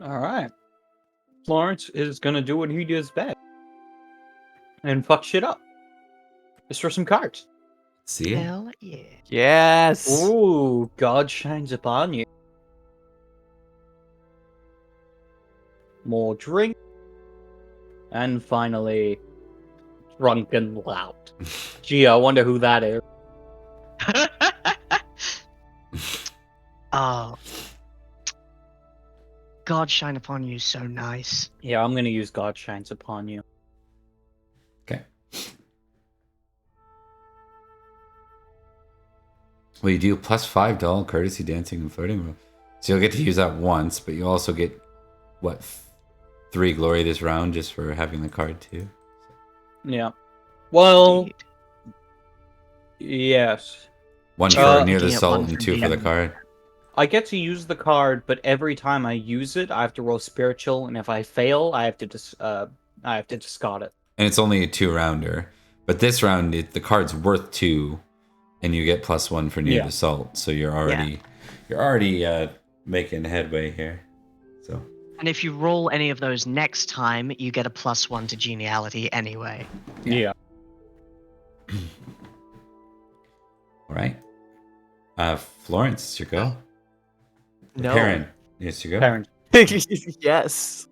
All right. Florence is gonna do what he does best and fuck shit up. Just throw some cards. See it? Hell yeah. Yes. Ooh, God shines upon you. More drink. And finally, drunken loud. Gee, I wonder who that is. Oh. God shine upon you, so nice. Yeah, I'm gonna use God shines upon you. Okay. Well, you do +5 to all courtesy, dancing, and flirting roll. So you'll get to use that once, but you also get, what, 3 glory this round just for having the card too? Yeah. Well, Indeed. yes. 1 Uh, for near the Looking at salt one and from 2 for the DM. card. I get to use the card, but every time I use it, I have to roll spiritual, and if I fail, I have to discard it. And it's only a 2-rounder. But this round, the card's worth 2, and you get +1 for near assault. So you're already making headway here. So. And if you roll any of those next time, you get a +1 to geniality anyway. Yeah. All right. Florence, it's your go. No. Perin, it's your go. Perin. Yes.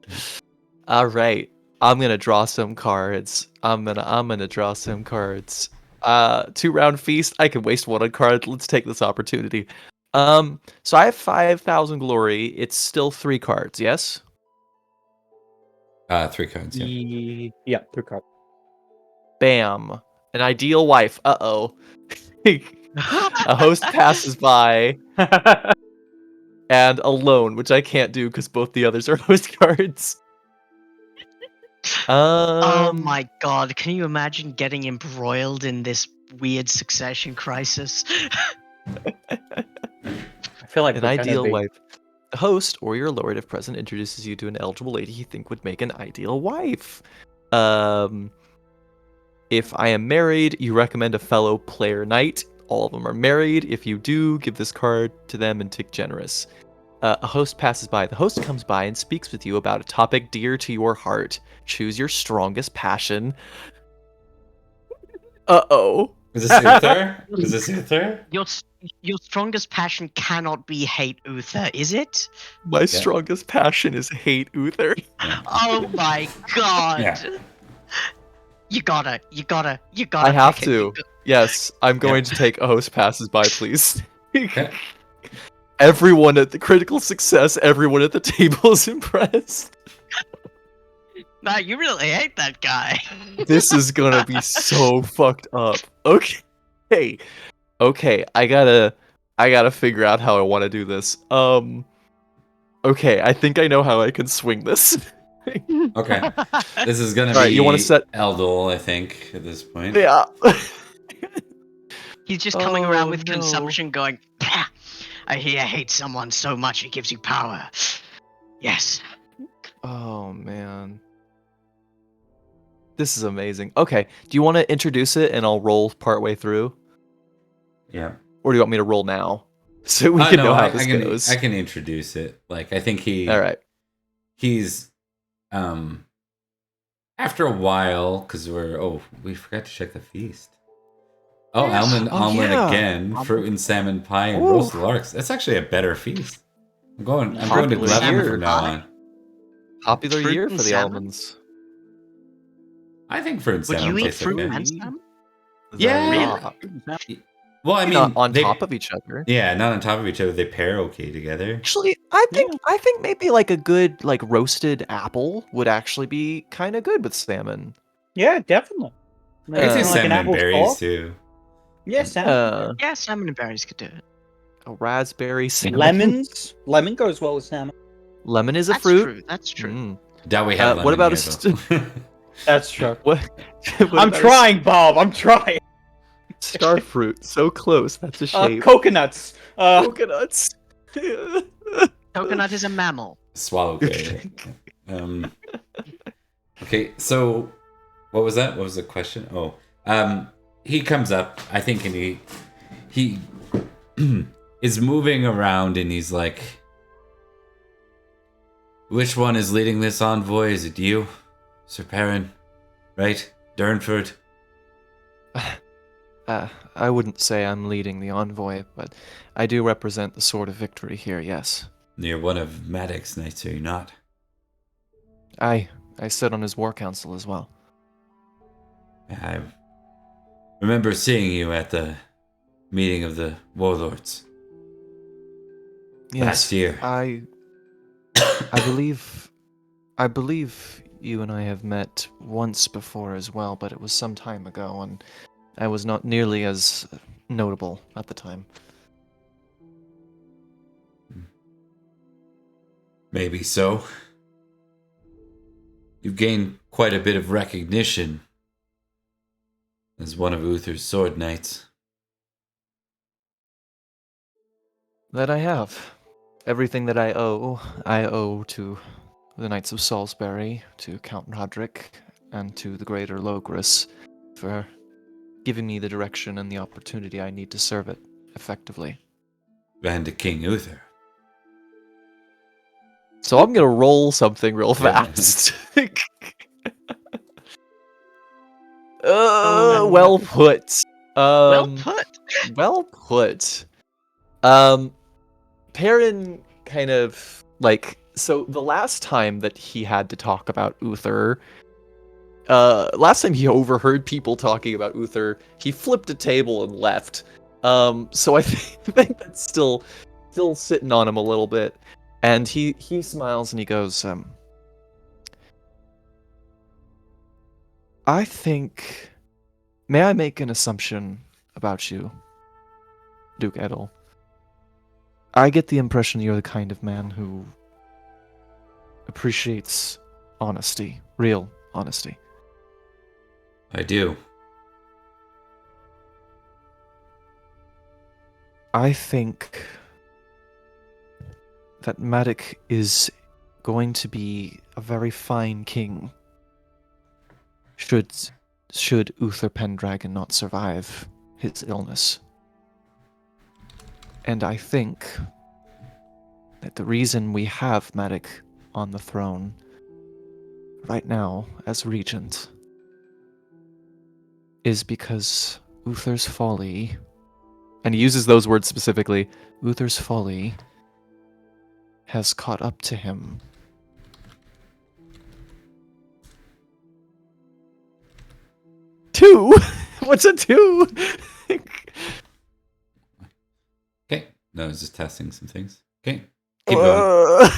All right. I'm gonna draw some cards. I'm gonna draw some cards. 2-round feast. I can waste one on card. Let's take this opportunity. So I have 5,000 glory. It's still 3 cards. Yes. 3 cards. Yeah. Yeah, 3 cards. Bam. An ideal wife. Uh-oh. A host passes by. And a loan, which I can't do because both the others are host cards. Oh my god, can you imagine getting embroiled in this weird succession crisis? I feel like an ideal wife. The host or your lord, if present, introduces you to an eligible lady he think would make an ideal wife. If I am married, you recommend a fellow player knight. All of them are married. If you do, give this card to them and tick generous. A host passes by. The host comes by and speaks with you about a topic dear to your heart. Choose your strongest passion. Uh-oh. Is this Uther? Is this Uther? Your strongest passion cannot be hate Uther, is it? My strongest passion is hate Uther. Oh my god. Yeah. You gotta. I have pick to. it. Yes, I'm going to take a host passes by, please. Okay. Everyone at the critical success, everyone at the table is impressed. Nah, you really hate that guy. This is gonna be so fucked up. Okay, I gotta figure out how I want to do this. Okay, I think I know how I can swing this. Okay. This is gonna Alright, be you wanna set- Eldol, I think, at this point. Yeah. He's just coming around with no. consumption going, "Pah, I hate someone so much it gives you power. Yes. Oh man. This is amazing. Okay, do you want to introduce it and I'll roll partway through? Yeah. Or do you want me to roll now? So we can know how this goes. I can introduce it. Like, I think Alright. he's after a while, because we forgot to check the feast. Oh, almond again, fruit and salmon pie and roast larks. That's actually a better feast. I'm going to Glevum from now on. Popular Fruit year and for the salmon? almonds. I think fruit and Would salmon you eat tastes fruit okay. and salmon? Yeah. Well, I mean, not on they- top of each other. Yeah, not on top of each other. They pair okay together. Actually, I think maybe like a good like roasted apple would actually be kind of good with salmon. Yeah, definitely. I can say Like an salmon and apple berries tart? too. Yeah, salmon. Yeah, salmon and berries could do it. A raspberry salmon. Lemons. Lemon goes well with salmon. Lemon is a That's fruit. true. That's true. Mm. Doubt we have what lemon about here, though. That's true. What? I'm trying, Bob. I'm trying. Star fruit, so close. That's a shape. Coconuts. Coconuts. Coconut is a mammal. Swallow gay. Okay, so what was that? What was the question? Oh, he comes up, I think, and he is moving around, and he's like, "Which one is leading this envoy? Is it you, Sir Perin? Right, Durnford?" I wouldn't say I'm leading the envoy, but I do represent the Sword of Victory here, yes. You're one of Madoc's knights, are you not? I sit on his war council as well. I remember seeing you at the meeting of the warlords Yes, last year. I believe you and I have met once before as well, but it was some time ago, and I was not nearly as notable at the time. Maybe so. You've gained quite a bit of recognition as one of Uther's sword knights. That I have. Everything that I owe to the Knights of Salisbury, to Count Rhodri, and to the greater Logres for giving me the direction and the opportunity I need to serve it effectively. And to King Uther. So I'm gonna roll something real fast. Well put. Well put. Well put. Perin kind of so the last time that he had to talk about Uther, last time he overheard people talking about Uther, he flipped a table and left. So I think that's still sitting on him a little bit. And he smiles and he goes, I think, may I make an assumption about you, Duke Edel? I get the impression you're the kind of man who appreciates honesty, real honesty. I do. I think that Madoc is going to be a very fine king should Uther Pendragon not survive his illness. And I think that the reason we have Madoc on the throne right now as regent is because Uther's folly, and he uses those words specifically, Uther's folly has caught up to him. Two? What's a two? Okay. No, I was just testing some things. Okay. Keep going.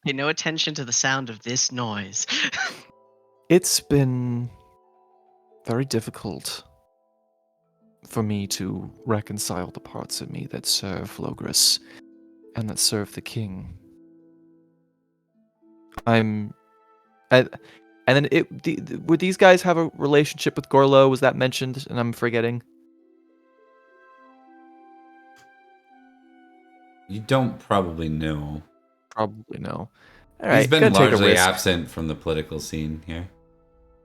Pay no attention to the sound of this noise. It's been very difficult for me to reconcile the parts of me that serve Logres and that serve the king. Would these guys have a relationship with Gorlo? Was that mentioned? And I'm forgetting. You don't probably know. Probably no. All right, He's been gonna take a largely risk. absent from the political scene here.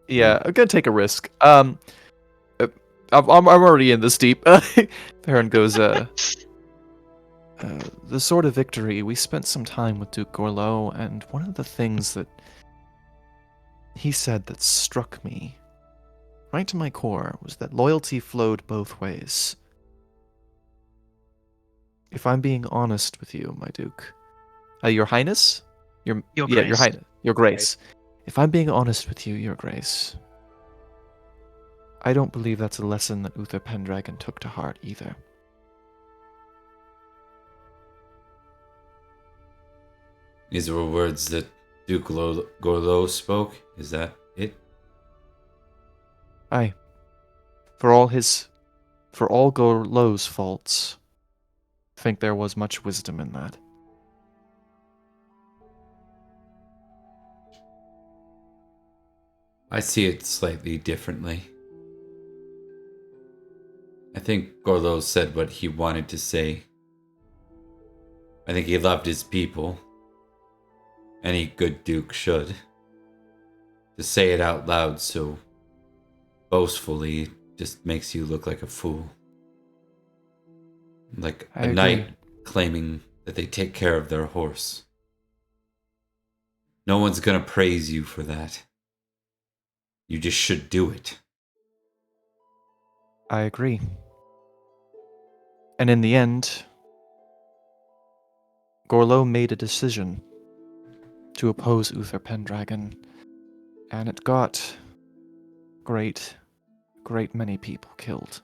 Yeah, I'm gonna take a risk. I'm already in this deep. Perin goes, the Sword of Victory, we spent some time with Duke Gorlo, and one of the things that he said that struck me right to my core was that loyalty flowed both ways. If I'm being honest with you, my Duke, Your Highness? Your Grace. Your Highness. Your Grace. If I'm being honest with you, Your Grace, I don't believe that's a lesson that Uther Pendragon took to heart either. These were words that Duke Gorlo spoke. Is that it? Aye. For all Gorlo's faults, I think there was much wisdom in that. I see it slightly differently. I think Gorlo said what he wanted to say. I think he loved his people. Any good duke should. To say it out loud so boastfully just makes you look like a fool. Like I a agree. knight claiming that they take care of their horse. No one's gonna praise you for that. You just should do it. I agree. And in the end, Gorlo made a decision to oppose Uther Pendragon, and it got great many people killed.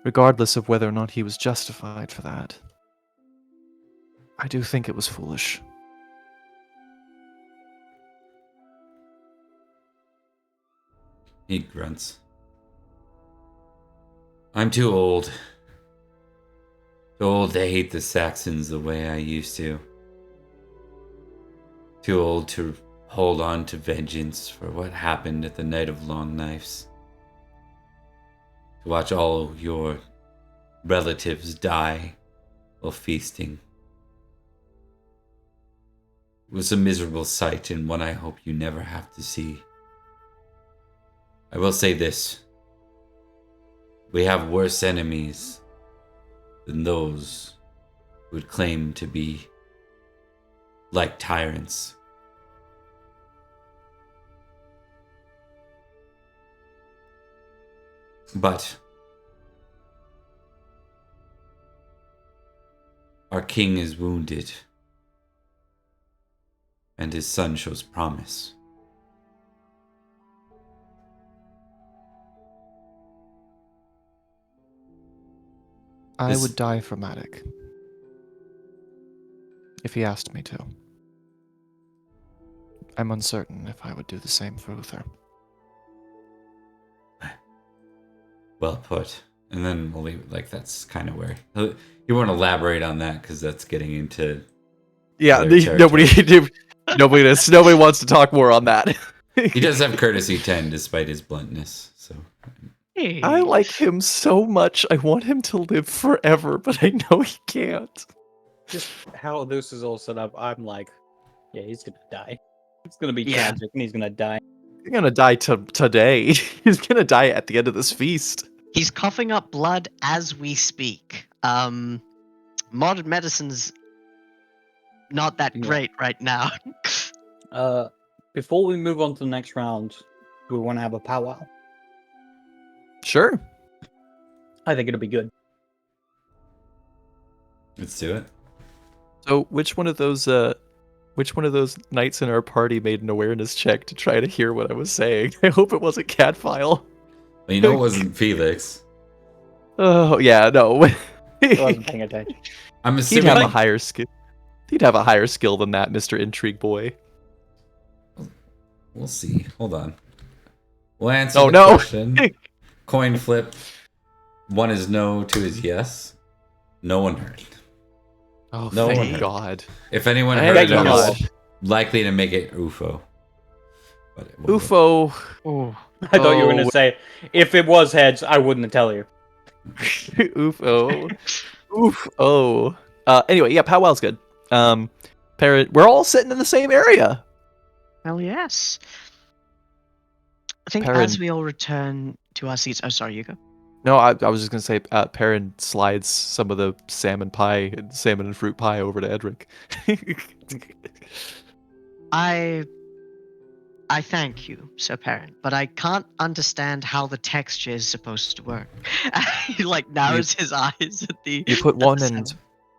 Regardless of whether or not he was justified for that, I do think it was foolish. He grunts. I'm too old. Too old to hate the Saxons the way I used to. Too old to hold on to vengeance for what happened at the Night of Long Knives. To watch all your relatives die while feasting. It was a miserable sight and one I hope you never have to see. I will say this. We have worse enemies than those who would claim to be like tyrants. But our king is wounded, and his son shows promise. I would die for Madoc. If he asked me to. I'm uncertain if I would do the same for Uther. Well put. And then we'll leave it like that's kind of where you won't elaborate on that because that's getting into nobody wants to talk more on that. He does have courtesy 10 despite his bluntness. So Hey. I like him so much. I want him to live forever, but I know he can't. Just how this is all set up, I'm like, yeah, he's gonna die. It's gonna be Yeah. tragic, and he's gonna die. He's gonna die today. He's gonna die at the end of this feast. He's coughing up blood as we speak. Modern medicine's not that Yeah. great right now. Before we move on to the next round, do we want to have a powwow? Sure. I think it'll be good. let's do it. So which one of those knights in our party made an awareness check to try to hear what I was saying? I hope it wasn't Catfile. Well, you know it wasn't Felix. Oh yeah, no. I wasn't paying attention. I'm He'd assuming have a higher skill. He'd have a higher skill than that, Mr. Intrigue Boy. We'll see. Hold on. We'll answer Oh, the no. question. Coin flip. One is no, two is yes. No one heard. Oh, No thank one heard. God. If anyone Thank heard, it God. was likely to make it UFO. But it wasn't. UFO. Oh. I thought you were Oh. gonna say, if it was heads, I wouldn't tell you. UFO. Oof. Oh. Anyway, yeah, powwow's good. Perin, we're all sitting in the same area. Well, yes. I think Perin. as we all return to our seats. Oh, sorry, you go. No, I was just gonna say, Perin slides some of the salmon and fruit pie over to Edrich. I thank you, Sir Perin, but I can't understand how the texture is supposed to work. He like narrows his eyes at the. You put at the one salmon. end.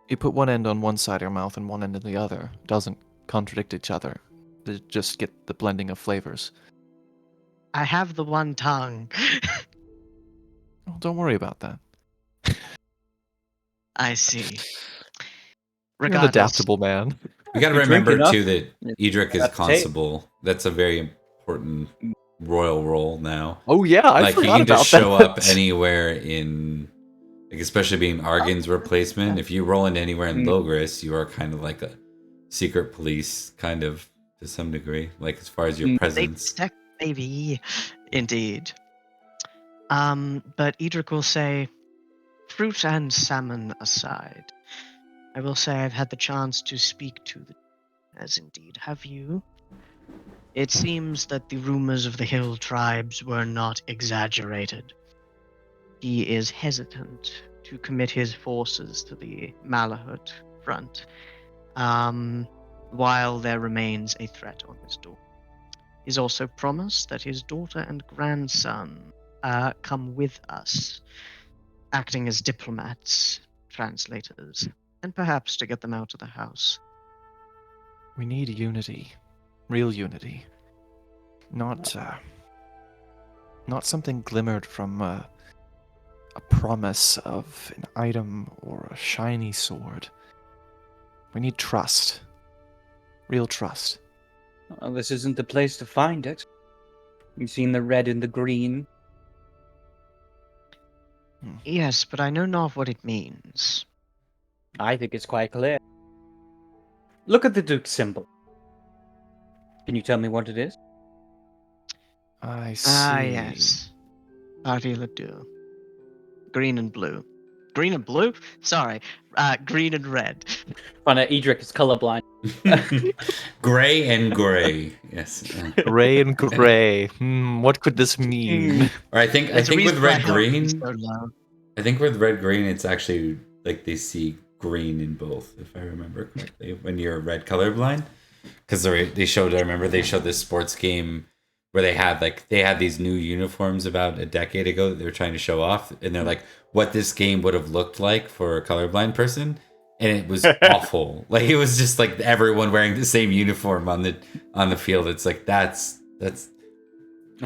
You put one end on one side of your mouth and one end on the other. Doesn't contradict each other. They just get the blending of flavors. I have the one tongue. Oh, don't worry about that. I see. You're an Regardless, adaptable man. We got to You drink remember enough, too that Edrich is that's it. constable. That's a very important royal role now. Oh yeah, I Like he forgot can just about show that. up anywhere in, like especially being Argan's replacement. If you roll in anywhere in Logres, you are kind of like a secret police, kind of to some degree. Like as far as your they presence. tech baby, indeed. But Edric will say, fruit and salmon aside, I will say I've had the chance to speak to the, as indeed have you. It seems that the rumors of the hill tribes were not exaggerated. He is hesitant to commit his forces to the Malahut front, while there remains a threat on his door. He's also promised that his daughter and grandson come with us, acting as diplomats, translators, and perhaps to get them out of the house. We need unity, real unity, not something glimmered from a promise of an item or a shiny sword. We need trust, real trust. Well, this isn't the place to find it. You've seen the red and the green. Yes, but I know not what it means. I think it's quite clear. Look at the Duke's symbol. Can you tell me what it is? I see. Ah, yes. Party le deux. Green and blue. green and blue? Sorry, green and red. Find out Edrich is colorblind. Gray and gray. Yes. Gray and gray. What could this mean? Or I think There's a with reason red why green. it's so low. I think with red green, it's actually like they see green in both, if I remember correctly. When you're red colorblind, because they showed. I remember they showed this sports game where they had these new uniforms about a decade ago that they were trying to show off, and they're like, what this game would have looked like for a colorblind person, and it was awful. Like it was just like everyone wearing the same uniform on the field. It's like that's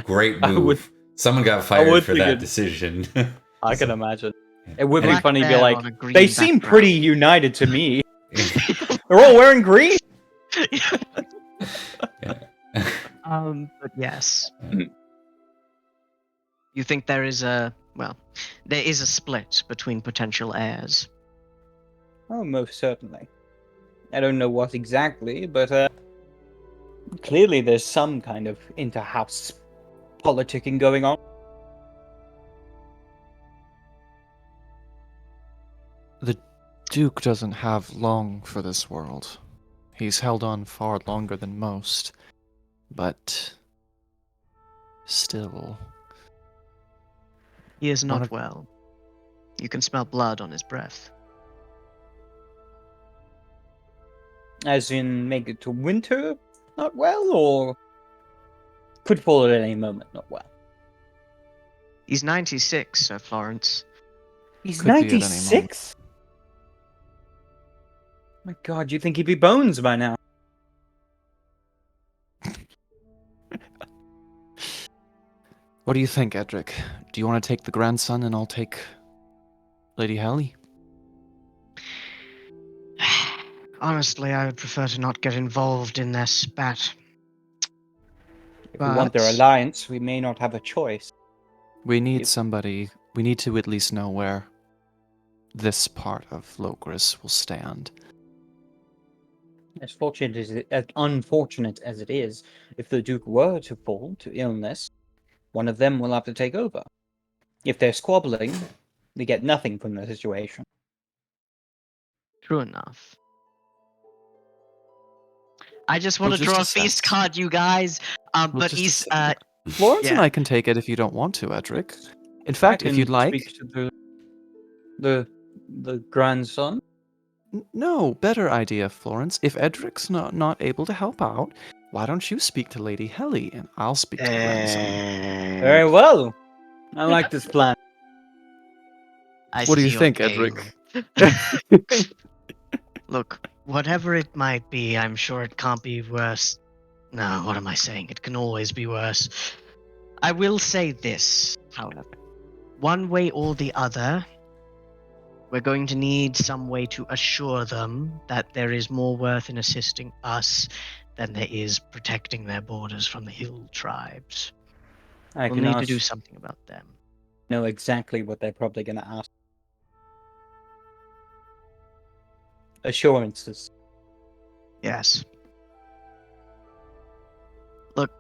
great move. Someone got fired for that decision. I can imagine. It would be Black funny to be bear like, on a green they seem background. pretty united to me. They're all wearing green. But yes. You think there is a split between potential heirs? Oh, most certainly. I don't know what exactly, but clearly there's some kind of inter-house politicking going on. The Duke doesn't have long for this world. He's held on far longer than most. But still. He is One not of- well. You can smell blood on his breath. As in, make it to winter, not well, or could fall at any moment, not well. He's 96, Sir Florence. He's Could be at any moment. 96? My god, you think he'd be bones by now? What do you think, Edrich? Do you want to take the grandson and I'll take Lady Hallie? Honestly, I would prefer to not get involved in their spat. If we want their But- alliance, we may not have a choice. We need If- somebody. We need to at least know where this part of Logres will stand. As unfortunate as it is, if the Duke were to fall to illness, one of them will have to take over. If they're squabbling, they get nothing from the situation. True enough. I just want We'll to just draw a assess. feast card, you guys. We'll But just he's assess. Florence and yeah. I can take it if you don't want to, Edrich. In fact, I if you'd can like. speak to the grandson. No, better idea, Florence. If Edric's not able to help out, why don't you speak to Lady Hallie and I'll speak to the grandson. Very well. I like this plan. I What do you see your think, game. Edrich? Look, whatever it might be, I'm sure it can't be worse. No, what am I saying? It can always be worse. I will say this, however. One way or the other, we're going to need some way to assure them that there is more worth in assisting us than there is protecting their borders from the hill tribes. I We'll can need ask, to do something about them. know exactly what they're probably going to ask. Assurances. Yes. Look,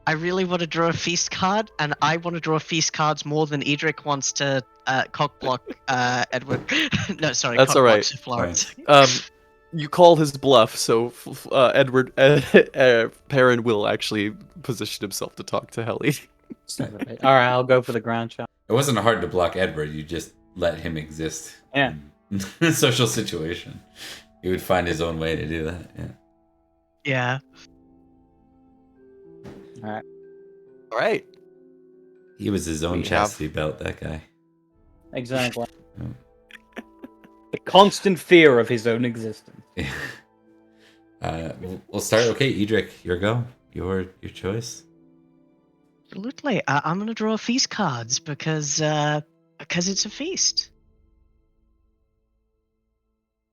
I really want to draw a feast card, and I want to draw feast cards more than Edrich wants to cockblock Edward. No, sorry, That's cockblock alright. Sir Florence. You call his bluff, so Edward Perin will actually position himself to talk to Hallie. Alright, I'll go for the ground shot. It wasn't hard to block Edward. You just let him exist. Yeah. In a social situation. He would find his own way to do that. Yeah. Yeah. All right. He was his own We chastity belt, that guy. Exactly. Oh. The constant fear of his own existence. We'll start. Okay, Edrich, your go. Your choice. Absolutely. I'm going to draw feast cards because it's a feast.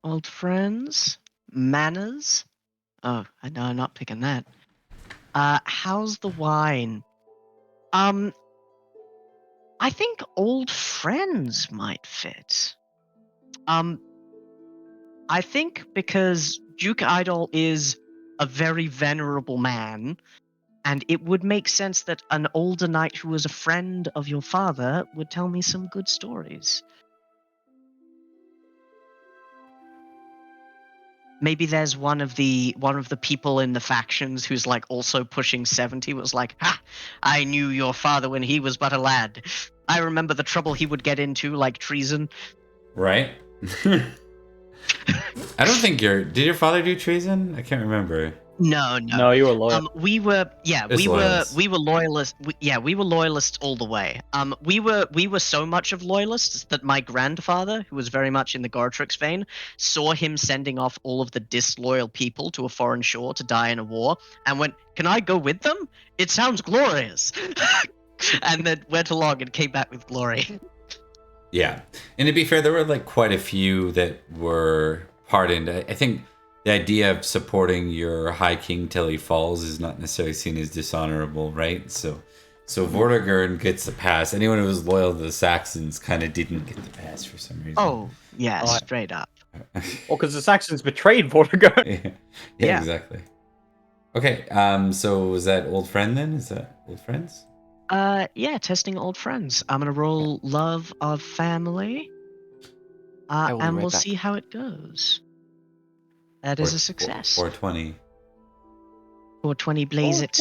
Old friends, Manors. Oh, I know I'm not picking that. How's the wine? I think old friends might fit. I think because Duke Idol is a very venerable man, and it would make sense that an older knight who was a friend of your father would tell me some good stories. maybe there's one of the people in the factions who's like also pushing 70 was like, ha! I knew your father when he was but a lad. I remember the trouble he would get into, like treason. Right? I don't think did your father do treason? I can't remember. No. No, you were loyal. We were loyalists. loyalists. We were loyalists all the way. We were so much of loyalists that my grandfather, who was very much in the Gortrix vein, saw him sending off all of the disloyal people to a foreign shore to die in a war, and went, "Can I go with them? It sounds glorious." And then went along and came back with glory. Yeah. And to be fair, there were like quite a few that were pardoned. I think the idea of supporting your High King till he falls is not necessarily seen as dishonorable, right? So Vortigern gets the pass. Anyone who was loyal to the Saxons kind of didn't get the pass for some reason. Oh, yeah, straight up. Well, because the Saxons betrayed Vortigern. Yeah, exactly. Okay, so was that old friend then? Is that old friends? Yeah, testing old friends. I'm gonna roll love of family. will be And right we'll back. see how it goes. That is a success. 420. 420 blaze it.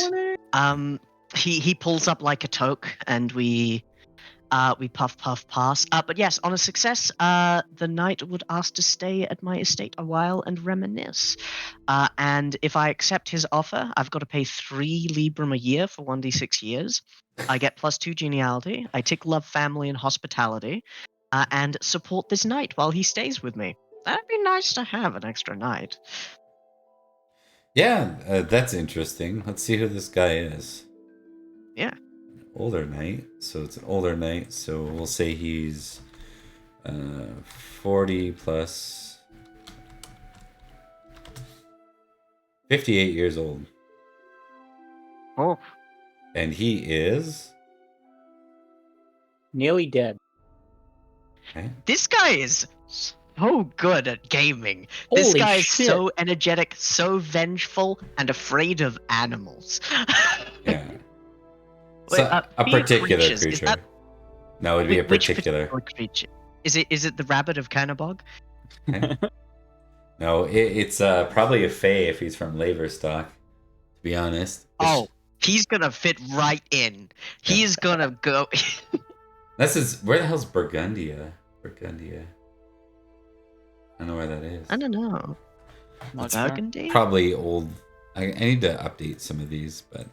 He pulls up like a toque, and we puff pass. But yes, on a success, the knight would ask to stay at my estate a while and reminisce. And if I accept his offer, I've got to pay 3 librum a year for 1d6 years. I get +2 geniality. I tick love, family, and hospitality, and support this knight while he stays with me. That'd be nice to have an extra knight. Yeah, that's interesting. Let's see who this guy is. Yeah. Older knight. So it's an older knight. So we'll say he's 40 plus 58 years old. Oh. And he is... Nearly dead. Okay. This guy is so good at gaming. This Holy guy is shit. so energetic, so vengeful, and afraid of animals. Yeah. Wait, So, a be it particular creatures, is creature. that- No, it'd be a Which particular. creature? Is it the rabbit of Cannabog? No, it's probably a fae if he's from Laverstock, to be honest. Oh, he's gonna fit right in. He's gonna go. This is... Where the hell's Burgundia? Burgundia. I don't know where that is. I don't know. Not Burgundy? Probably old. I need to update some of these, but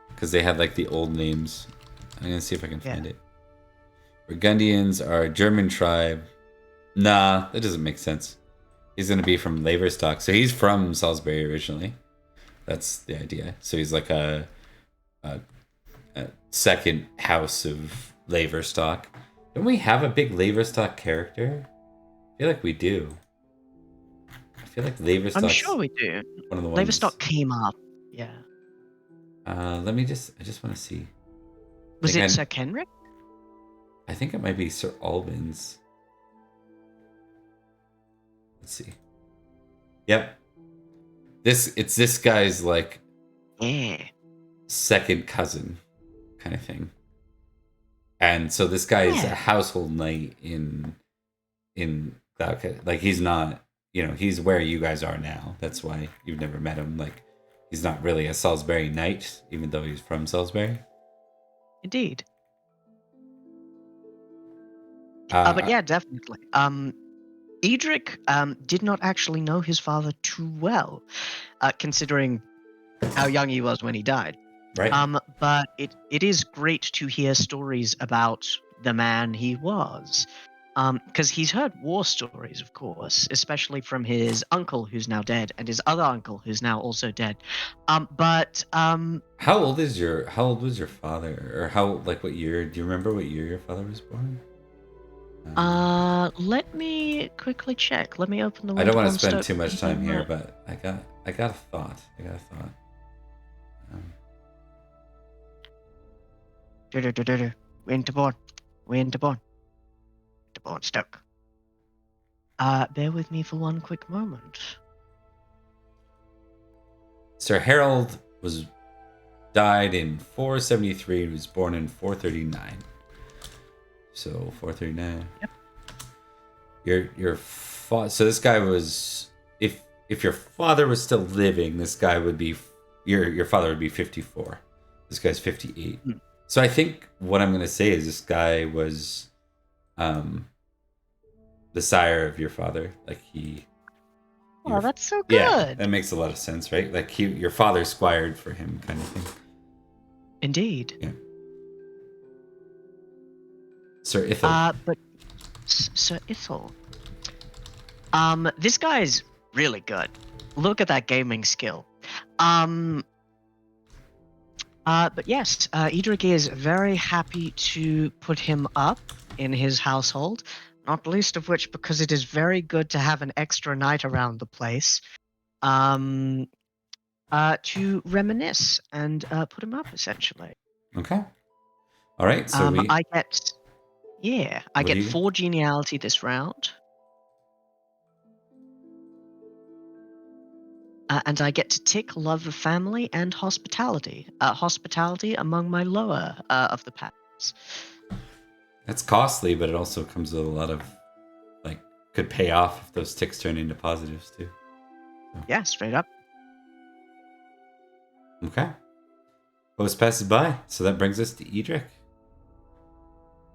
because they had like the old names. I'm gonna see if I can find it. Burgundians are a German tribe. Nah, that doesn't make sense. He's gonna be from Laverstock, so he's from Salisbury originally. That's the idea. So he's like a second house of Laverstock. Don't we have a big Laverstock character? I feel like we do. I feel like Laverstock. I'm sure we do. One of the ones. Laverstock came up. Yeah. Let me just. I just want to see. Was Like it Sir Kenrick? I think it might be Sir Albans. Let's see. Yep. It's this guy's like Yeah. second cousin kind of thing. And so this guy is a household knight in Glauca. Like he's not, he's where you guys are now. That's why you've never met him. Like he's not really a Salisbury knight, even though he's from Salisbury. Indeed. But yeah, definitely. Edrich did not actually know his father too well, considering how young he was when he died. Right. But it is great to hear stories about the man he was. Because he's heard war stories, of course, especially from his uncle who's now dead and his other uncle who's now also dead. How old was your father? Or what year? Do you remember what year your father was born? Let me quickly check. Let me open the I don't want to Winterbourne spend Stoke too much time here, map. but I got a thought. Winterbourne Stoke. Bear with me for one quick moment. Sir Harold died in 473 and was born in 439. So 439. Yep. So this guy was, if if your father was still living, this guy would be your father would be 54. This guy's 58. So I think what I'm gonna say is this guy was the sire of your father. Like Oh, that's so good. Yeah, that makes a lot of sense, right? Like your father squired for him, kind of thing. Indeed. Yeah. Sir Ithel. But Sir Ithel, this guy's really good. Look at that gaming skill. But yes, Edrich is very happy to put him up in his household, not least of which because it is very good to have an extra knight around the place, to reminisce and put him up, essentially. Okay. All right, so I get you 4 geniality this round. And I get to tick love of family and hospitality. Hospitality among my lower of the patterns. That's costly, but it also comes with a lot of, like, could pay off if those ticks turn into positives too. So. Yeah, straight up. Okay. Host passes by, so that brings us to Edrich.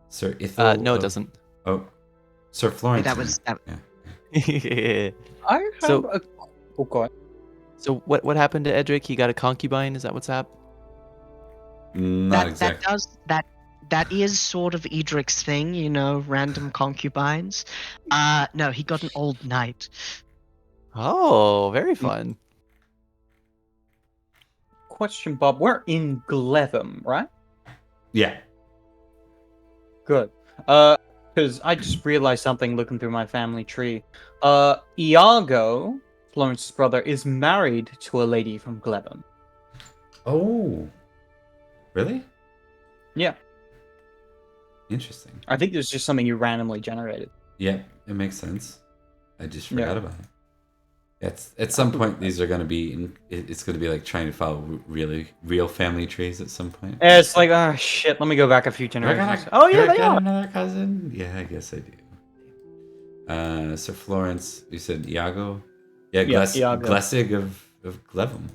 Sir Ithel. No, it doesn't. Oh, Sir Florence. That was. Yeah. I have a... Oh, God. So what happened to Edrich? He got a concubine? Is that what's up? Not exactly. That is sort of Edric's thing, you know, random concubines. No, he got an old knight. Oh, very fun. Question, Bob. We're in Glevum, right? Yeah. Good. Because I just realized something looking through my family tree. Iago, Florence's brother, is married to a lady from Glevum. Oh. Really? Yeah. Interesting. I think there's just something you randomly generated. Yeah, it makes sense. I just forgot about it. At some point, these are going to be. It's going to be like trying to follow real family trees. At some point, It's like, oh shit. Let me go back a few generations. Oh yeah, they are. Another cousin. Yeah, I guess I do. So Florence, you said Iago. Yeah, Iago. Glessig of Glevum.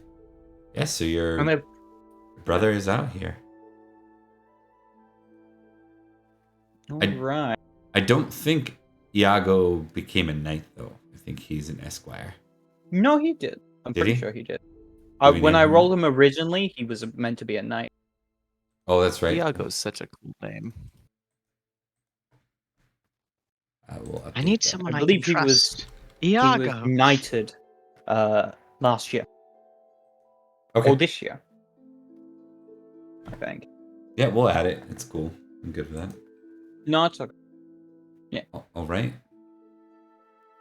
Yeah, so your brother is out here. Right. I don't think Iago became a knight though. I think he's an esquire. No, he did. I'm Did pretty he? sure he did. Do we When name I him? rolled him originally, he was meant to be a knight. Oh, that's right. Iago's such a cool name. I need someone I I believe can he was trust. he was Iago. knighted last year. Okay. Or this year. I think. Yeah, we'll add it. It's cool. I'm good with that. No, it's okay. Yeah. All right.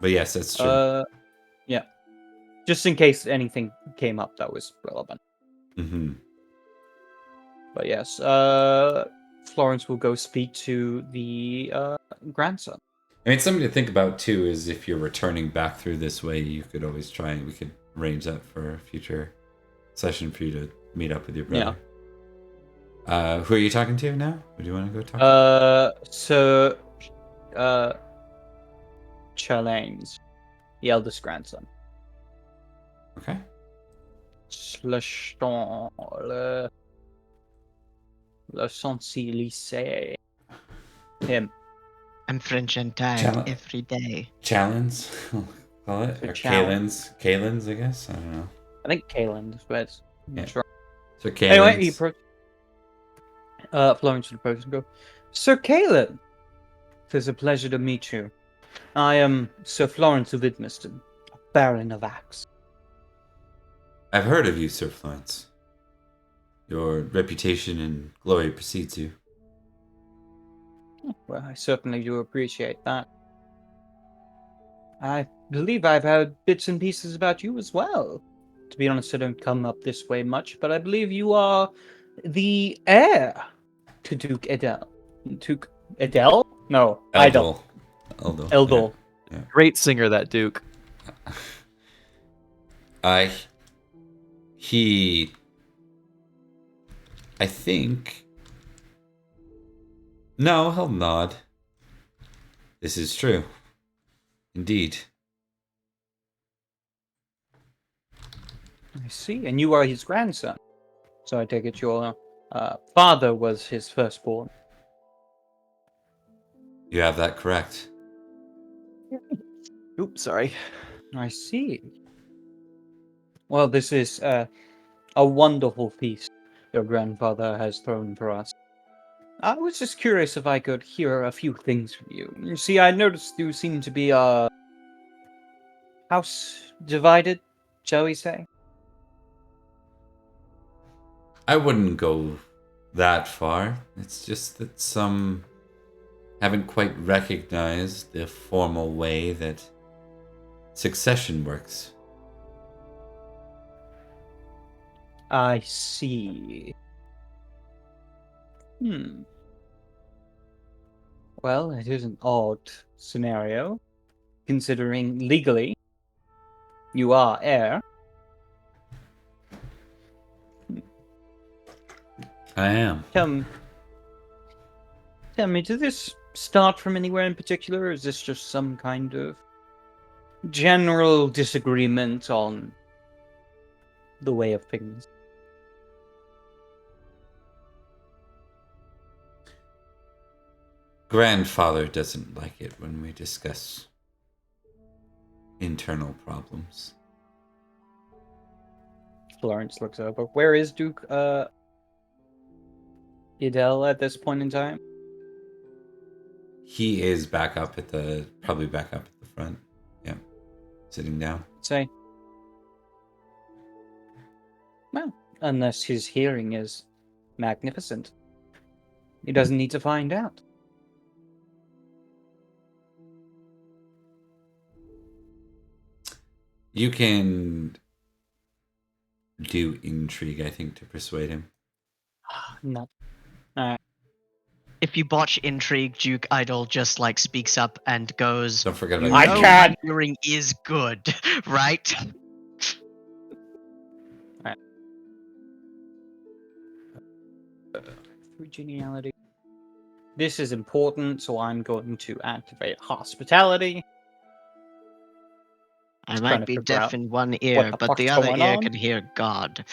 But yes, that's true. Yeah. Just in case anything came up that was relevant. Mm-hmm. But yes, Florence will go speak to the grandson. I mean, something to think about too is if you're returning back through this way, you could always try. We could arrange that for a future session for you to meet up with your brother. Yeah. Who are you talking to now? Who do you want to go talk to? So, Chalanes, the eldest grandson. Okay. Le Saint-Lycée. Him. I'm French and tired every day. Challenge, call it? Or Kalins? Kalins, I guess? I don't know. I think Kalins, but I'm not sure. So Kalins. Anyway, he Florence would approach and go, Sir Kalin, it is a pleasure to meet you. I am Sir Florence of Idmiston, Baron of Axe. I've heard of you, Sir Florence. Your reputation and glory precedes you. Well, I certainly do appreciate that. I believe I've heard bits and pieces about you as well. To be honest, I don't come up this way much, but I believe you are the heir to Duke Edel. Duke Edel? No, Idol. Eldol. Yeah. Great singer, that Duke. I think... No, he'll nod. This is true. Indeed. I see. And you are his grandson. So I take it your father was his firstborn. You have that correct. Oops, sorry. I see. Well, this is a wonderful feast your grandfather has thrown for us. I was just curious if I could hear a few things from you. You see, I noticed you seem to be house divided, shall we say? I wouldn't go that far. It's just that some haven't quite recognized the formal way that succession works. I see. Well, it is an odd scenario, considering legally you are heir. I am. Tell me, did this start from anywhere in particular, or is this just some kind of general disagreement on the way of things? Grandfather doesn't like it when we discuss internal problems. Florence looks over. Where is Duke Idel at this point in time? He is probably back up at the front. Yeah, sitting down. Say. Well, unless his hearing is magnificent. He doesn't need to find out. You can do intrigue, I think, to persuade him. No. If you botch intrigue, Duke Idol just like speaks up and goes, Don't forget "You about know I my can!" hearing is good, right?" Through geniality. This is important, so I'm going to activate hospitality. I trying might to be figure deaf out in one what ear, the but the fuck's other going ear on. can hear God.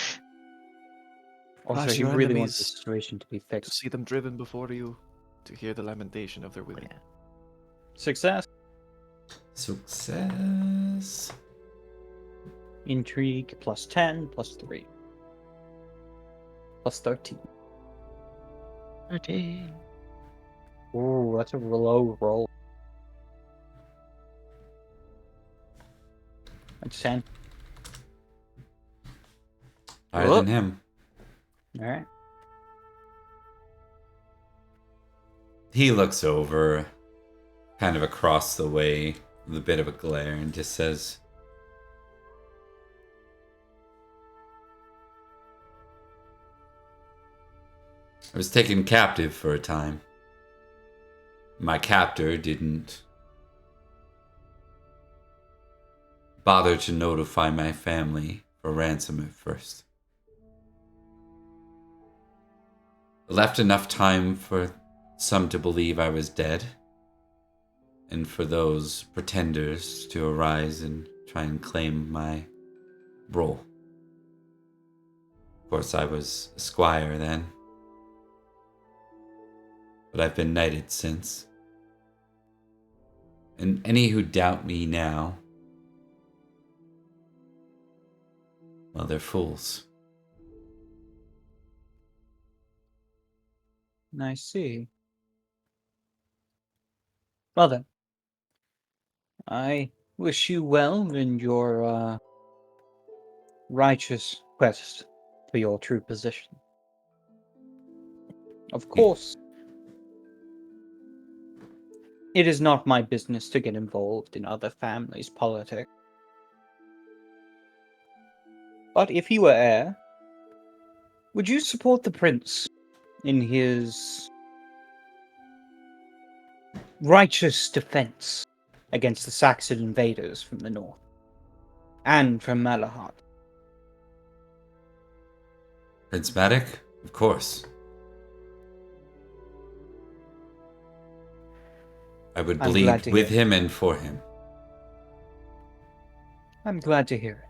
Also, Flash he your really wants the enemies situation to be to fixed. see them driven before you, to hear the lamentation of their women. Success. Success. Intrigue plus 10 plus 3. Plus 13. 13. Ooh, that's a low roll. That's 10. Higher than him. Alright. He looks over, kind of across the way, with a bit of a glare, and just says, I was taken captive for a time. My captor didn't bother to notify my family for ransom at first. Left enough time for some to believe I was dead, and for those pretenders to arise and try and claim my role. Of course, I was a squire then, but I've been knighted since. And any who doubt me now, well, they're fools. I see. Well then. I wish you well in your righteous quest for your true position. Of course, it is not my business to get involved in other families' politics. But if you were heir, would you support the prince in his righteous defense against the Saxon invaders from the north and from Malahart? Prince Madoc? Of course. I would I'm bleed glad to with hear. him and for him. I'm glad to hear it.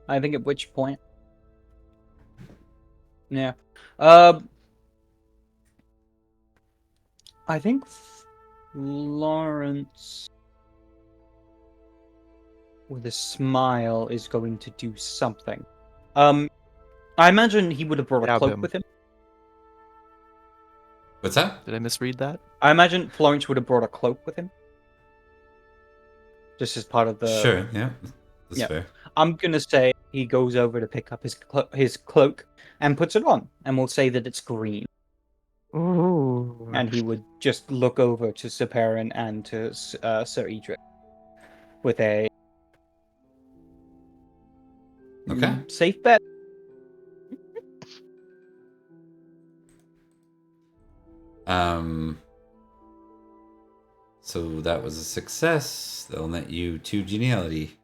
I think at which point. Yeah. I think Florence, with a smile, is going to do something. I imagine he would have brought a Stab cloak him. with him. What's that? Did I misread that? I imagine Florence would have brought a cloak with him. Just as part of the... Sure, yeah. That's Yeah. fair. I'm gonna say he goes over to pick up his cloak and puts it on, and we'll say that it's green. Ooh. And he would just look over to Sir Perin and to Sir Edrich with a Okay. safe bet. So that was a success. They'll net you 2 geniality.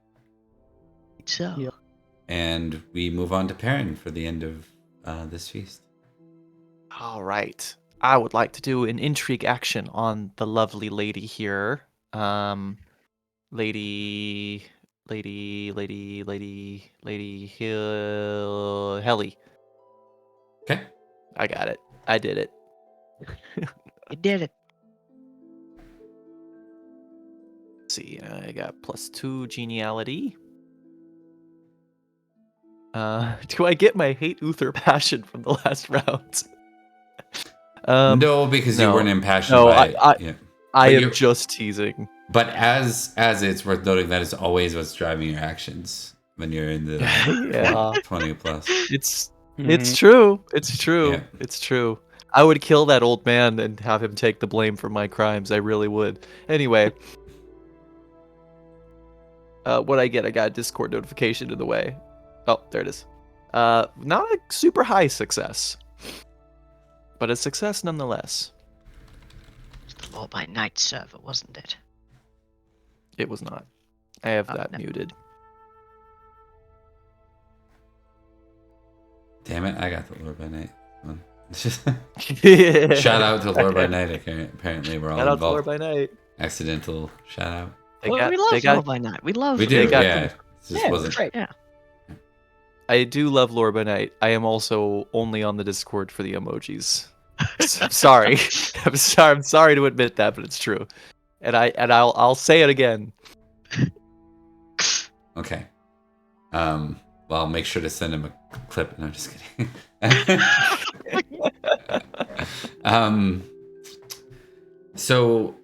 So, Yeah. And we move on to Perin for the end of this feast. All right. I would like to do an intrigue action on the lovely lady here. Lady Helly. Okay. I got it. I did it. you did it. Let's see, I got +2 geniality. Do I get my hate Uther passion from the last round? No, because you no. weren't impassioned No, by it. Yeah. I But am you're- just teasing. But as it's worth noting, that is always what's driving your actions when you're in the Yeah. 20 plus. It's Mhm. true. It's true. Yeah. It's true. I would kill that old man and have him take the blame for my crimes. I really would. Anyway. What I get? I got a Discord notification in the way. Oh, there it is. Not a super high success. But a success nonetheless. It's the Law by Night server, wasn't it? It was not. I have Oh, that no. muted. Damn it, I got the Lord by Night one. Yeah. Shout out to Lord by Night. Apparently, we're all Shout out to involved. Lord by Night. Accidental shout out. They Well, got, we love they got, Law by Night. We love We it. do, got- yeah. It just Yeah, wasn't. great. Yeah. I do love Lord by Night. I am also only on the Discord for the emojis. I'm sorry. I'm sorry to admit that, but it's true. And I'll say it again. Okay. Well, I'll make sure to send him a clip. No, just kidding. So,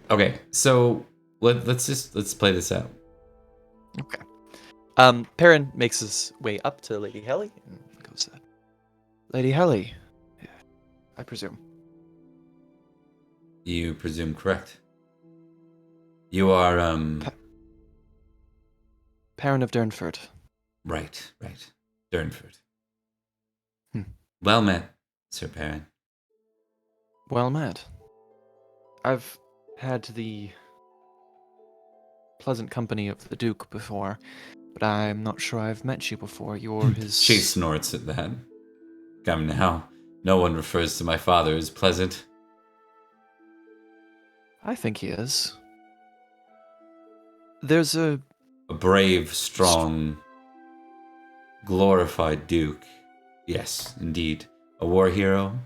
okay. So let's play this out. Okay. Perin makes his way up to Lady Helly and goes, Lady Helly, I presume. You presume correct. You are Perin of Durnford. right. Durnford. Hmm. Well met, Sir Perin. Well met. I've had the pleasant company of the Duke before, but I'm not sure I've met you before. You're his... She snorts at that. Come now. No one refers to my father as pleasant. I think he is. There's a... A brave, strong, glorified duke. Yes, indeed. A war hero.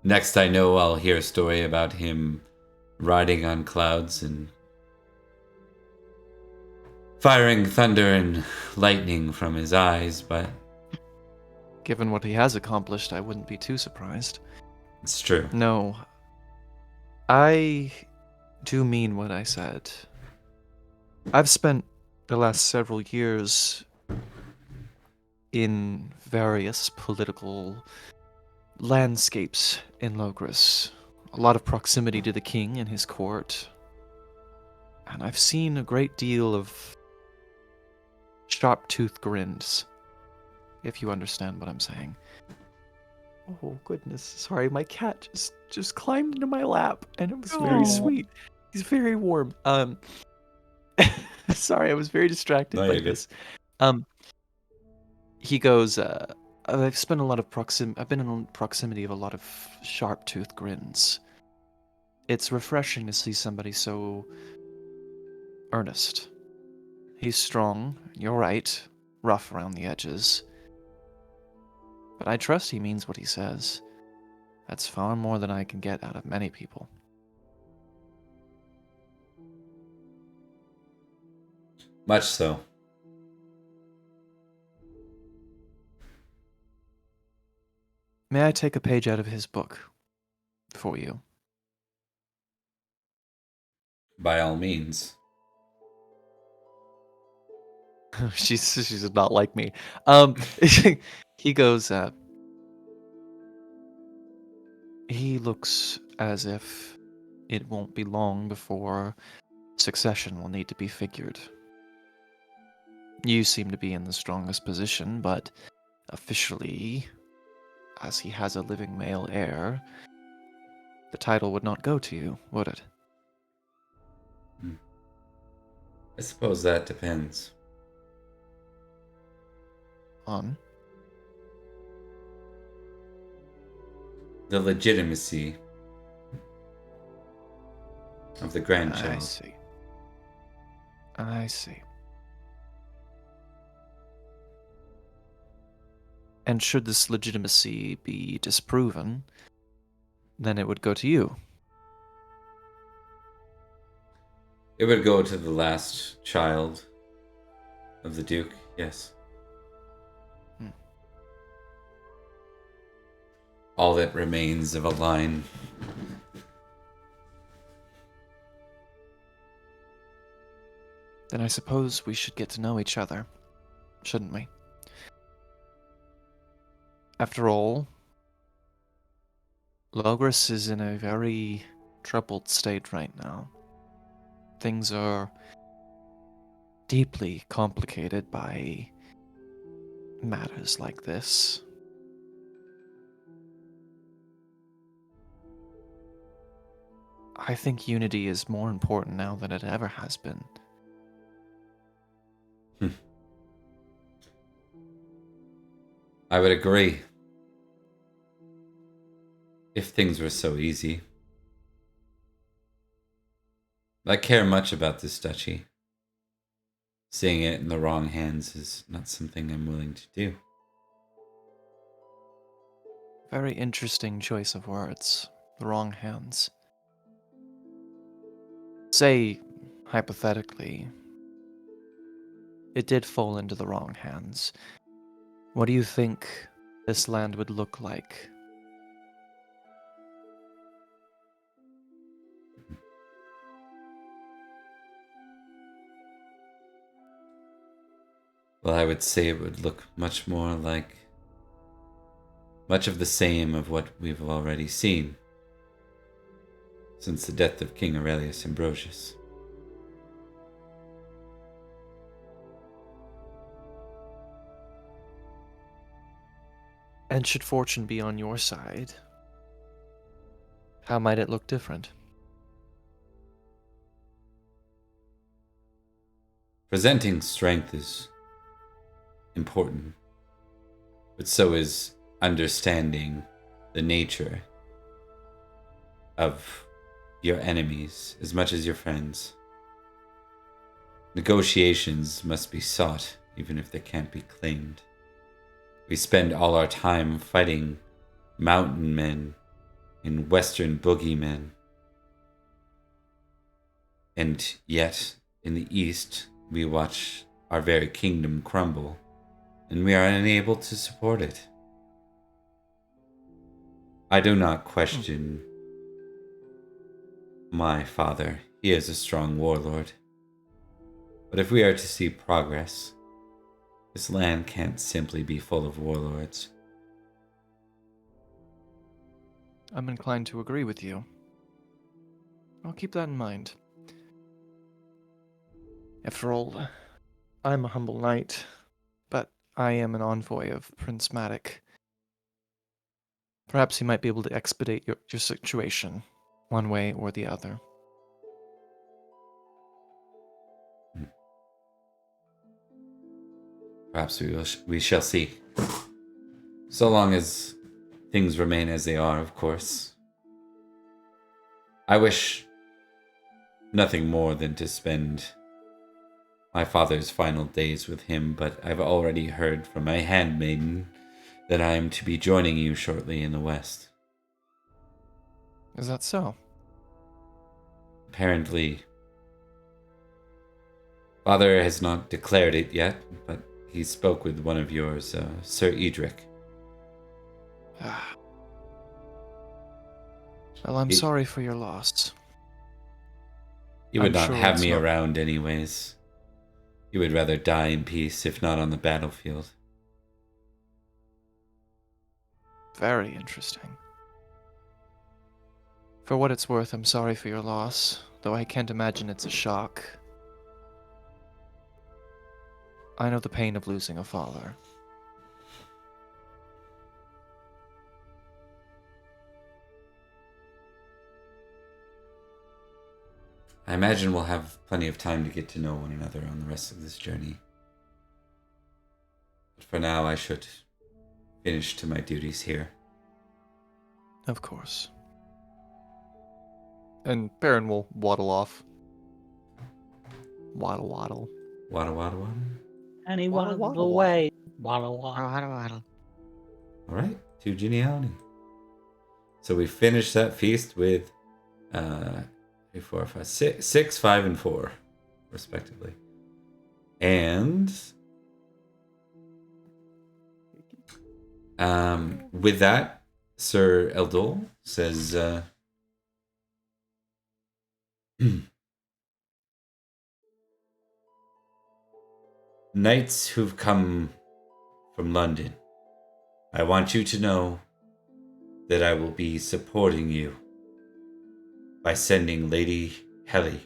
Next I know I'll hear a story about him riding on clouds and firing thunder and lightning from his eyes, but Given what he has accomplished, I wouldn't be too surprised. it's true. No. I do mean what I said. I've spent the last several years in various political landscapes in Logres. A lot of proximity to the king and his court. And I've seen a great deal of sharp-toothed grins, if you understand what I'm saying. Oh, goodness. Sorry, my cat just climbed into my lap, and it was very Aw. sweet. He's very warm. Sorry, I was very distracted No, by you're good. this. He goes, I've spent a lot of I've been in proximity of a lot of sharp-toothed grins. It's refreshing to see somebody so earnest. He's strong, you're right, rough around the edges. But I trust he means what he says. That's far more than I can get out of many people. Much so. May I take a page out of his book for you? By all means. she's not like me. He goes, he looks as if it won't be long before succession will need to be figured. You seem to be in the strongest position, but officially, as he has a living male heir, the title would not go to you, would it? I suppose that depends. On? The legitimacy of the grandchild. I see. And should this legitimacy be disproven, then it would go to you. It would go to the last child of the Duke, yes. All that remains of a line. Then I suppose we should get to know each other, shouldn't we? After all, Logres is in a very troubled state right now. Things are deeply complicated by matters like this. I think unity is more important now than it ever has been. I would agree. If things were so easy. I care much about this duchy. Seeing it in the wrong hands is not something I'm willing to do. Very interesting choice of words. The wrong hands. Say, hypothetically, it did fall into the wrong hands. What do you think this land would look like? Well, I would say it would look much more like much of the same of what we've already seen since the death of King Aurelius Ambrosius. And should fortune be on your side, how might it look different? Presenting strength is important, but so is understanding the nature of your enemies as much as your friends. Negotiations must be sought, even if they can't be claimed. We spend all our time fighting mountain men and western boogeymen. And yet, in the east, we watch our very kingdom crumble, and we are unable to support it. I do not question my father. He is a strong warlord. But if we are to see progress, this land can't simply be full of warlords. I'm inclined to agree with you. I'll keep that in mind. After all, I'm a humble knight, but I am an envoy of Prince Madoc. Perhaps he might be able to expedite your situation, one way or the other. Perhaps we shall see. So long as things remain as they are, of course. I wish nothing more than to spend my father's final days with him, but I've already heard from my handmaiden that I am to be joining you shortly in the west. Is that so? Apparently, father has not declared it yet, but he spoke with one of yours, Sir Edrich. Well, I'm sorry for your loss. He would I'm not sure have it's me not- around anyways. He would rather die in peace, if not on the battlefield. Very interesting. For what it's worth, I'm sorry for your loss, though I can't imagine it's a shock. I know the pain of losing a father. I imagine we'll have plenty of time to get to know one another on the rest of this journey. But for now, I should finish to my duties here. Of course. And Perin will waddle off. Waddle, waddle. Wada wada wada. And he Waddle, waddled waddle, away. Waddle, waddle. Waddle, waddle. All right, to genealogy. So we finished that feast with 3, 4, 5, 6, 5, and 4, respectively. And with that, Sir Eldol says, Knights who've come from London, I want you to know that I will be supporting you by sending Lady Helly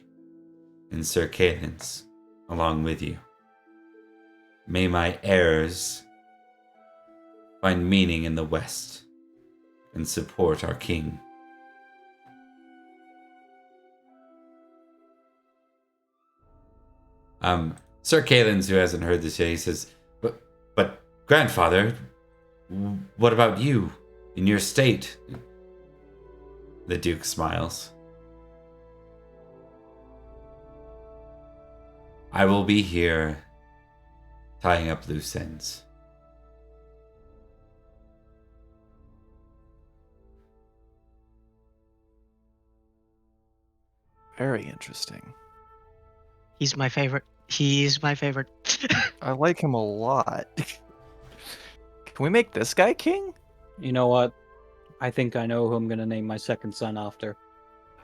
and Sir Cadence along with you. May my heirs find meaning in the West and support our king. Sir Cadence, who hasn't heard this yet, he says, but grandfather, what about you in your state? The Duke smiles. I will be here tying up loose ends. Very interesting. He's my favorite. He's my favorite. I like him a lot. Can we make this guy king? You know what? I think I know who I'm gonna name my second son after.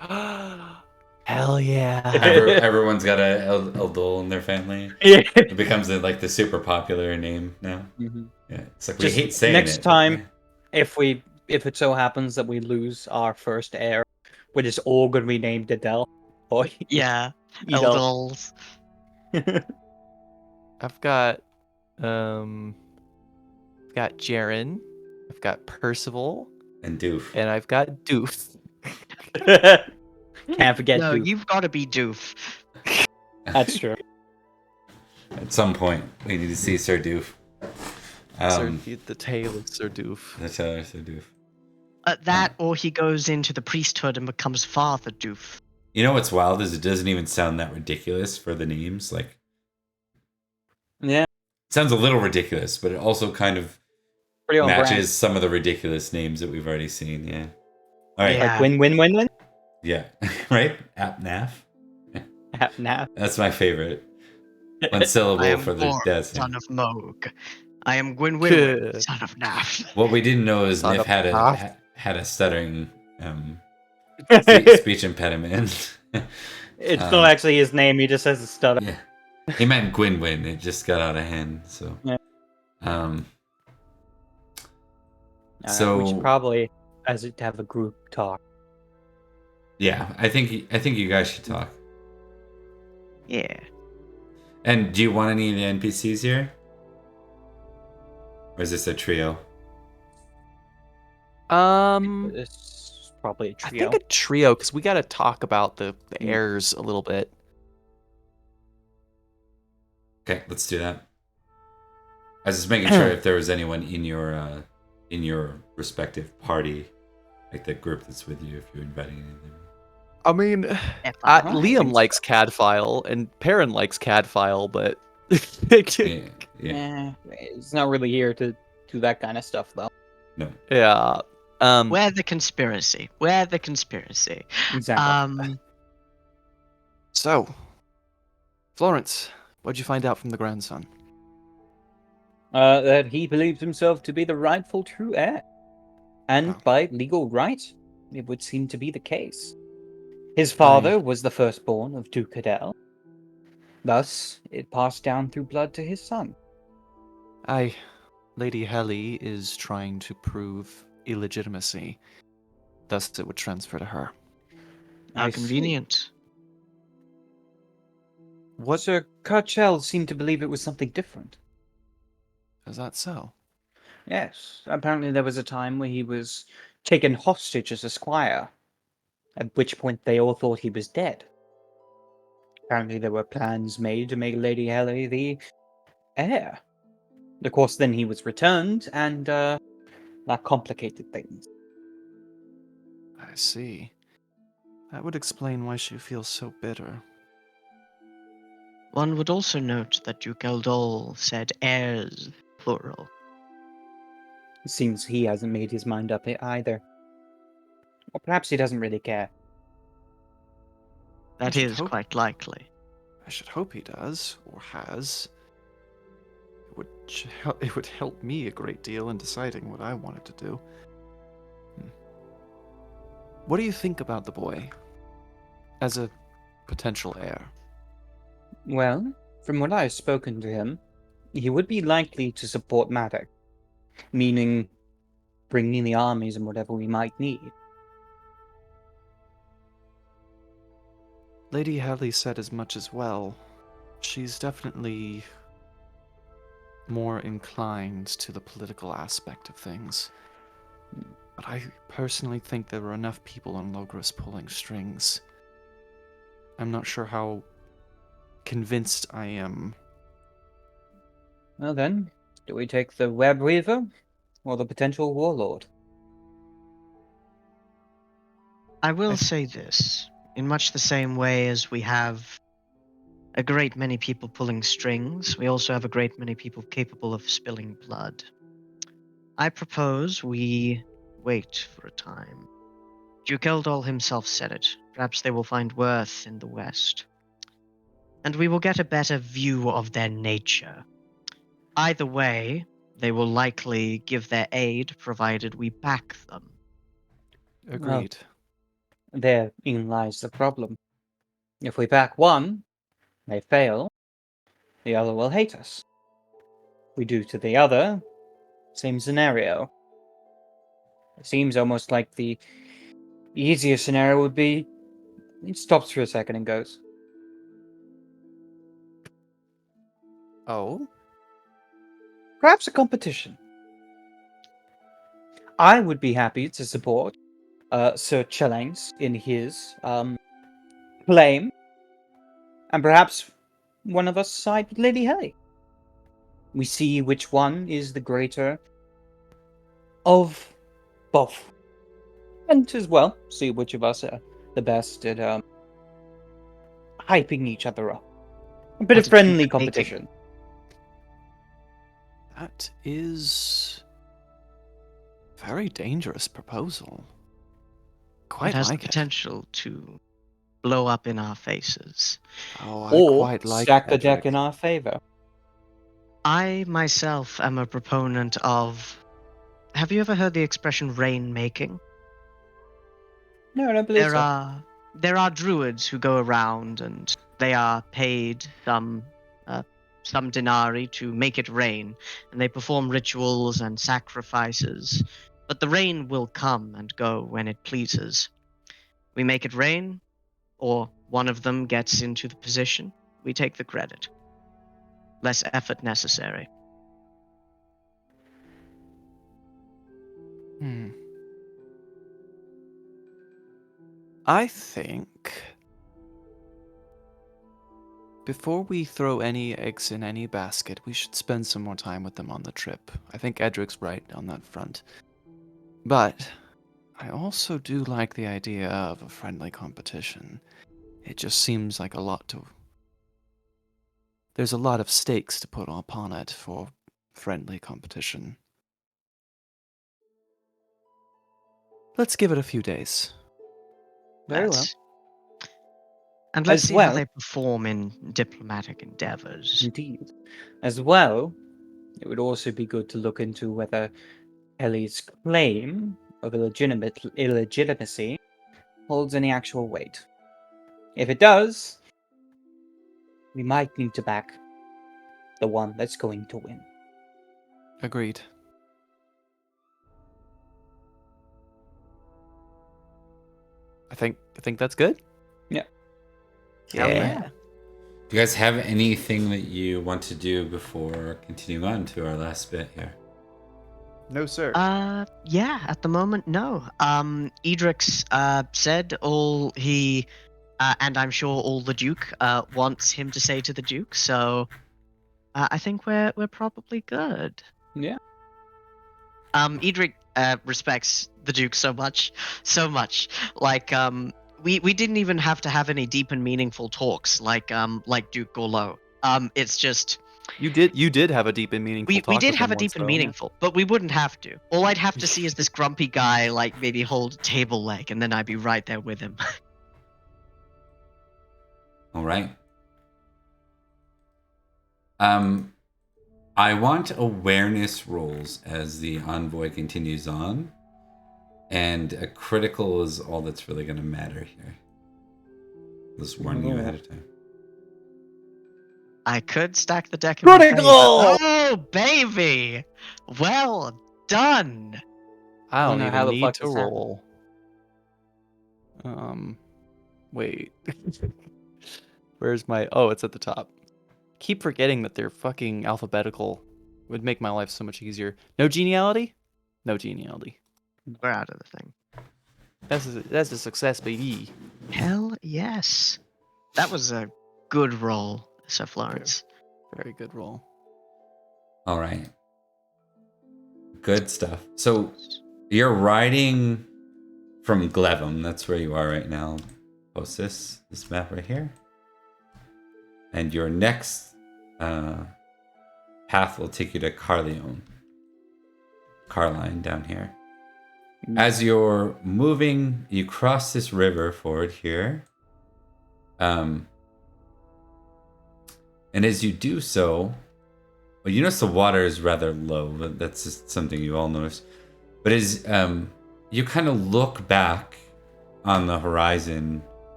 Hell yeah. Everyone's got a Eldol in their family. Yeah. It becomes like the super popular name now. Yeah, it's like we Just hate saying next it. time, if it so happens that we lose our first heir, we're just all gonna be named Adele. Or Yeah, Edel. Eldol's. I've got Jaren, I've got Percival, And Doof. and I've got Doof. Can't forget No, Duke. you've got to be Doof. That's true. At some point, we need to see Sir Doof. The tale of Sir Doof. The tale of Sir Doof. That, or he goes into the priesthood and becomes Father Doof. You know what's wild is it doesn't even sound that ridiculous for the names. Like, Yeah, it sounds a little ridiculous, but it also kind of pretty on matches brand. some of the ridiculous names that we've already seen. Yeah. All right. Yeah. Like win. Yeah. Right? Apnaf. Nah. That's my favorite. One I syllable am for the Gor, death. son of Moog. I am Gwyn, son of Naf. What we didn't know is Son Nif of had Hoth. a stuttering It's speech impediment. not actually his name. He just has a stutter. Yeah. He meant Gwynwyn. It just got out of hand. So, Yeah. So we should probably have a group talk. yeah, I think you guys should talk. Yeah. And do you want any of the NPCs here, or is this a trio? It's probably a I trio. think a trio, because we got to talk about the heirs a little bit. Okay, let's do that. I was just making sure if there was anyone in your respective party, like the group that's with you, if you're inviting any of them. I mean, If I I Liam think likes so. Cadfile, and Perin likes Cadfile, but Yeah, yeah, It's not really here to do that kind of stuff, though. no. yeah. Where the conspiracy? Where the conspiracy? Exactly. So, Florence, what'd you find out from the grandson? That he believed himself to be the rightful true heir. And Oh. by legal right, it would seem to be the case. His father was the firstborn of Duke Adel. Thus, it passed down through blood to his son. Lady Helly is trying to prove illegitimacy. Thus, it would transfer to her. How I see. convenient. What Sir Carchel seemed to believe it was something different. is that so? Yes, apparently there was a time where he was taken hostage as a squire, at which point they all thought he was dead. Apparently there were plans made to make Lady Helly the heir. Of course, then he was returned, and that complicated things. I see. That would explain why she feels so bitter. One would also note that Duke Eldol said heirs, plural. It seems he hasn't made his mind up either. Or perhaps he doesn't really care. That should is hope- quite likely. I should hope he does, or has. It would help me a great deal in deciding what I wanted to do. What do you think about the boy as a potential heir? Well, from what I have spoken to him, he would be likely to support Madoc, meaning bringing the armies and whatever we might need. Lady Hadley said as much as well. She's definitely more inclined to the political aspect of things. But I personally think there were enough people in Logres pulling strings. I'm not sure how convinced I am. Well then, do we take the Web Weaver or the potential Warlord? I will say this, in much the same way as we have a great many people pulling strings, we also have a great many people capable of spilling blood. I propose we wait for a time. Duke Eldol himself said it. Perhaps they will find worth in the West. And we will get a better view of their nature. Either way, they will likely give their aid, provided we back them. Agreed. Therein lies the problem. If we back one, they fail, the other will hate us. We do to the other, same scenario. It seems almost like the easier scenario would be it stops for a second and goes, Oh? perhaps a competition. I would be happy to support Sir Chellings in his claim, and perhaps one of us side with Lady Helly. We see which one is the greater of both. And as well, see which of us are the best at hyping each other up. A bit What of a friendly cute competition. That is a very dangerous proposal. Quite It has like the potential to blow up in our faces. Oh, I Or quite like stack the deck Edrich. in our favor. I myself am a proponent of. Have you ever heard the expression rain making? No, I don't believe so. There are druids who go around and they are paid some denarii to make it rain, and they perform rituals and sacrifices. But the rain will come and go when it pleases. We make it rain, or one of them gets into the position. We take the credit. Less effort necessary. I think before we throw any eggs in any basket, we should spend some more time with them on the trip. I think Edric's right on that front. But I also do like the idea of a friendly competition. It just seems like there's a lot of stakes to put upon it for friendly competition. Let's give it a few days. Very well. Yes. And let's As see how well- they perform in diplomatic endeavors. Indeed. As well, it would also be good to look into whether Kelly's claim of illegitimacy holds any actual weight. If it does, we might need to back the one that's going to win. Agreed. I think that's good. Hell yeah. Do you guys have anything that you want to do before continuing on to our last bit here? No, sir. Yeah, at the moment, no. Edrich said all he, and I'm sure all the Duke wants him to say to the Duke, so I think we're probably good. Yeah. Edrich respects the Duke so much. Like, we didn't even have to have any deep and meaningful talks like Duke Gorlo. It's just You did have a deep and meaningful we talk did with have him a deep once, and though. meaningful, but we wouldn't have to. All I'd have to see is this grumpy guy like maybe hold a table leg, and then I'd be right there with him. All right. I want awareness rolls as the envoy continues on, and a critical is all that's really going to matter here. Just warning you ahead of time. I could stack the deck in my favor. Critical! Oh, baby! Well done! I I don't don't know how even the need fuck to this happened. roll. Wait. Where's my... Oh, it's at the top. Keep forgetting that they're fucking alphabetical. Would make my life so much easier. No geniality? No geniality. We're out of the thing. That's a success, baby. Hell yes. That was a good roll, Sir Florence. Very good roll. All right. Good stuff. So you're riding from Glevum. That's where you are right now. Post this map right here. And your next path will take you to Carline down here. As you're moving, you cross this river forward here. And as you do so, well, you notice the water is rather low, but that's just something you all notice. But as you kind of look back on the horizon,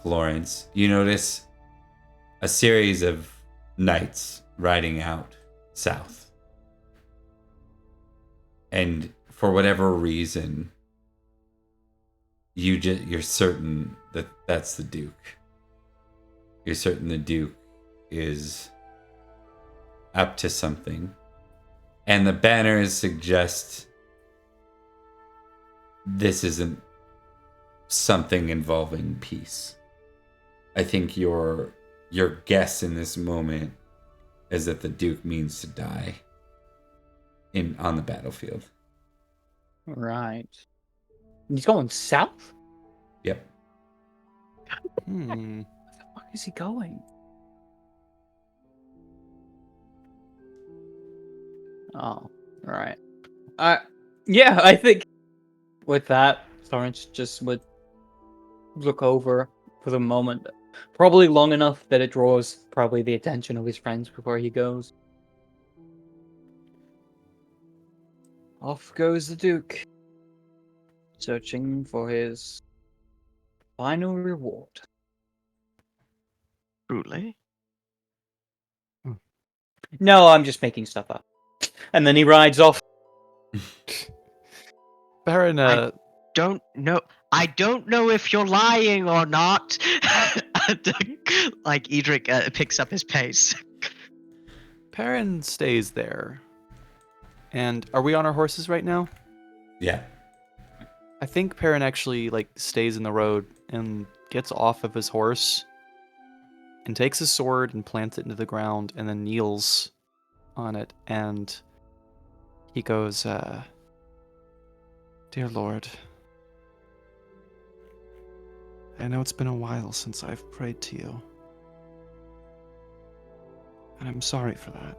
Florence, you notice a series of knights riding out south. And for whatever reason, you're certain that that's the Duke. You're certain the Duke is up to something. And the banners suggest this isn't something involving peace. I think your guess in this moment is that the Duke means to die on the battlefield. Right. He's going south? Yep. Hmm. Where the fuck is he going? Oh, right. Yeah, I think with that, Florence just would look over for the moment. Probably long enough that it draws probably the attention of his friends before he goes. Off goes the Duke, searching for his final reward. Truly. No, I'm just making stuff up. And then he rides off. Perin, Don't know. I don't know if you're lying or not. Like Edrich picks up his pace. Perin stays there. And are we on our horses right now? Yeah. I think Perin actually stays in the road and gets off of his horse and takes his sword and plants it into the ground and then kneels on it, and he goes, "Dear Lord, I know it's been a while since I've prayed to you. And I'm sorry for that.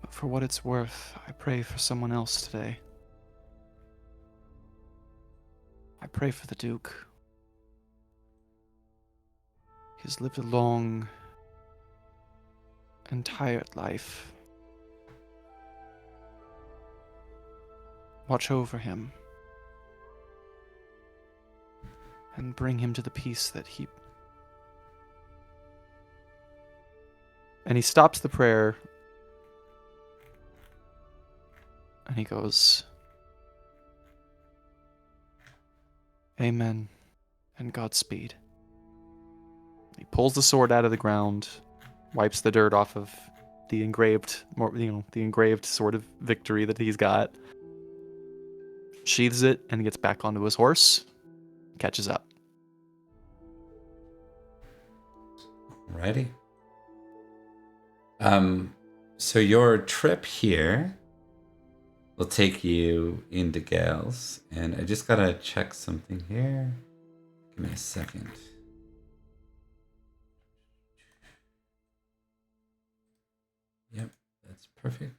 But for what it's worth, I pray for someone else today. I pray for the Duke. He's lived a long and tired life. Watch over him. And bring him to the peace that he... And he stops the prayer. And he goes, Amen, and Godspeed. He pulls the sword out of the ground, wipes the dirt off of the engraved, the engraved sword of victory that he's got, sheathes it, and gets back onto his horse, catches up. Alrighty. So your trip here will take you into Gales, and I just gotta check something here. Give me a second. Yep, that's perfect.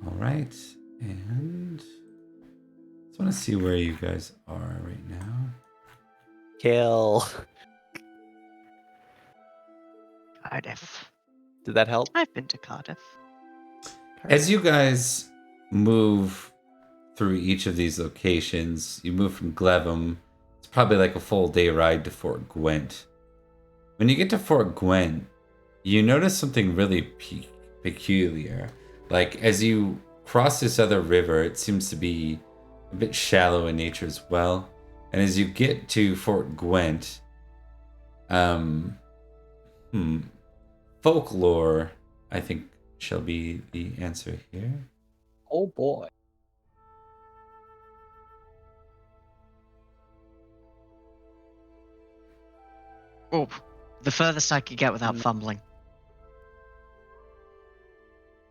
All right, and just want to see where you guys are right now. Kill. Cardiff. Did that help? I've been to Cardiff. As you guys move through each of these locations, you move from Glevum. It's probably like a full day ride to Fort Gwent. When you get to Fort Gwent, you notice something really peculiar. Like, as you cross this other river, it seems to be a bit shallow in nature as well. And as you get to Fort Gwent, folklore, I think, shall be the answer here. Oh boy. Oh, the furthest I could get without fumbling.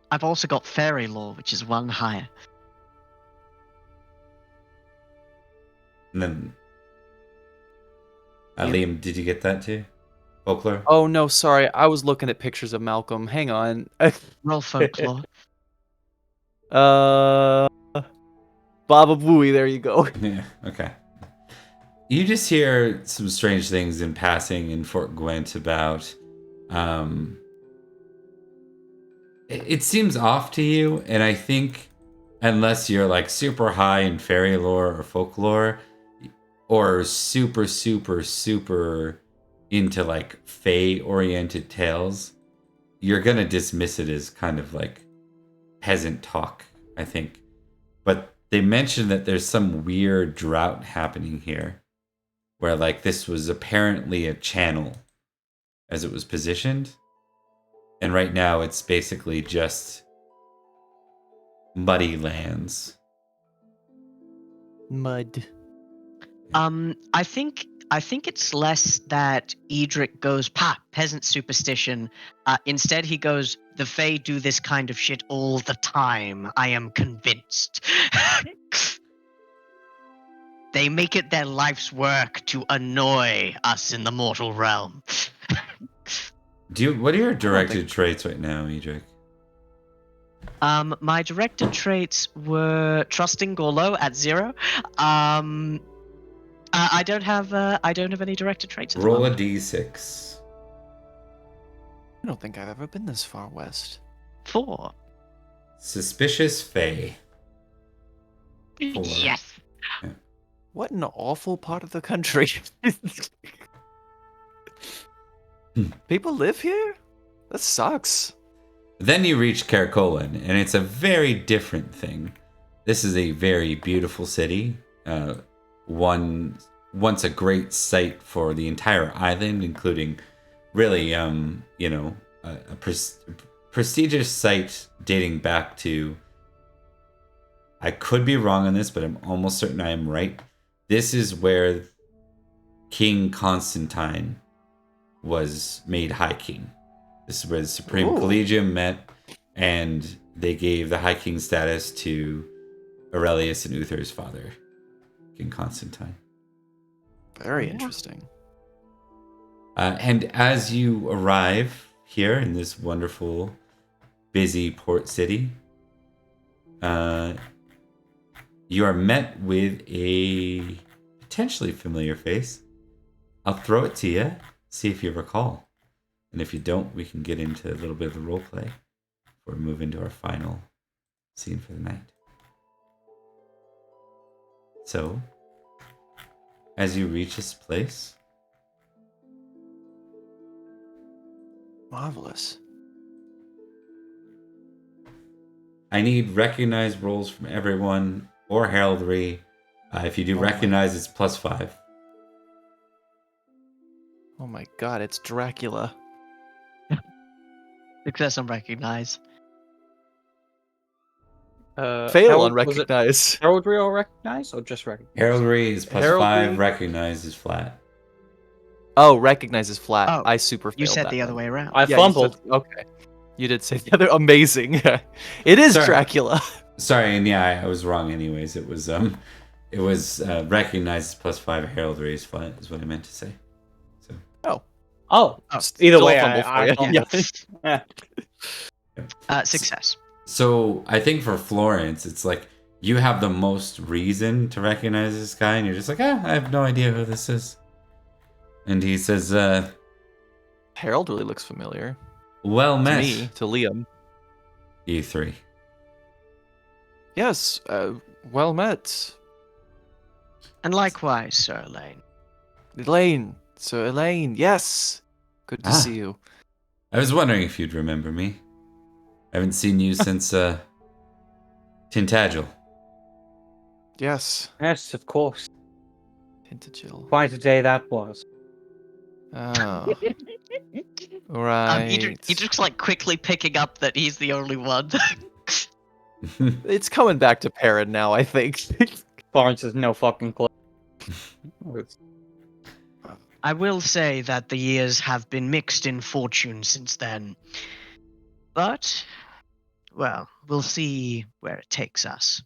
I've also got fairy lore, which is one higher. And then, Liam, did you get that too? Folklore? Oh, no, sorry. I was looking at pictures of Malcolm. Hang on. Roll folklore. Baba Booey, there you go. Yeah, okay. You just hear some strange things in passing in Fort Gwent about... It seems off to you, and I think unless you're like super high in fairy lore or folklore, or super into like fae-oriented tales, you're gonna dismiss it as kind of like peasant talk, I think. But they mentioned that there's some weird drought happening here, where like this was apparently a channel as it was positioned. And right now it's basically just muddy lands. Mud. I think it's less that Edrich goes, peasant superstition. Instead he goes, the Fae do this kind of shit all the time. I am convinced. They make it their life's work to annoy us in the mortal realm. What are your directed traits right now, Edrich? My directed traits were trusting Gorlo at 0. I don't have any directed traits at the Roll a moment. d6. I don't think I've ever been this far west. 4. Suspicious Fae. 4. Yes. Yeah. What an awful part of the country. People live here? That sucks. Then you reach Carcolan, and it's a very different thing. This is a very beautiful city. Once a great site for the entire island, including really, a prestigious site dating back to... I could be wrong on this, but I'm almost certain I am right. This is where King Constantine was made High King. This is where the Supreme Ooh. Collegium met, and they gave the High King status to Aurelius and Uther's father, King Constantine. Very interesting. And as you arrive here in this wonderful, busy port city, you are met with a potentially familiar face. I'll throw it to you, see if you recall. And if you don't, we can get into a little bit of the role play before we move into our final scene for the night. So, as you reach this place, Marvelous. I need recognized rolls from everyone or heraldry. If you do recognize, it's +5. Oh my god, it's Dracula. Success on recognize. Fail on Was it recognize. heraldry or recognize, or just recognize? Heraldry is +5, Heraldry? recognize is flat. Oh, recognize is flat. Oh, I super failed You said that the other one. way around. I Yeah, you said- fumbled. okay. You did say the other. Amazing. It is Sorry. Dracula. Sorry, and yeah, I was wrong anyways. It was recognize is +5, heraldry is flat, is what I meant to say. So Oh, Oh, either Still way, a fumble for I you. fumbled. Yeah. Success. So I think for Florence, it's like you have the most reason to recognize this guy, and you're just like, I have no idea who this is. And he says, Harold really looks familiar. well To met, me, to Liam. you three. Yes, well met. And likewise, Sir Elaine. Elaine. So Elaine, yes. Good to Ah. see you. I was wondering if you'd remember me. I haven't seen you since Tintagel. Yes. Yes, of course. Tintagel. Quite a day that was. Oh. Right. Edric's like quickly picking up that he's the only one. It's coming back to Perin now, I think. Florence has no fucking clue. I will say that the years have been mixed in fortune since then. But, well, we'll see where it takes us.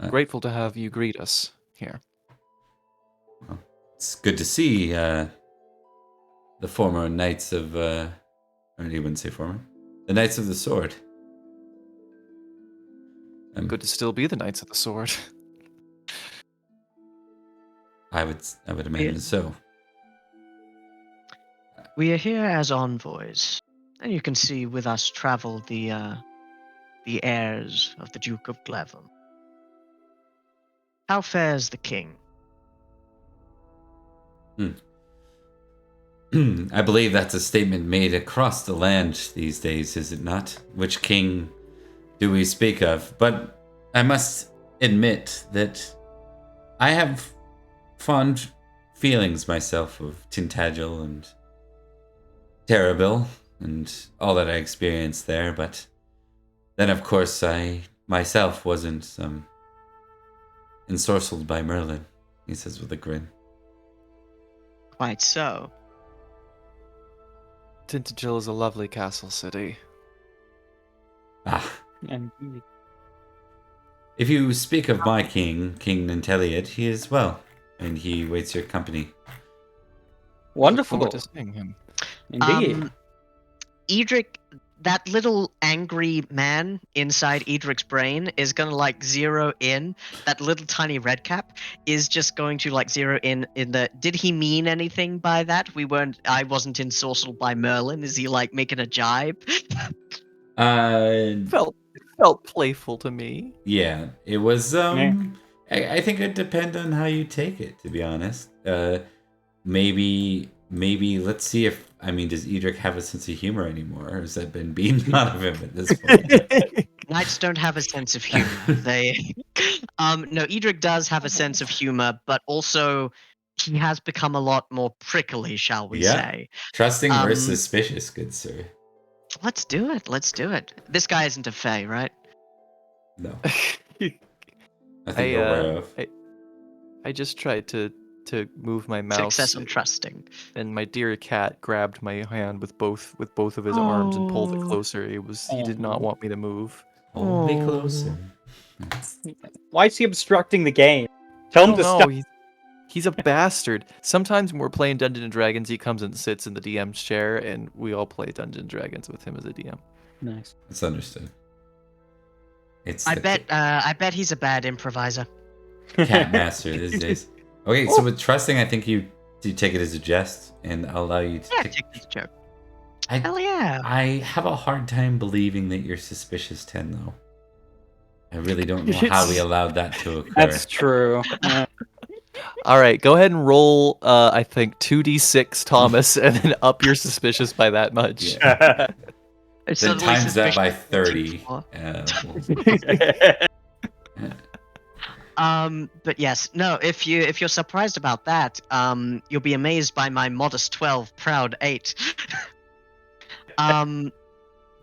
Grateful to have you greet us here. It's good to see the former Knights of... or you wouldn't say former. The Knights of the Sword. Good to still be the Knights of the Sword. I would imagine so. We are here as envoys, and you can see with us travel the heirs of the Duke of Glevum. How fares the king? I believe that's a statement made across the land these days, is it not? Which king do we speak of? But I must admit that I have fond feelings myself of Tintagel and Terrible and all that I experienced there, but then of course I myself wasn't ensorcelled by Merlin, he says with a grin. Quite so. Tintagel is a lovely castle city. Ah, And if you speak of my king, King Nanteleod, he is well, and he waits your company. wonderful. Look forward to seeing him. Indeed. Edric, that little angry man inside Edric's brain is gonna like zero in. That little tiny red cap is just going to like zero in the. Did he mean anything by that? I wasn't ensorcelled by Merlin. Is he like making a jibe? Felt playful to me. Yeah, it was. I think it depends on how you take it. To be honest, maybe let's see if. I mean, does Edric have a sense of humor anymore, or has that been beamed out of him at this point? Knights don't have a sense of humor. No, Edric does have a sense of humor, but also he has become a lot more prickly, shall we say? Trusting versus suspicious, good sir. Let's do it. This guy isn't a fae, right? No, I think you're aware of. I just tried to move my mouse, Success and trusting. and my dear cat grabbed my hand with both of his arms and pulled it closer. He did not want me to move. Hold me closer. Why is he obstructing the game? I Tell him don't to know. stop. He's a bastard. Sometimes when we're playing Dungeons and Dragons, he comes and sits in the DM's chair, and we all play Dungeons and Dragons with him as a DM. Nice. It's understood. I bet he's a bad improviser. Cat master these days. Okay, so with trusting, I think you take it as a jest, and I'll allow you to. Yeah, take this joke. I, Hell yeah. I have a hard time believing that you're suspicious 10, though. I really don't know how we allowed that to occur. That's true. All right, go ahead and roll. I think 2d6, Thomas, and then up your suspicious by that much. Yeah. It's Then suddenly times that by suspicious. 30. But yes, no. If you're surprised about that, you'll be amazed by my modest 12, proud 8.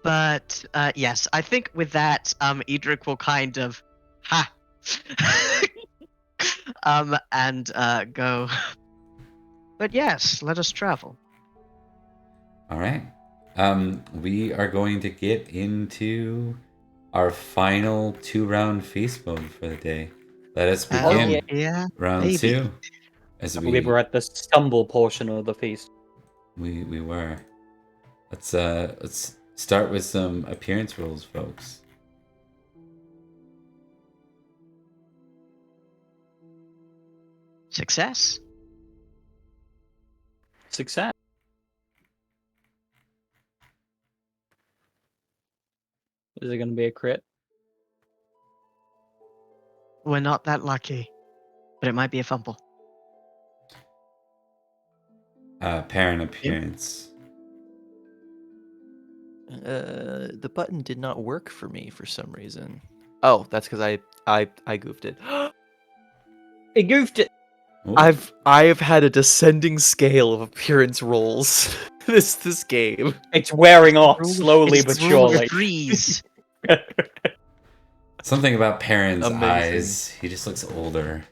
But yes, I think with that, Edrich will kind of and go. But yes, let us travel. All right. We are going to get into our final 2-round feast mode for the day. Let us begin Yeah, round baby. 2. As I believe we're at the stumble portion of the feast. we were. Let's start with some appearance rolls, folks. Success. Success. Is it going to be a crit? We're not that lucky, but it might be a fumble. Perin appearance. The button did not work for me for some reason. Oh, that's because I goofed it. It goofed it. Ooh. I have had a descending scale of appearance rolls this game. It's wearing off slowly It's but the rule of surely. threes. Something about Perrin's Amazing. eyes. He just looks older.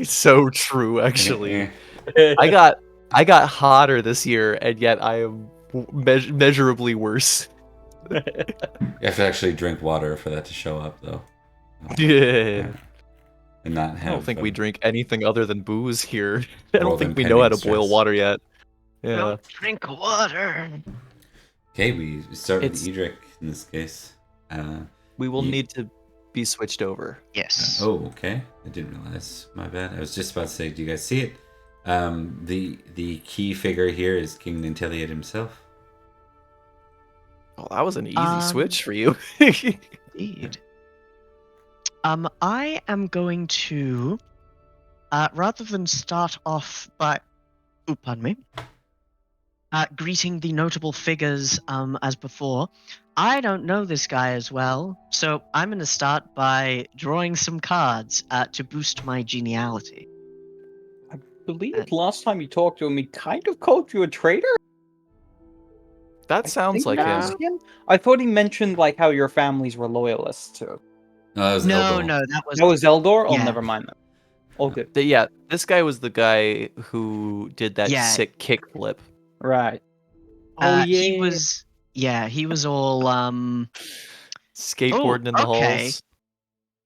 So true, actually. I got hotter this year, and yet I am measurably worse. You have to actually drink water for that to show up, though. Yeah. And not I have. don't think we drink anything other than booze here. I don't Roll think them we know how to pending boil stress. water yet. Yeah. Don't drink water. Okay, we start with It's- Edrich in this case. We will Ye- need to be switched over. Yes. Oh, okay. I didn't realize. My bad. I was just about to say, do you guys see it? The key figure here is King Nanteleod himself. Oh, that was an easy switch for you. Indeed. I am going to, rather than start off by, pardon me, greeting the notable figures as before. I don't know this guy as well, so I'm going to start by drawing some cards to boost my geniality. I believe last time you talked to him, he kind of called you a traitor. That sounds like him. I thought he mentioned like how your families were loyalists too. No, that was No, Eldor. no, that was That was Eldor? Oh, Yeah. never mind then. All good. Yeah, this guy was the guy who did that Yeah. sick kickflip. Right. Oh, yeah. He was. Yeah, he was all. Skateboarding in the okay. halls.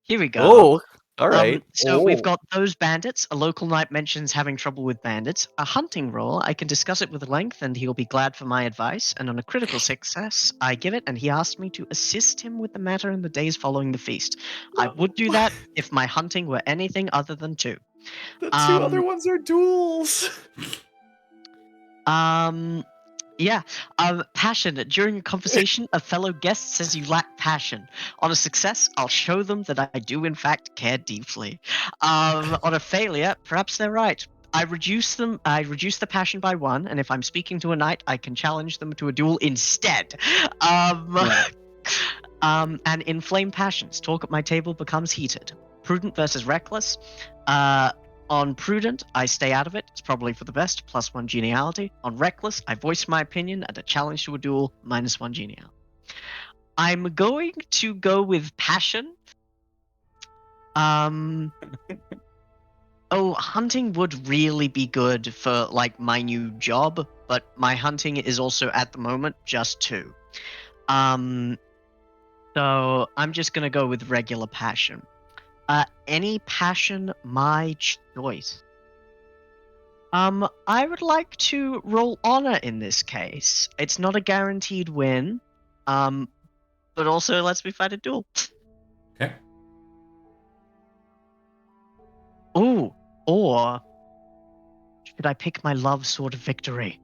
Here we go. Oh, all right. So we've Oh. got those bandits. A local knight mentions having trouble with bandits. A hunting roll. I can discuss it with length, and he'll be glad for my advice. And on a critical success, I give it, and he asked me to assist him with the matter in the days following the feast. I would do that if my hunting were anything other than 2. The two other ones are duels. Yeah. Passion. During a conversation, a fellow guest says you lack passion. On a success, I'll show them that I do in fact care deeply. On a failure, perhaps they're right. I reduce the passion by 1, and if I'm speaking to a knight, I can challenge them to a duel instead. And inflame passions. Talk at my table becomes heated. Prudent versus reckless. On prudent, I stay out of it. It's probably for the best. +1 geniality. On reckless, I voice my opinion and a challenge to a duel. -1 geniality. I'm going to go with passion. Oh, hunting would really be good for like my new job, but my hunting is also at the moment just 2. So I'm just gonna go with regular passion. Any passion, my choice. I would like to roll honor in this case. It's not a guaranteed win, but also lets me fight a duel. Okay. Ooh, or should I pick my love sword of victory?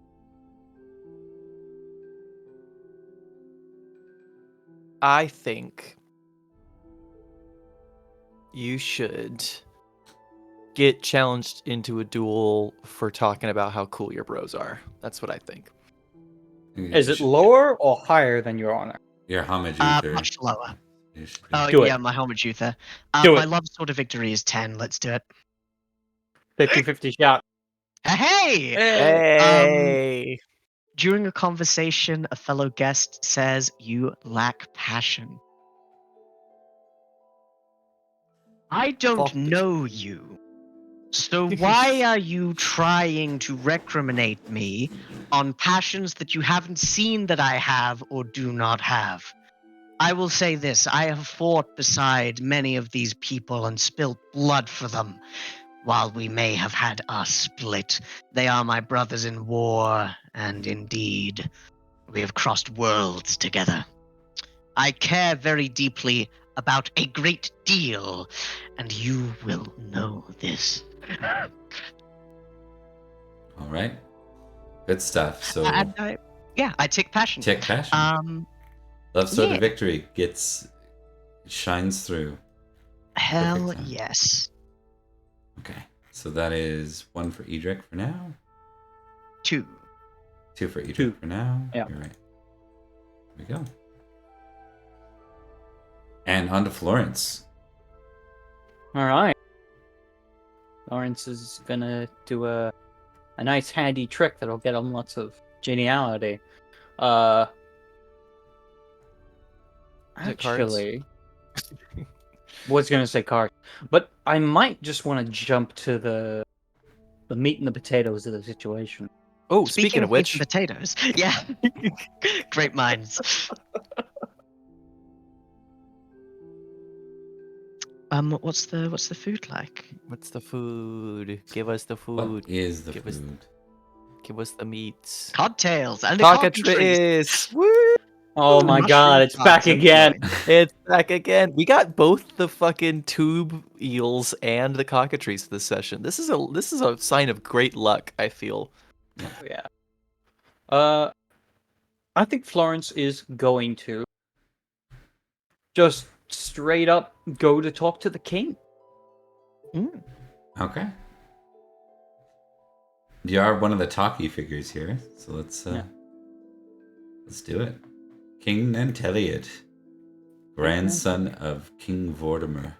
I think you should get challenged into a duel for talking about how cool your bros are. That's what I think. Is it lower or higher than your honor? Your homage, Uther. Much lower. You should be- Oh, Do yeah, it. my homage Uther. Do My it. love sword of victory is 10. Let's do it. 50-50 shot. Hey! Hey! During a conversation, a fellow guest says you lack passion. I don't Fuck the- know you. So why are you trying to recriminate me on passions that you haven't seen that I have or do not have? I will say this, I have fought beside many of these people and spilt blood for them. While we may have had our split, they are my brothers in war, and indeed, we have crossed worlds together. I care very deeply about a great deal, and you will know this. All right. Good stuff. So, And I take passion. check passion. Love Sword yeah. of Victory shines through. Hell Perfect time. yes. Okay. So that is 1 for Edrich for now. 2. 2 for Edrich 2. for now. Yeah. You're right. Here we go. And on to Florence. All right. Lawrence is gonna do a nice handy trick that'll get him lots of geniality. Is it cards? Actually, was gonna say cards, but I might just want to jump to the meat and the potatoes of the situation. Oh, speaking of meat which, and potatoes. Yeah. Great minds. What's the food like? what's the food? Give us the What food. is the Give us- food? Give us the meats. Codtails and the cockatrice. Cockatrice! Woo! Oh my Mushroom god, it's back pots, oh again! boy. It's back again. We got both the fucking tube eels and the cockatrice this session. This is a sign of great luck, I feel. Yeah. I think Florence is going to just straight up go to talk to the king. Okay. You are one of the talkie figures here, so let's do it. King Nanteleod, grandson of King Vortimer.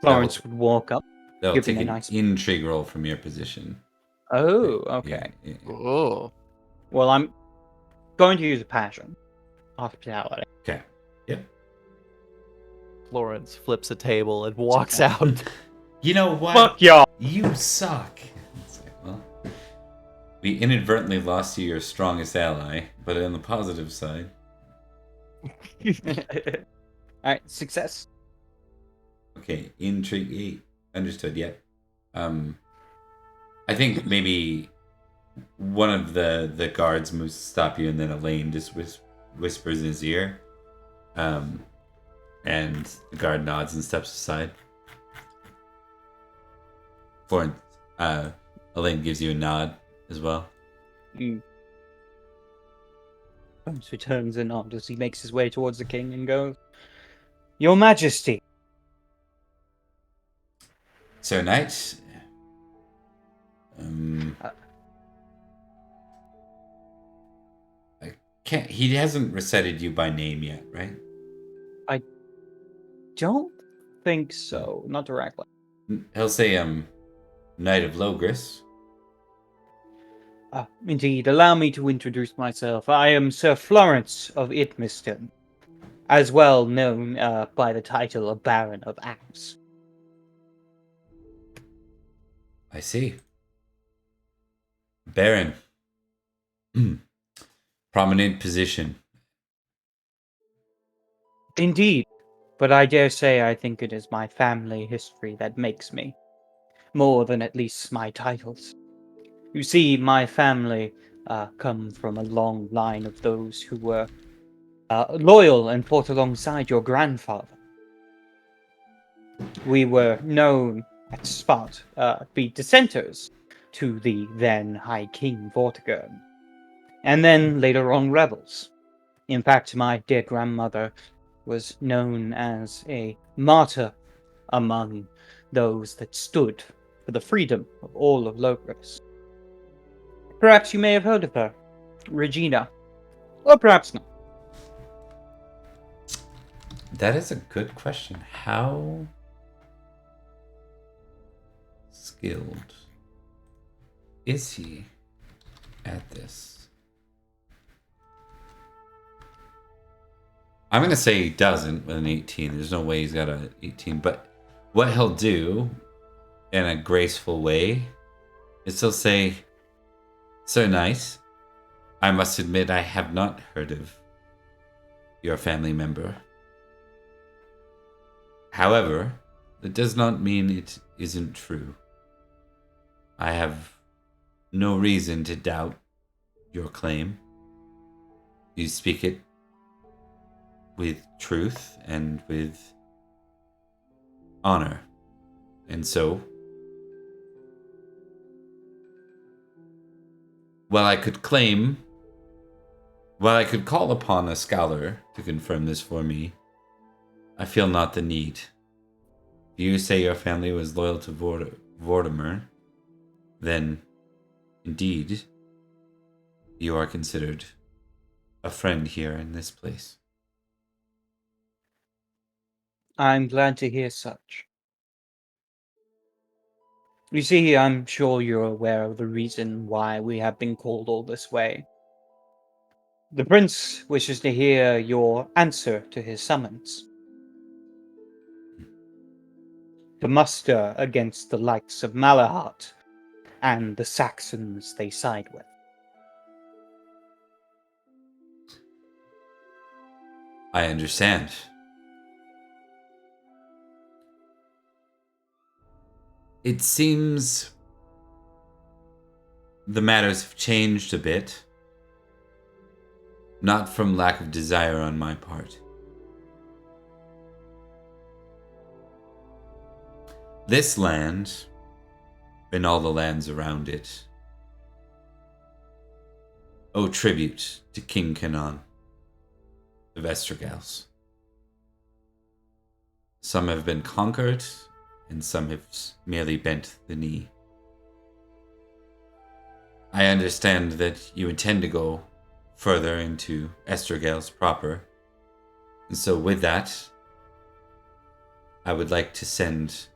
Florence would walk up. They'll Give him take a an nice- intrigue roll from your position. Oh, okay. Yeah. Oh. Well, I'm going to use a passion. Hospitality. Okay. Yep. Florence flips a table and walks out. You know what? Fuck y'all! You suck. It's like, well, we inadvertently lost you your strongest ally, but on the positive side. Alright, success. Okay, intrigue 8. Understood, yeah. I think maybe one of the guards moves to stop you, and then Elaine just whispers in his ear. And the guard nods and steps aside. Florence, Elaine gives you a nod as well. Florence returns a nod as he makes his way towards the king and goes, Your Majesty. Sir Knight, I can't. He hasn't recited you by name yet, right? Don't think so. Not directly. He'll say, Knight of Logres. Indeed, allow me to introduce myself. I am Sir Florence of Idmiston, as well known by the title of Baron of Axe. I see. Baron. Prominent position. Indeed, but I dare say I think it is my family history that makes me, more than at least my titles. You see, my family come from a long line of those who were loyal and fought alongside your grandfather. We were known at Spot be dissenters to the then High King Vortigern, and then later on rebels. In fact, my dear grandmother was known as a martyr among those that stood for the freedom of all of Logres. Perhaps you may have heard of her, Regina, or perhaps not. That is a good question. How skilled is he at this? I'm going to say he doesn't with an 18. There's no way he's got an 18. But what he'll do in a graceful way is he'll say, Sir Knight, I must admit I have not heard of your family member. However, that does not mean it isn't true. I have no reason to doubt your claim. You speak it with truth and with honor. And so, while I could call upon a scholar to confirm this for me, I feel not the need. If you say your family was loyal to Vortimer, then indeed you are considered a friend here in this place. I'm glad to hear such. You see, I'm sure you're aware of the reason why we have been called all this way. The prince wishes to hear your answer to his summons. To muster against the likes of Malahart and the Saxons they side with. I understand. It seems the matters have changed a bit. Not from lack of desire on my part. This land, and all the lands around it, owe tribute to King Canaan of Estragals. Some have been conquered, and some have merely bent the knee. I understand that you intend to go further into Estragals proper, and so with that, I would like to send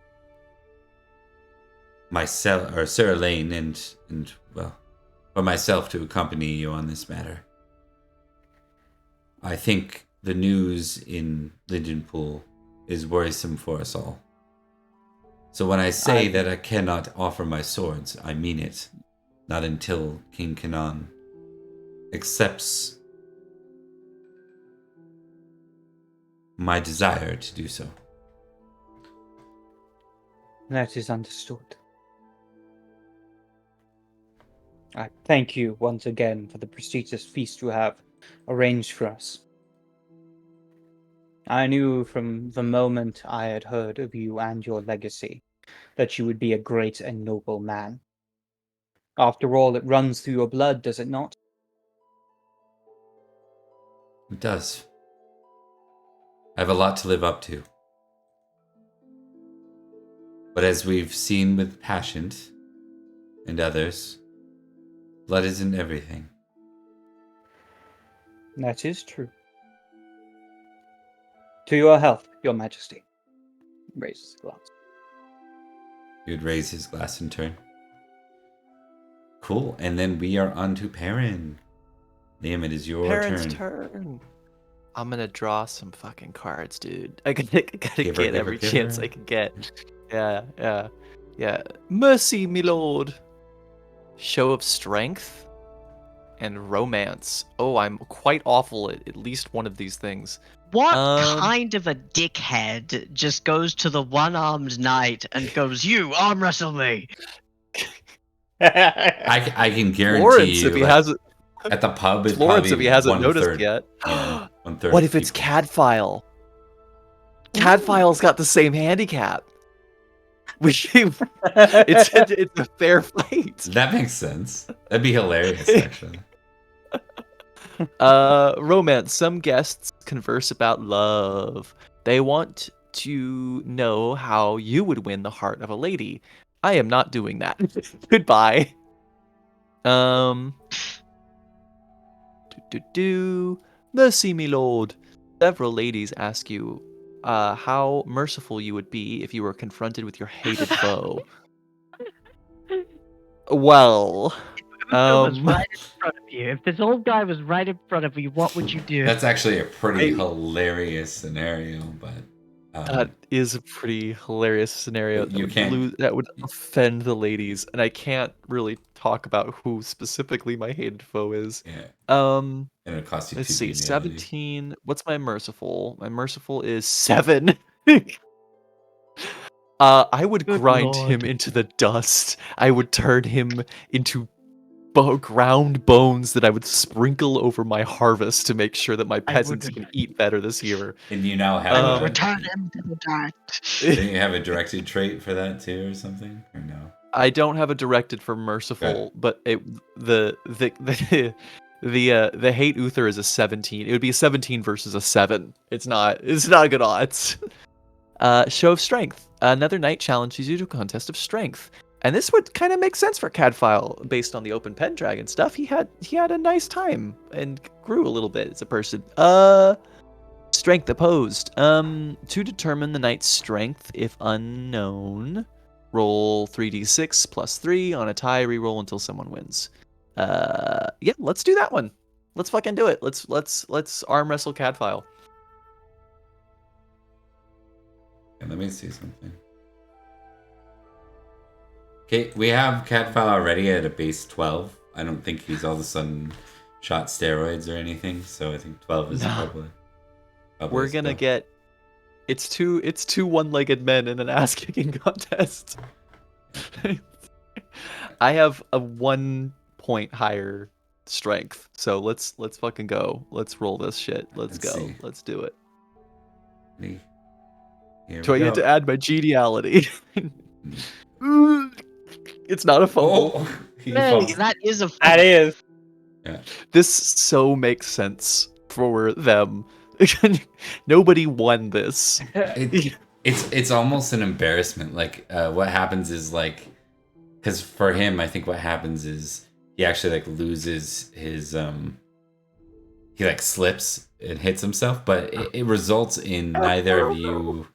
myself, or Sir Elaine, and for myself to accompany you on this matter. I think the news in Lindenpool is worrisome for us all. So when I say that I cannot offer my swords, I mean it. Not until King Canaan accepts my desire to do so. That is understood. I thank you once again for the prestigious feast you have arranged for us. I knew from the moment I had heard of you and your legacy that you would be a great and noble man. After all, it runs through your blood, does it not? It does. I have a lot to live up to. But as we've seen with Pascient and others, blood isn't everything. That is true. To your health, your majesty. Raises the glass. He would raise his glass in turn. Cool. And then we are on to Perin. Liam, it is your Parents' turn. turn. I'm gonna draw some fucking cards, dude. I gotta Giver, get every giver, chance giver. I can get. Yeah. Mercy, me lord. Show of strength and romance. Oh, I'm quite awful at least one of these things. What Um, kind of a dickhead just goes to the one-armed knight and goes, "You arm wrestle me"? I can guarantee Florence, you, if he like, hasn't. at the pub, it's Florence, probably if he hasn't noticed 1/3. yet. Yeah, 1/3. What if it's Cadfile? Cadfile's got the same handicap. It's a fair fight. That makes sense. That'd be hilarious, actually. Romance. Some guests converse about love. They want to know how you would win the heart of a lady. I am not doing that. Goodbye. Mercy, me lord. Several ladies ask you how merciful you would be if you were confronted with your hated foe. Well, Uther was right in front of you. If this old guy was right in front of you, what would you do? That's actually a pretty hilarious scenario, but that is a pretty hilarious scenario. But you can't- That would offend the ladies, and I can't really talk about who specifically my hated foe is. yeah, Um, and it costs you let's 2 see, geniality. 17. What's my merciful? My merciful is 7. I would Good grind lord. him into the dust. I would turn him into ground bones that I would sprinkle over my harvest to make sure that my peasants can eat better this year. And you now I have would a, return him to the dirt. didn't you have a directed trait for that too, or something, or no? I don't have a directed for merciful, but the hate Uther is a 17. It would be a 17 versus a 7. It's not good odds. Show of strength. Another knight challenges you to a contest of strength. And this would kind of make sense for Cadfile based on the open Pendragon stuff. He had a nice time and grew a little bit as a person. Strength opposed. To determine the knight's strength, if unknown, roll 3d6 plus 3 on a tie. Reroll until someone wins. Yeah, let's do that one. Let's fucking do it. Let's arm wrestle Cadfile. And let me see something. Okay, we have Cadfile already at a base 12. I don't think he's all of a sudden shot steroids or anything, so I think 12 is probably We're gonna get it's two one-legged men in an ass-kicking contest. I have a 1 point higher strength, so let's fucking go. Let's roll this shit. Let's go. see. Let's do it. Here Do I we get go. to add my geniality? It's not a fumble. Oh, he Man, fumbled. that is a That is. This so makes sense for them. Nobody won this. It's almost an embarrassment. Like what happens is like, because for him, I think what happens is he actually like loses his he like slips and hits himself, but it results in neither of you.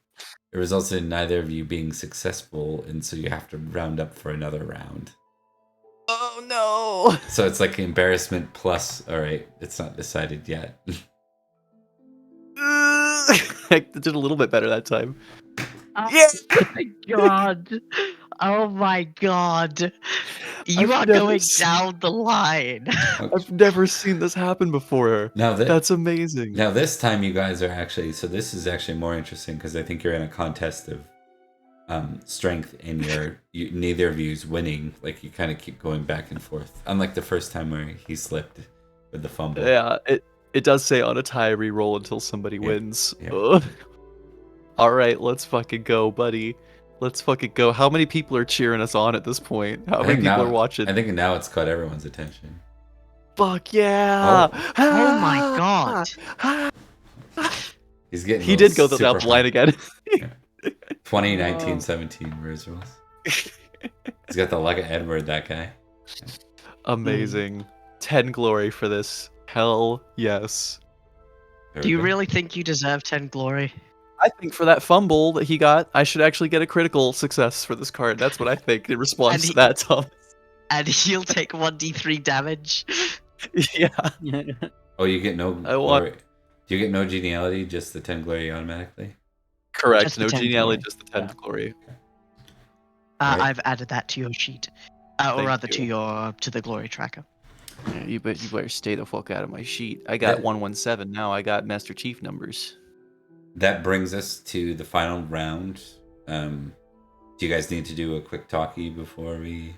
It results in neither of you being successful, and so you have to round up for another round. Oh no! So it's like embarrassment plus. All right, it's not decided yet. I did a little bit better that time. Yes! Oh my god! Oh my god! You I've are never going seen- down the line. I've never seen this happen before. Now That's amazing. Now this time you guys are actually, so this is actually more interesting because I think you're in a contest of strength and neither of you's winning. Like you kind of keep going back and forth. Unlike the first time where he slipped with the fumble. Yeah, it does say on a tie reroll until somebody wins. yeah. Ugh. All right, let's fucking go, buddy. Let's fucking go. How many people are cheering us on at this point? How I many think people now- are watching? I think now it's caught everyone's attention. Fuck yeah! Oh my god. He's getting He did go down the line again. 2019-17 Virgil. He's got the luck of Edward, that guy. Amazing. 10 glory for this. Hell yes. There Do we you go. really think you deserve 10 glory? I think for that fumble that he got, I should actually get a critical success for this card. That's what I think in response And to that, Thomas. and he'll take 1d3 damage. Yeah. Oh, you get no I want- glory. Do you get no geniality? Just the 10 glory automatically. Correct. Just the No 10 geniality, glory. just the 10th glory. Right. I've added that to your sheet, or Thank rather you. to the glory tracker. Yeah, you better stay the fuck out of my sheet. I got That- 117 now. I got Master Chief numbers. That brings us to the final round. Do you guys need to do a quick talkie before we?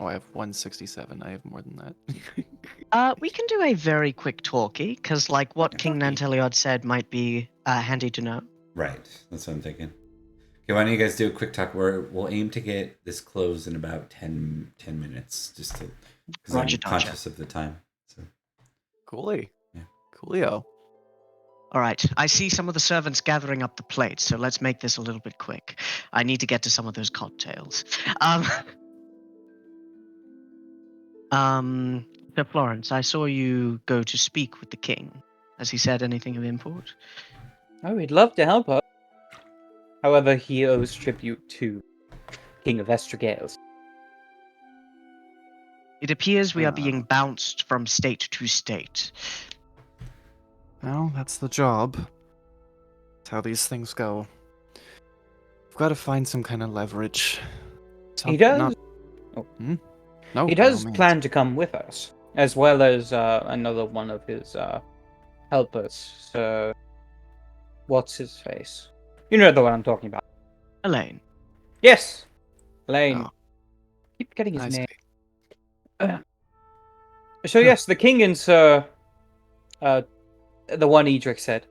Oh, I have 167. I have more than that. We can do a very quick talkie, because like what King Talkie. Nanteleod said might be handy to know. Right, that's what I'm thinking. Okay, why don't you guys do a quick talk? We'll aim to get this closed in about 10 minutes, just to because I'm Roger, Dodger. conscious of the time. So Coolly. Yeah. Coolio. All right, I see some of the servants gathering up the plates, so let's make this a little bit quick. I need to get to some of those cocktails. So Florence, I saw you go to speak with the king. Has he said anything of import? Oh, we'd love to help her. However, he owes tribute to King of Estragales. It appears we are Ah. being bounced from state to state. Well, that's the job. That's how these things go. We've got to find some kind of leverage. He does. Not... Oh. No, He by all does means. plan to come with us, as well as another one of his helpers. So, what's his face? You know the one I'm talking about. Elaine. Yes, Lane. Oh. Keep getting his I name. see. So yes, the king and Sir, the one Edrich said,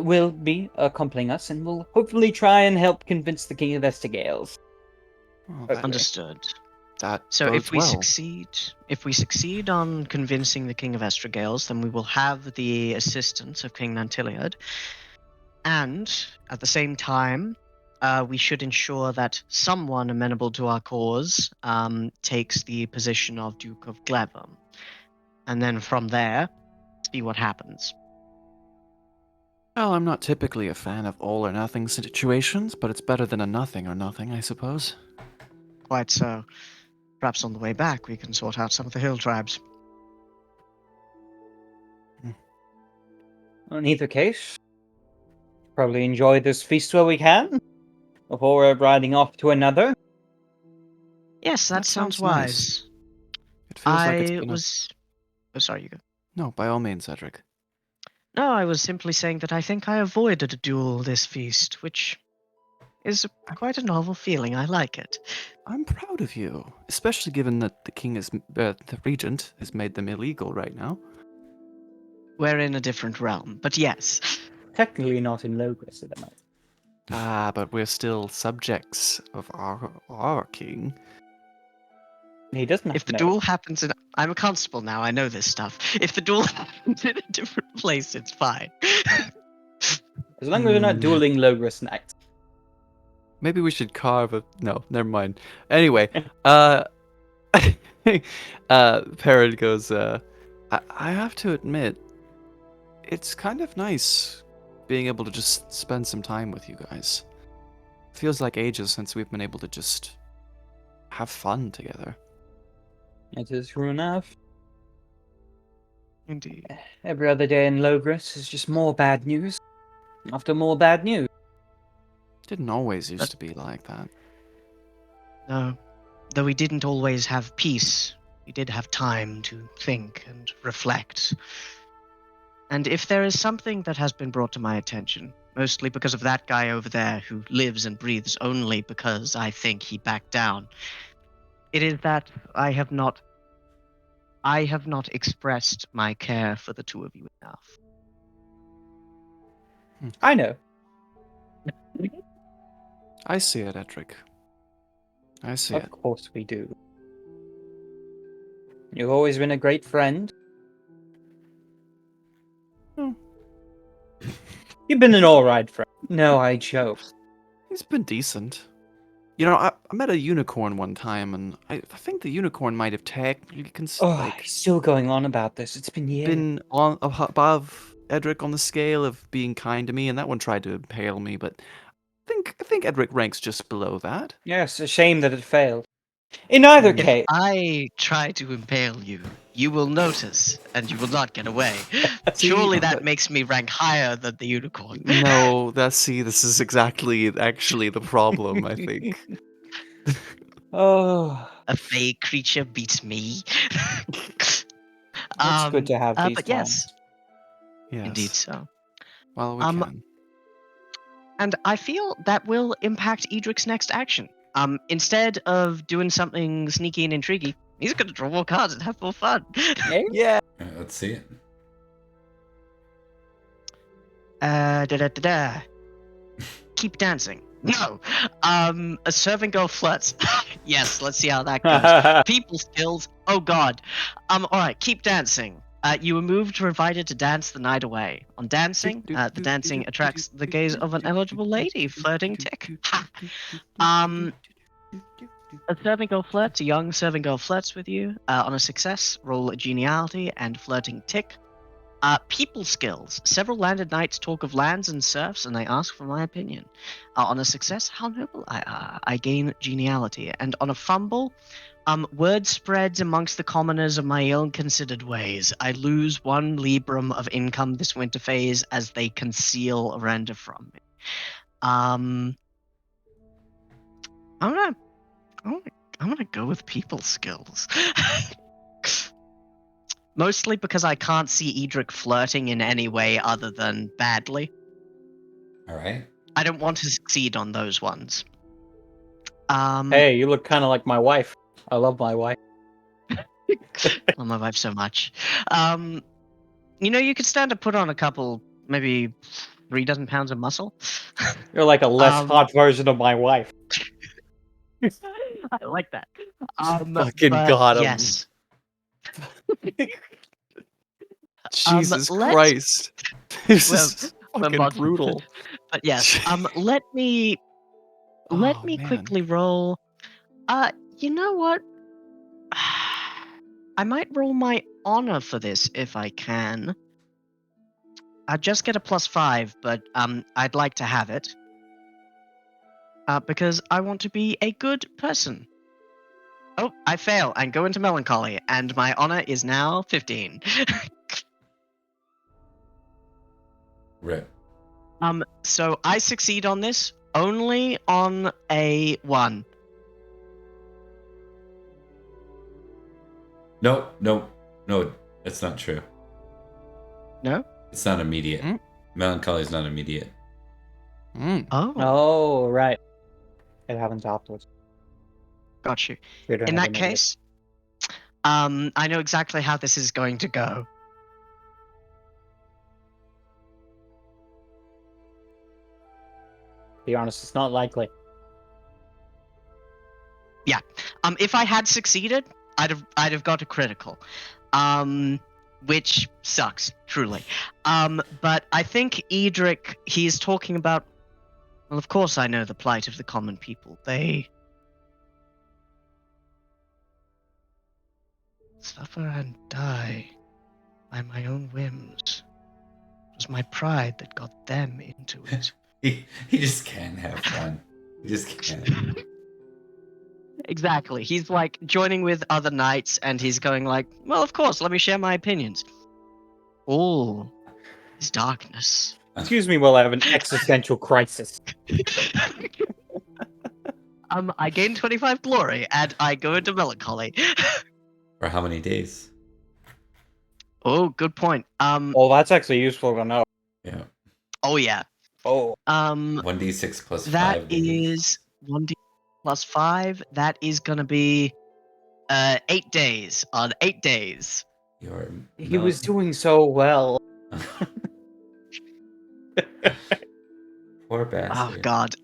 will be accompanying us, and will hopefully try and help convince the King of Estragales. Well, Okay. Understood. that So bodes if we well. succeed on convincing the King of Estragales, then we will have the assistance of King Nanteleod. And at the same time, we should ensure that someone amenable to our cause takes the position of Duke of Glevum. And then from there, see what happens. Well, I'm not typically a fan of all or nothing situations, but it's better than a nothing or nothing, I suppose. Quite so. Perhaps on the way back, we can sort out some of the hill tribes. In either case, probably enjoy this feast while we can, before riding off to another. Yes, that That sounds sounds nice. wise. It feels like it's I been was. Oh, sorry, you go. No, by all means, Edric. No, I was simply saying that I think I avoided a duel this feast, which is quite a novel feeling. I like it. I'm proud of you, especially given that the king is, the regent has made them illegal right now. We're in a different realm, but yes. Technically not in Logres at the moment. Ah, but we're still subjects of our king. He doesn't have If the to know. duel happens in. I'm a constable now, I know this stuff. If the duel happens in a different place, it's fine. As long as we're not dueling Logres knights. Maybe we should carve a. No, never mind. Anyway, Perin goes. I have to admit, it's kind of nice being able to just spend some time with you guys. Feels like ages since we've been able to just have fun together. It is true enough. Indeed. Every other day in Logres is just more bad news. After more bad news. Didn't always used to be like that. No. Though we didn't always have peace, we did have time to think and reflect. And if there is something that has been brought to my attention, mostly because of that guy over there who lives and breathes only because I think he backed down, it is that I have not expressed my care for the two of you enough. I know. I see it, Edric. I see Of it. course we do. You've always been a great friend. Hmm. You've been an alright friend. No, I joke. He's been decent. You know, I met a unicorn one time, and I think the unicorn might have technically Oh, he's still going on about this. It's been years. been on above Edric on the scale of being kind to me, and that one tried to impale me, but I think Edric ranks just below that. Yes, a shame that it failed. In either If case, I try to impale you, you will notice, and you will not get away. See, Surely that but- makes me rank higher than the unicorn. No, this is exactly actually the problem, I think. oh, A fey creature beats me. it's good to have these But times. yes, Yes. indeed so. Well, we Um, can. And I feel that will impact Edric's next action. Instead of doing something sneaky and intriguing, he's going to draw more cards and have more fun. Yeah. Let's see it. Keep dancing. No. A serving girl flirts. Yes, let's see how that goes. People skills. Oh god. Alright, keep dancing. You were moved or invited to dance the night away. On dancing, the dancing attracts the gaze of an eligible lady. Flirting tick. Ha. A serving girl flirts. A young serving girl flirts with you. On a success, roll a geniality and flirting tick. People skills. Several landed knights talk of lands and serfs, and they ask for my opinion. On a success, how noble I are. I gain geniality. And on a fumble, word spreads amongst the commoners of my ill-considered ways. I lose 1 librum of income this winter phase as they conceal render from me. I'm gonna go with people skills. Mostly because I can't see Edric flirting in any way other than badly. All right. I don't want to succeed on those ones. Hey, you look kind of like my wife. I love my wife. love my wife so much. You could stand to put on a couple, maybe 3 dozen pounds of muscle. You're like a less hot version of my wife. I like that. Fucking but got him. Yes. Jesus let's- Christ. This Well, is we're fucking mod- brutal. But yes. Let me Oh, man. quickly roll. You know what? I might roll my honor for this if I can. I just get a +5, but I'd like to have it. Because I want to be a good person. Oh, I fail and go into melancholy, and my honor is now 15. Rip. So I succeed on this only on a 1. No, that's not true. No? It's not immediate. Hmm? Melancholy is not immediate. Mm. Oh, Oh, right. It happens afterwards. got you. We don't In have that any of it. case, I know exactly how this is going to go. To be honest, it's not likely. If I had succeeded, I'd have got a critical. Which sucks, truly. But I think Edric, he's talking about. Well, of course, I know the plight of the common people. They suffer and die by my own whims. It was my pride that got them into it. He just can't have fun. He just can't. Exactly. He's like joining with other knights, and he's going like, "Well, of course, let me share my opinions." All is darkness. Excuse me while I have an existential crisis. I gain 25 glory, and I go into melancholy. For how many days? Oh, good point. Oh, that's actually useful to know. Yeah. Oh yeah. Oh, 1d6 plus 5 That days. is 1d plus 5. That is gonna be 8 days. On 8 days. he was doing so well. Poor bastard. Oh god.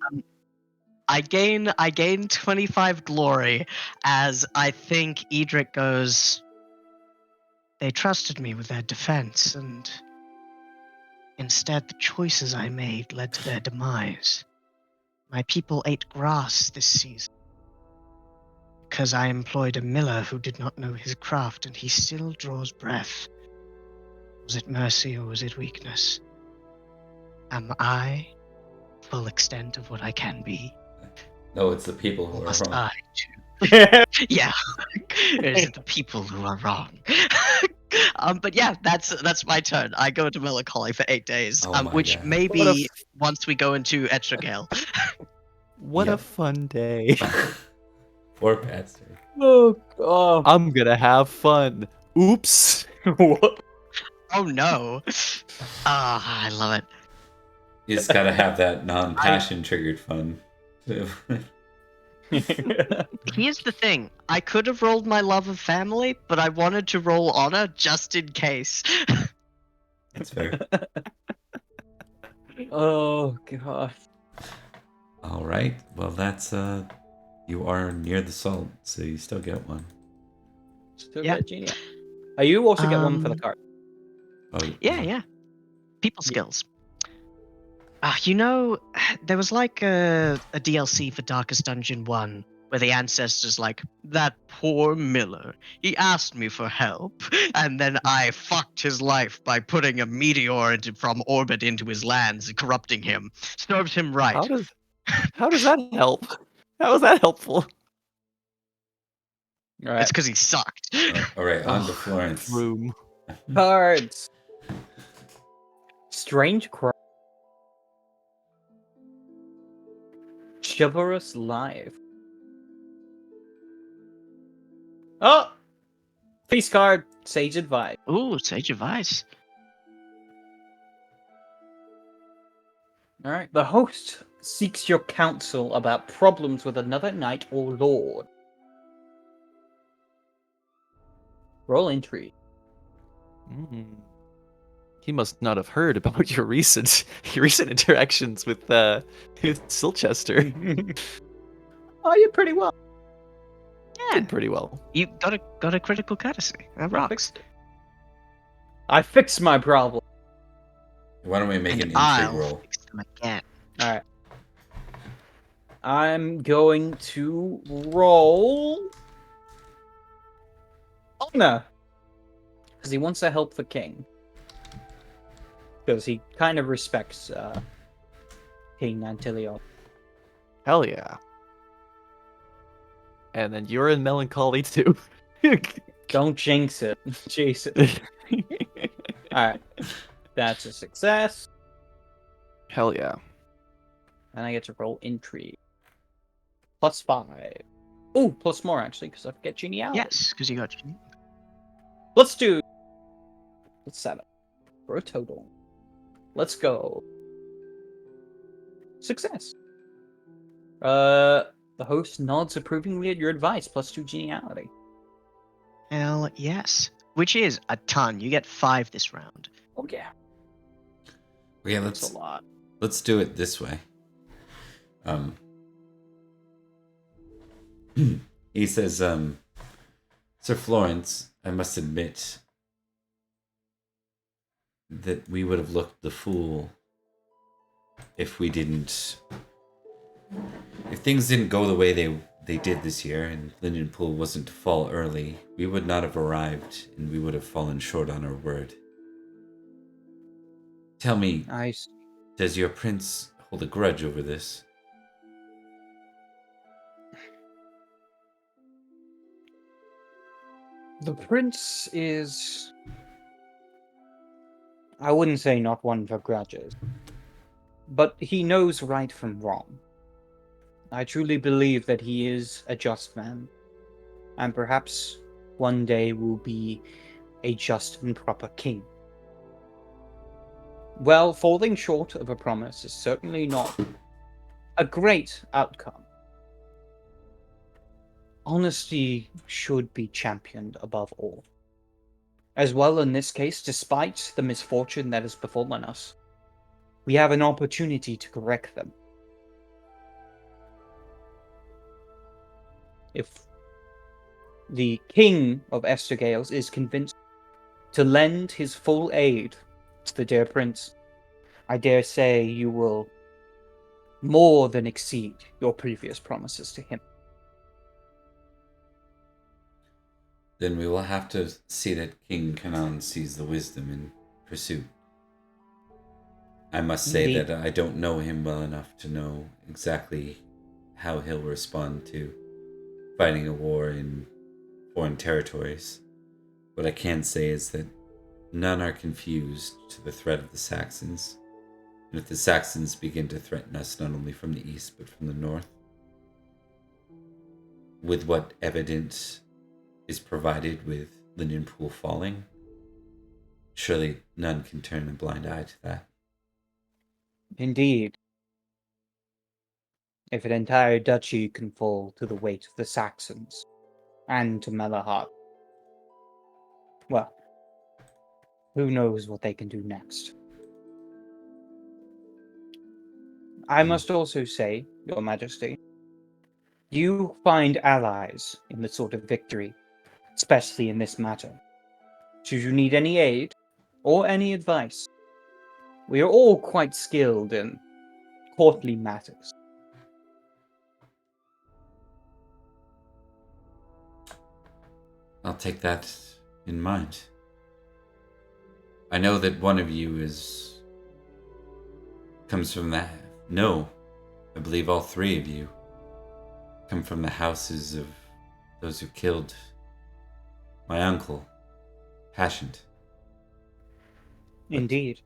I gain 25 glory as I think Edric goes. They trusted me with their defense, and instead the choices I made led to their demise. My people ate grass this season because I employed a miller who did not know his craft, and he still draws breath. Was it mercy or was it weakness? Am I full extent of what I can be? No, it's the people Or who are must wrong. I too? Yeah, it's the people who are wrong. But yeah, that's my turn. I go to melancholy for 8 days, Oh my which God. may What a be once we go into Etrogale. What Yep. a fun day. Poor bastard. Oh god. I'm gonna have fun. Oops. What? Oh no! Ah, I love it. You just gotta have that non-passion triggered fun. Here's the thing: I could have rolled my love of family, but I wanted to roll honor just in case. That's fair. Oh god. All right. Well, that's you are near the salt, so you still get one. Still Yeah. get genius. You also get one for the card. Oh, Yeah. People skills. There was like a DLC for Darkest Dungeon 1 where the ancestors like, that poor miller, he asked me for help, and then I fucked his life by putting a meteor from orbit into his lands, corrupting him. Served him right. How does that help? How is that helpful? All right. It's because he sucked. all right. On to Ugh, Florence. Room. Cards. Strange cry. Chivalrous life. Oh! Feast card. Sage advice. Ooh, sage advice. Alright. The host seeks your counsel about problems with another knight or lord. Roll intrigue. He must not have heard about your recent interactions with Silchester. Oh, you're pretty well. Yeah, Did pretty well. you got a critical courtesy. That rocks. I fixed my problem. Why don't we make an And intrigue I'll roll? fix them again. Alright. I'm going to roll honor. Because he wants to help the king. Because he kind of respects King Nanteleod. Hell yeah. And then you're in melancholy too. Don't jinx it. Jesus. Alright. That's a success. Hell yeah. And I get to roll intrigue. +5. Ooh, plus more actually, because I get geniality. Yes, because you got. Let's do 7 for a total. Let's go. Success. The host nods approvingly at your advice, +2 geniality. Hell yes. Which is a ton. You get 5 this round. Oh yeah, Yeah, that's a lot. let's do it this way. He says, Sir Florence, I must admit that we would have looked the fool if things didn't go the way they did this year and Lindenpool wasn't to fall early. We would not have arrived and we would have fallen short on our word. Tell me, Nice. does your prince hold a grudge over this? The prince is, I wouldn't say not one for grudges, but he knows right from wrong. I truly believe that he is a just man, and perhaps one day will be a just and proper king. Well, falling short of a promise is certainly not a great outcome. Honesty should be championed above all. As well, in this case, despite the misfortune that has befallen us, we have an opportunity to correct them. If the King of Estergales is convinced to lend his full aid to the dear prince, I dare say you will more than exceed your previous promises to him. Then we will have to see that King Canaan sees the wisdom in pursuit. I must say Indeed. that I don't know him well enough to know exactly how he'll respond to fighting a war in foreign territories. What I can say is that none are confused to the threat of the Saxons. And if the Saxons begin to threaten us not only from the east but from the north, with what evidence is provided with Lindenpool falling, surely none can turn a blind eye to that. Indeed. If an entire duchy can fall to the weight of the Saxons and to Malahart, well, who knows what they can do next. I must also say, Your Majesty, you find allies in the sort of victory, especially in this matter. Should you need any aid or any advice, we are all quite skilled in courtly matters. I'll take that in mind. I know that one of you comes from that. No, I believe all three of you come from the houses of those who killed my uncle, Passioned. Indeed.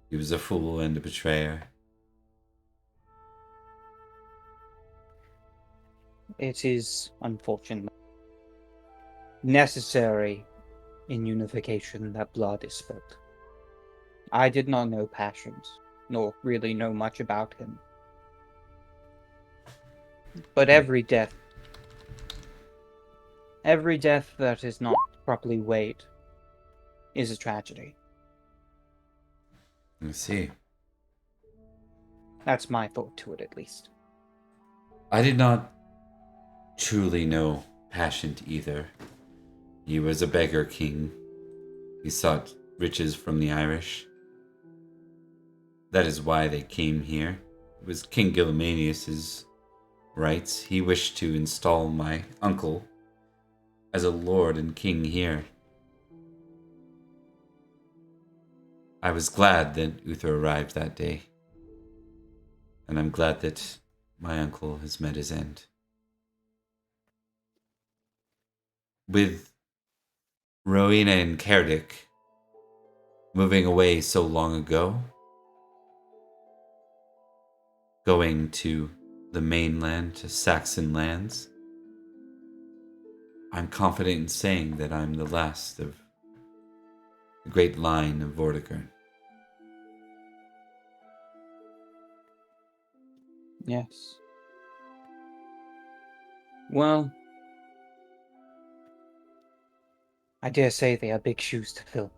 He was a fool and a betrayer. It is unfortunate. Necessary in unification that blood is spilled. I did not know Passions, nor really know much about him. But every death that is not properly weighed is a tragedy. I see. That's my thought to it, at least. I did not truly know Passioned either. He was a beggar king. He sought riches from the Irish. That is why they came here. It was King Gillemanius's rights. He wished to install my uncle as a lord and king here. I was glad that Uther arrived that day. And I'm glad that my uncle has met his end. With Rowena and Cerdic moving away so long ago, going to the mainland, to Saxon lands, I'm confident in saying that I'm the last of the great line of Vortigern. Yes. Well, I dare say they are big shoes to fill.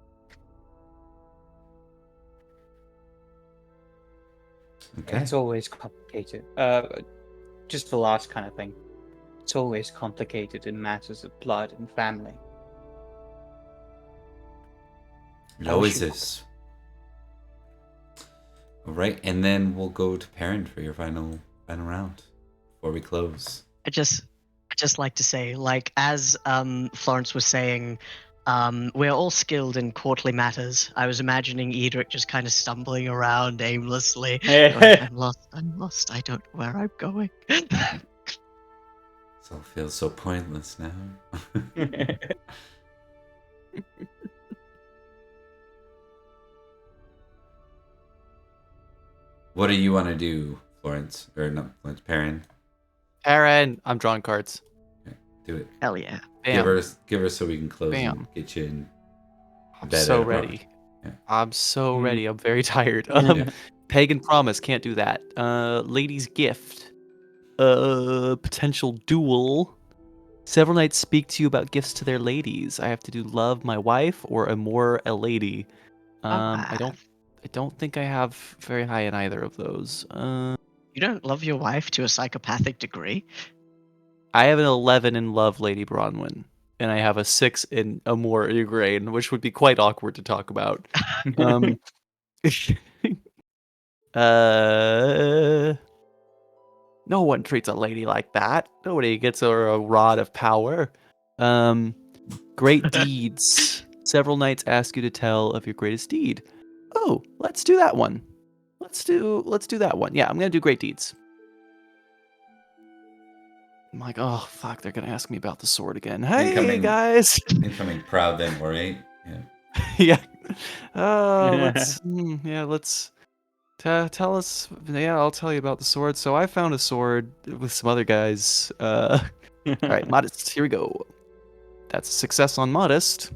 Okay. It's always complicated. Just the last kind of thing. It's always complicated in matters of blood and family. It always is. All right, and then we'll go to Perin for your final round before we close. I just like to say, like, as Florence was saying, we're all skilled in courtly matters. I was imagining Edrich just kind of stumbling around aimlessly. Going, I'm lost, I don't know where I'm going. This all feels so pointless now. What do you want to do, Florence? Or not Florence, Perin? Perin, I'm drawing cards. Okay, do it. Hell yeah. Bam. Give her so we can close Bam. and get you in. I'm bed so at a bar. ready. Yeah. I'm so Mm. ready. I'm very tired. Yeah. Pagan Promise, can't do that. Lady's Gift. Potential duel. Several knights speak to you about gifts to their ladies. I have to do love my wife or amore a lady. I don't think I have very high in either of those. You don't love your wife to a psychopathic degree? I have an 11 in love Lady Bronwyn, and I have a 6 in amore Igraine, which would be quite awkward to talk about. No one treats a lady like that. Nobody gets her a rod of power. Great deeds. Several knights ask you to tell of your greatest deed. Oh, let's do that one. Let's do that one. Yeah, I'm gonna do great deeds. I'm like, oh fuck, they're gonna ask me about the sword again. Hey Incoming. guys. Incoming proud then, alright? Yeah. Yeah. Let's tell us. Yeah, I'll tell you about the sword. So I found a sword with some other guys. All right, modest. Here we go. That's a success on modest.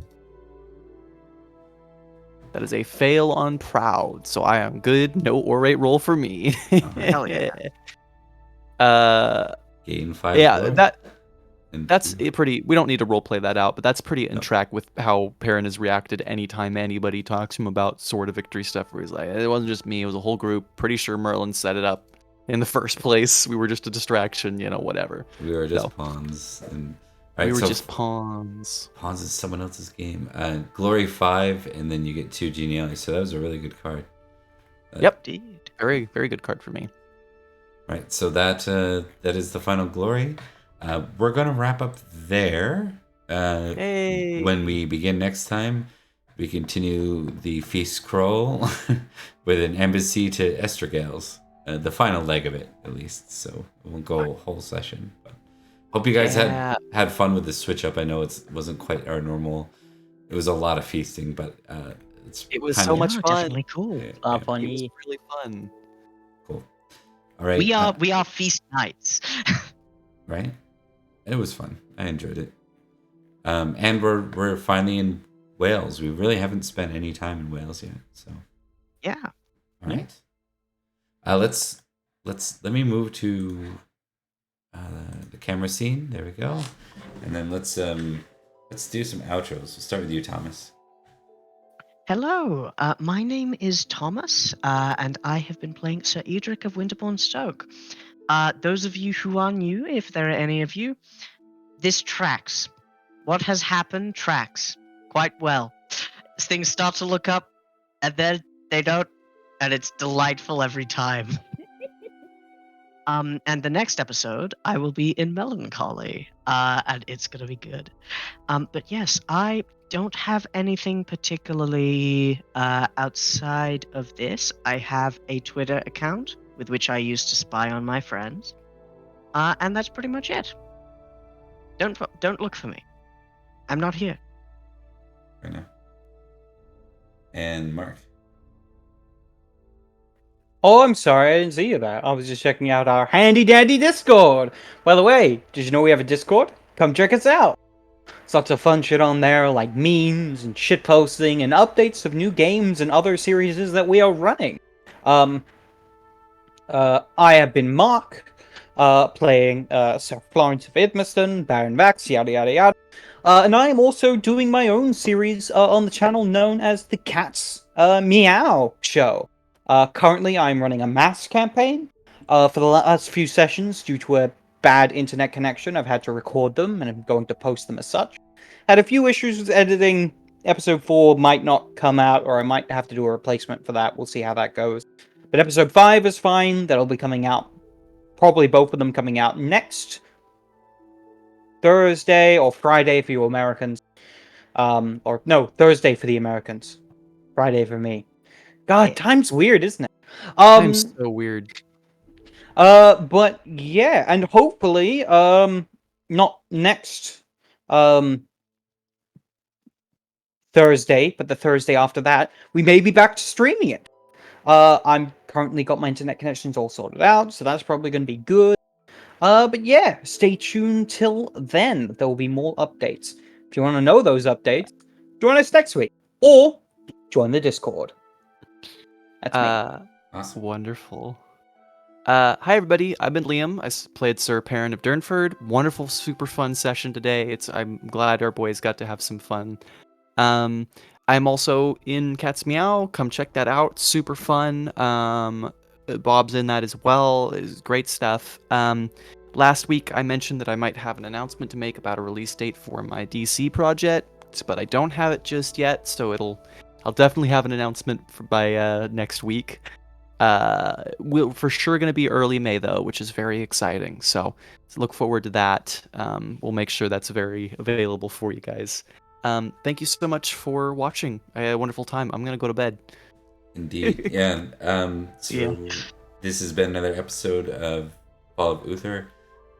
That is a fail on proud. So I am good. No orate roll for me. Hell yeah. Gain 5 Yeah, glory. that's pretty. We don't need to roleplay that out, but that's pretty in track with how Perin has reacted anytime anybody talks to him about Sword of Victory stuff. Where he's like, it wasn't just me; it was a whole group. Pretty sure Merlin set it up in the first place. We were just a distraction, whatever. We were just pawns. And, we were just pawns. Pawns is someone else's game. Glory 5, and then you get 2 genealogy. So that was a really good card. Yep, very very good card for me. Right, so that is the final glory. We're gonna wrap up there. Hey. When we begin next time, we continue the feast scroll with an embassy to Estragales. The final leg of it, at least. So it won't go a whole session. But hope you guys had fun with the switch up. I know it wasn't quite our normal. It was a lot of feasting, but it was so much fun. Definitely cool. It was really fun. Cool. All right. We are feast knights. Right? It was fun. I enjoyed it. And we're finally in Wales. We really haven't spent any time in Wales yet. So yeah. All right. Let me move to the camera scene. There we go. And then let's do some outros. We'll start with you, Thomas. Hello, my name is Thomas, and I have been playing Sir Edrich of Winterbourne, Stoke. Those of you who are new, if there are any of you, this tracks. What has happened tracks quite well. Things start to look up, and then they don't, and it's delightful every time. And the next episode, I will be in Melancholy, and it's gonna be good. But yes, I don't have anything particularly outside of this. I have a Twitter account with which I used to spy on my friends, and that's pretty much it. Don't look for me. I'm not here. Right now. And Mark. Oh, I'm sorry, I didn't see you there. I was just checking out our handy dandy Discord. By the way, did you know we have a Discord? Come check us out. There's lots of fun shit on there, like memes and shit posting and updates of new games and other series that we are running. I have been Mark, playing Sir Florence of Idmiston, Baron Vax, yada yada yada. And I am also doing my own series on the channel known as the Cat's Meow Show. Currently, I'm running a mass campaign. For the last few sessions, due to a bad internet connection, I've had to record them, and I'm going to post them as such. Had a few issues with editing. Episode 4 might not come out, or I might have to do a replacement for that. We'll see how that goes. But episode 5 is fine. That'll be coming out. Probably both of them coming out next Thursday or Friday for you Americans. Or no, Thursday for the Americans. Friday for me. God, time's weird, isn't it? Time's so weird. But yeah, and hopefully, not next Thursday, but the Thursday after that, we may be back to streaming it. I'm currently got my internet connections all sorted out, so that's probably going to be good. But yeah, stay tuned till then. There will be more updates. If you want to know those updates, join us next week, or join the Discord. That's me. Awesome. Wonderful. Hi everybody, I've been Liam. I played Sir Perin of Durnford. Wonderful, super fun session today. I'm glad our boys got to have some fun. I'm also in Cat's Meow. Come check that out. Super fun. Bob's in that as well. It's great stuff. Last week I mentioned that I might have an announcement to make about a release date for my DC project, but I don't have it just yet, so I'll definitely have an announcement by next week. We're for sure going to be early May though, which is very exciting. So look forward to that. We'll make sure that's very available for you guys. Thank you so much for watching. I had a wonderful time. I'm going to go to bed. Indeed. Yeah. So this has been another episode of Fall of Uther.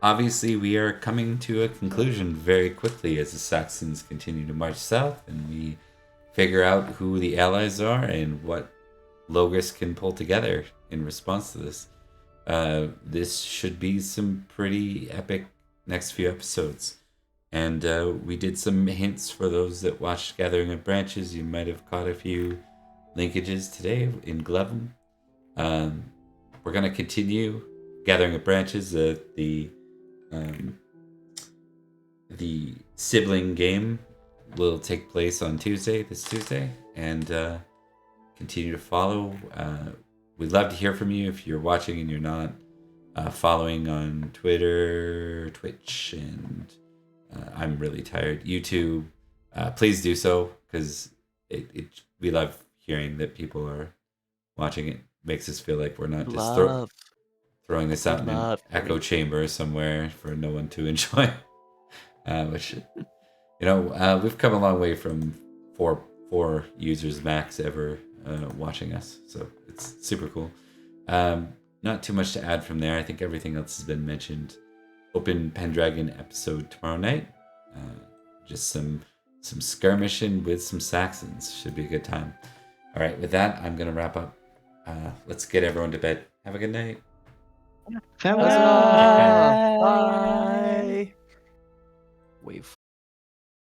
obviously we are coming to a conclusion very quickly as the Saxons continue to march south and we figure out who the allies are and what Logres can pull together in response to this. This should be some pretty epic next few episodes. And we did some hints for those that watched Gathering of Branches. You might have caught a few linkages today in Glevum. We're going to continue Gathering of Branches. The sibling game will take place on this Tuesday, and continue to follow. We'd love to hear from you if you're watching and you're not following on Twitter, Twitch, and I'm really tired. YouTube, please do so, because we love hearing that people are watching. It makes us feel like we're not just throwing this out in an echo chamber somewhere for no one to enjoy. Which, we've come a long way from four users max ever watching us, so it's super cool. Not too much to add from there. I think everything else has been mentioned. Open Pendragon episode tomorrow night. Just some skirmishing with some Saxons. Should be a good time. All right, with that, I'm gonna wrap up. Let's get everyone to bed. Have a good night. Farewell. Bye. Wave.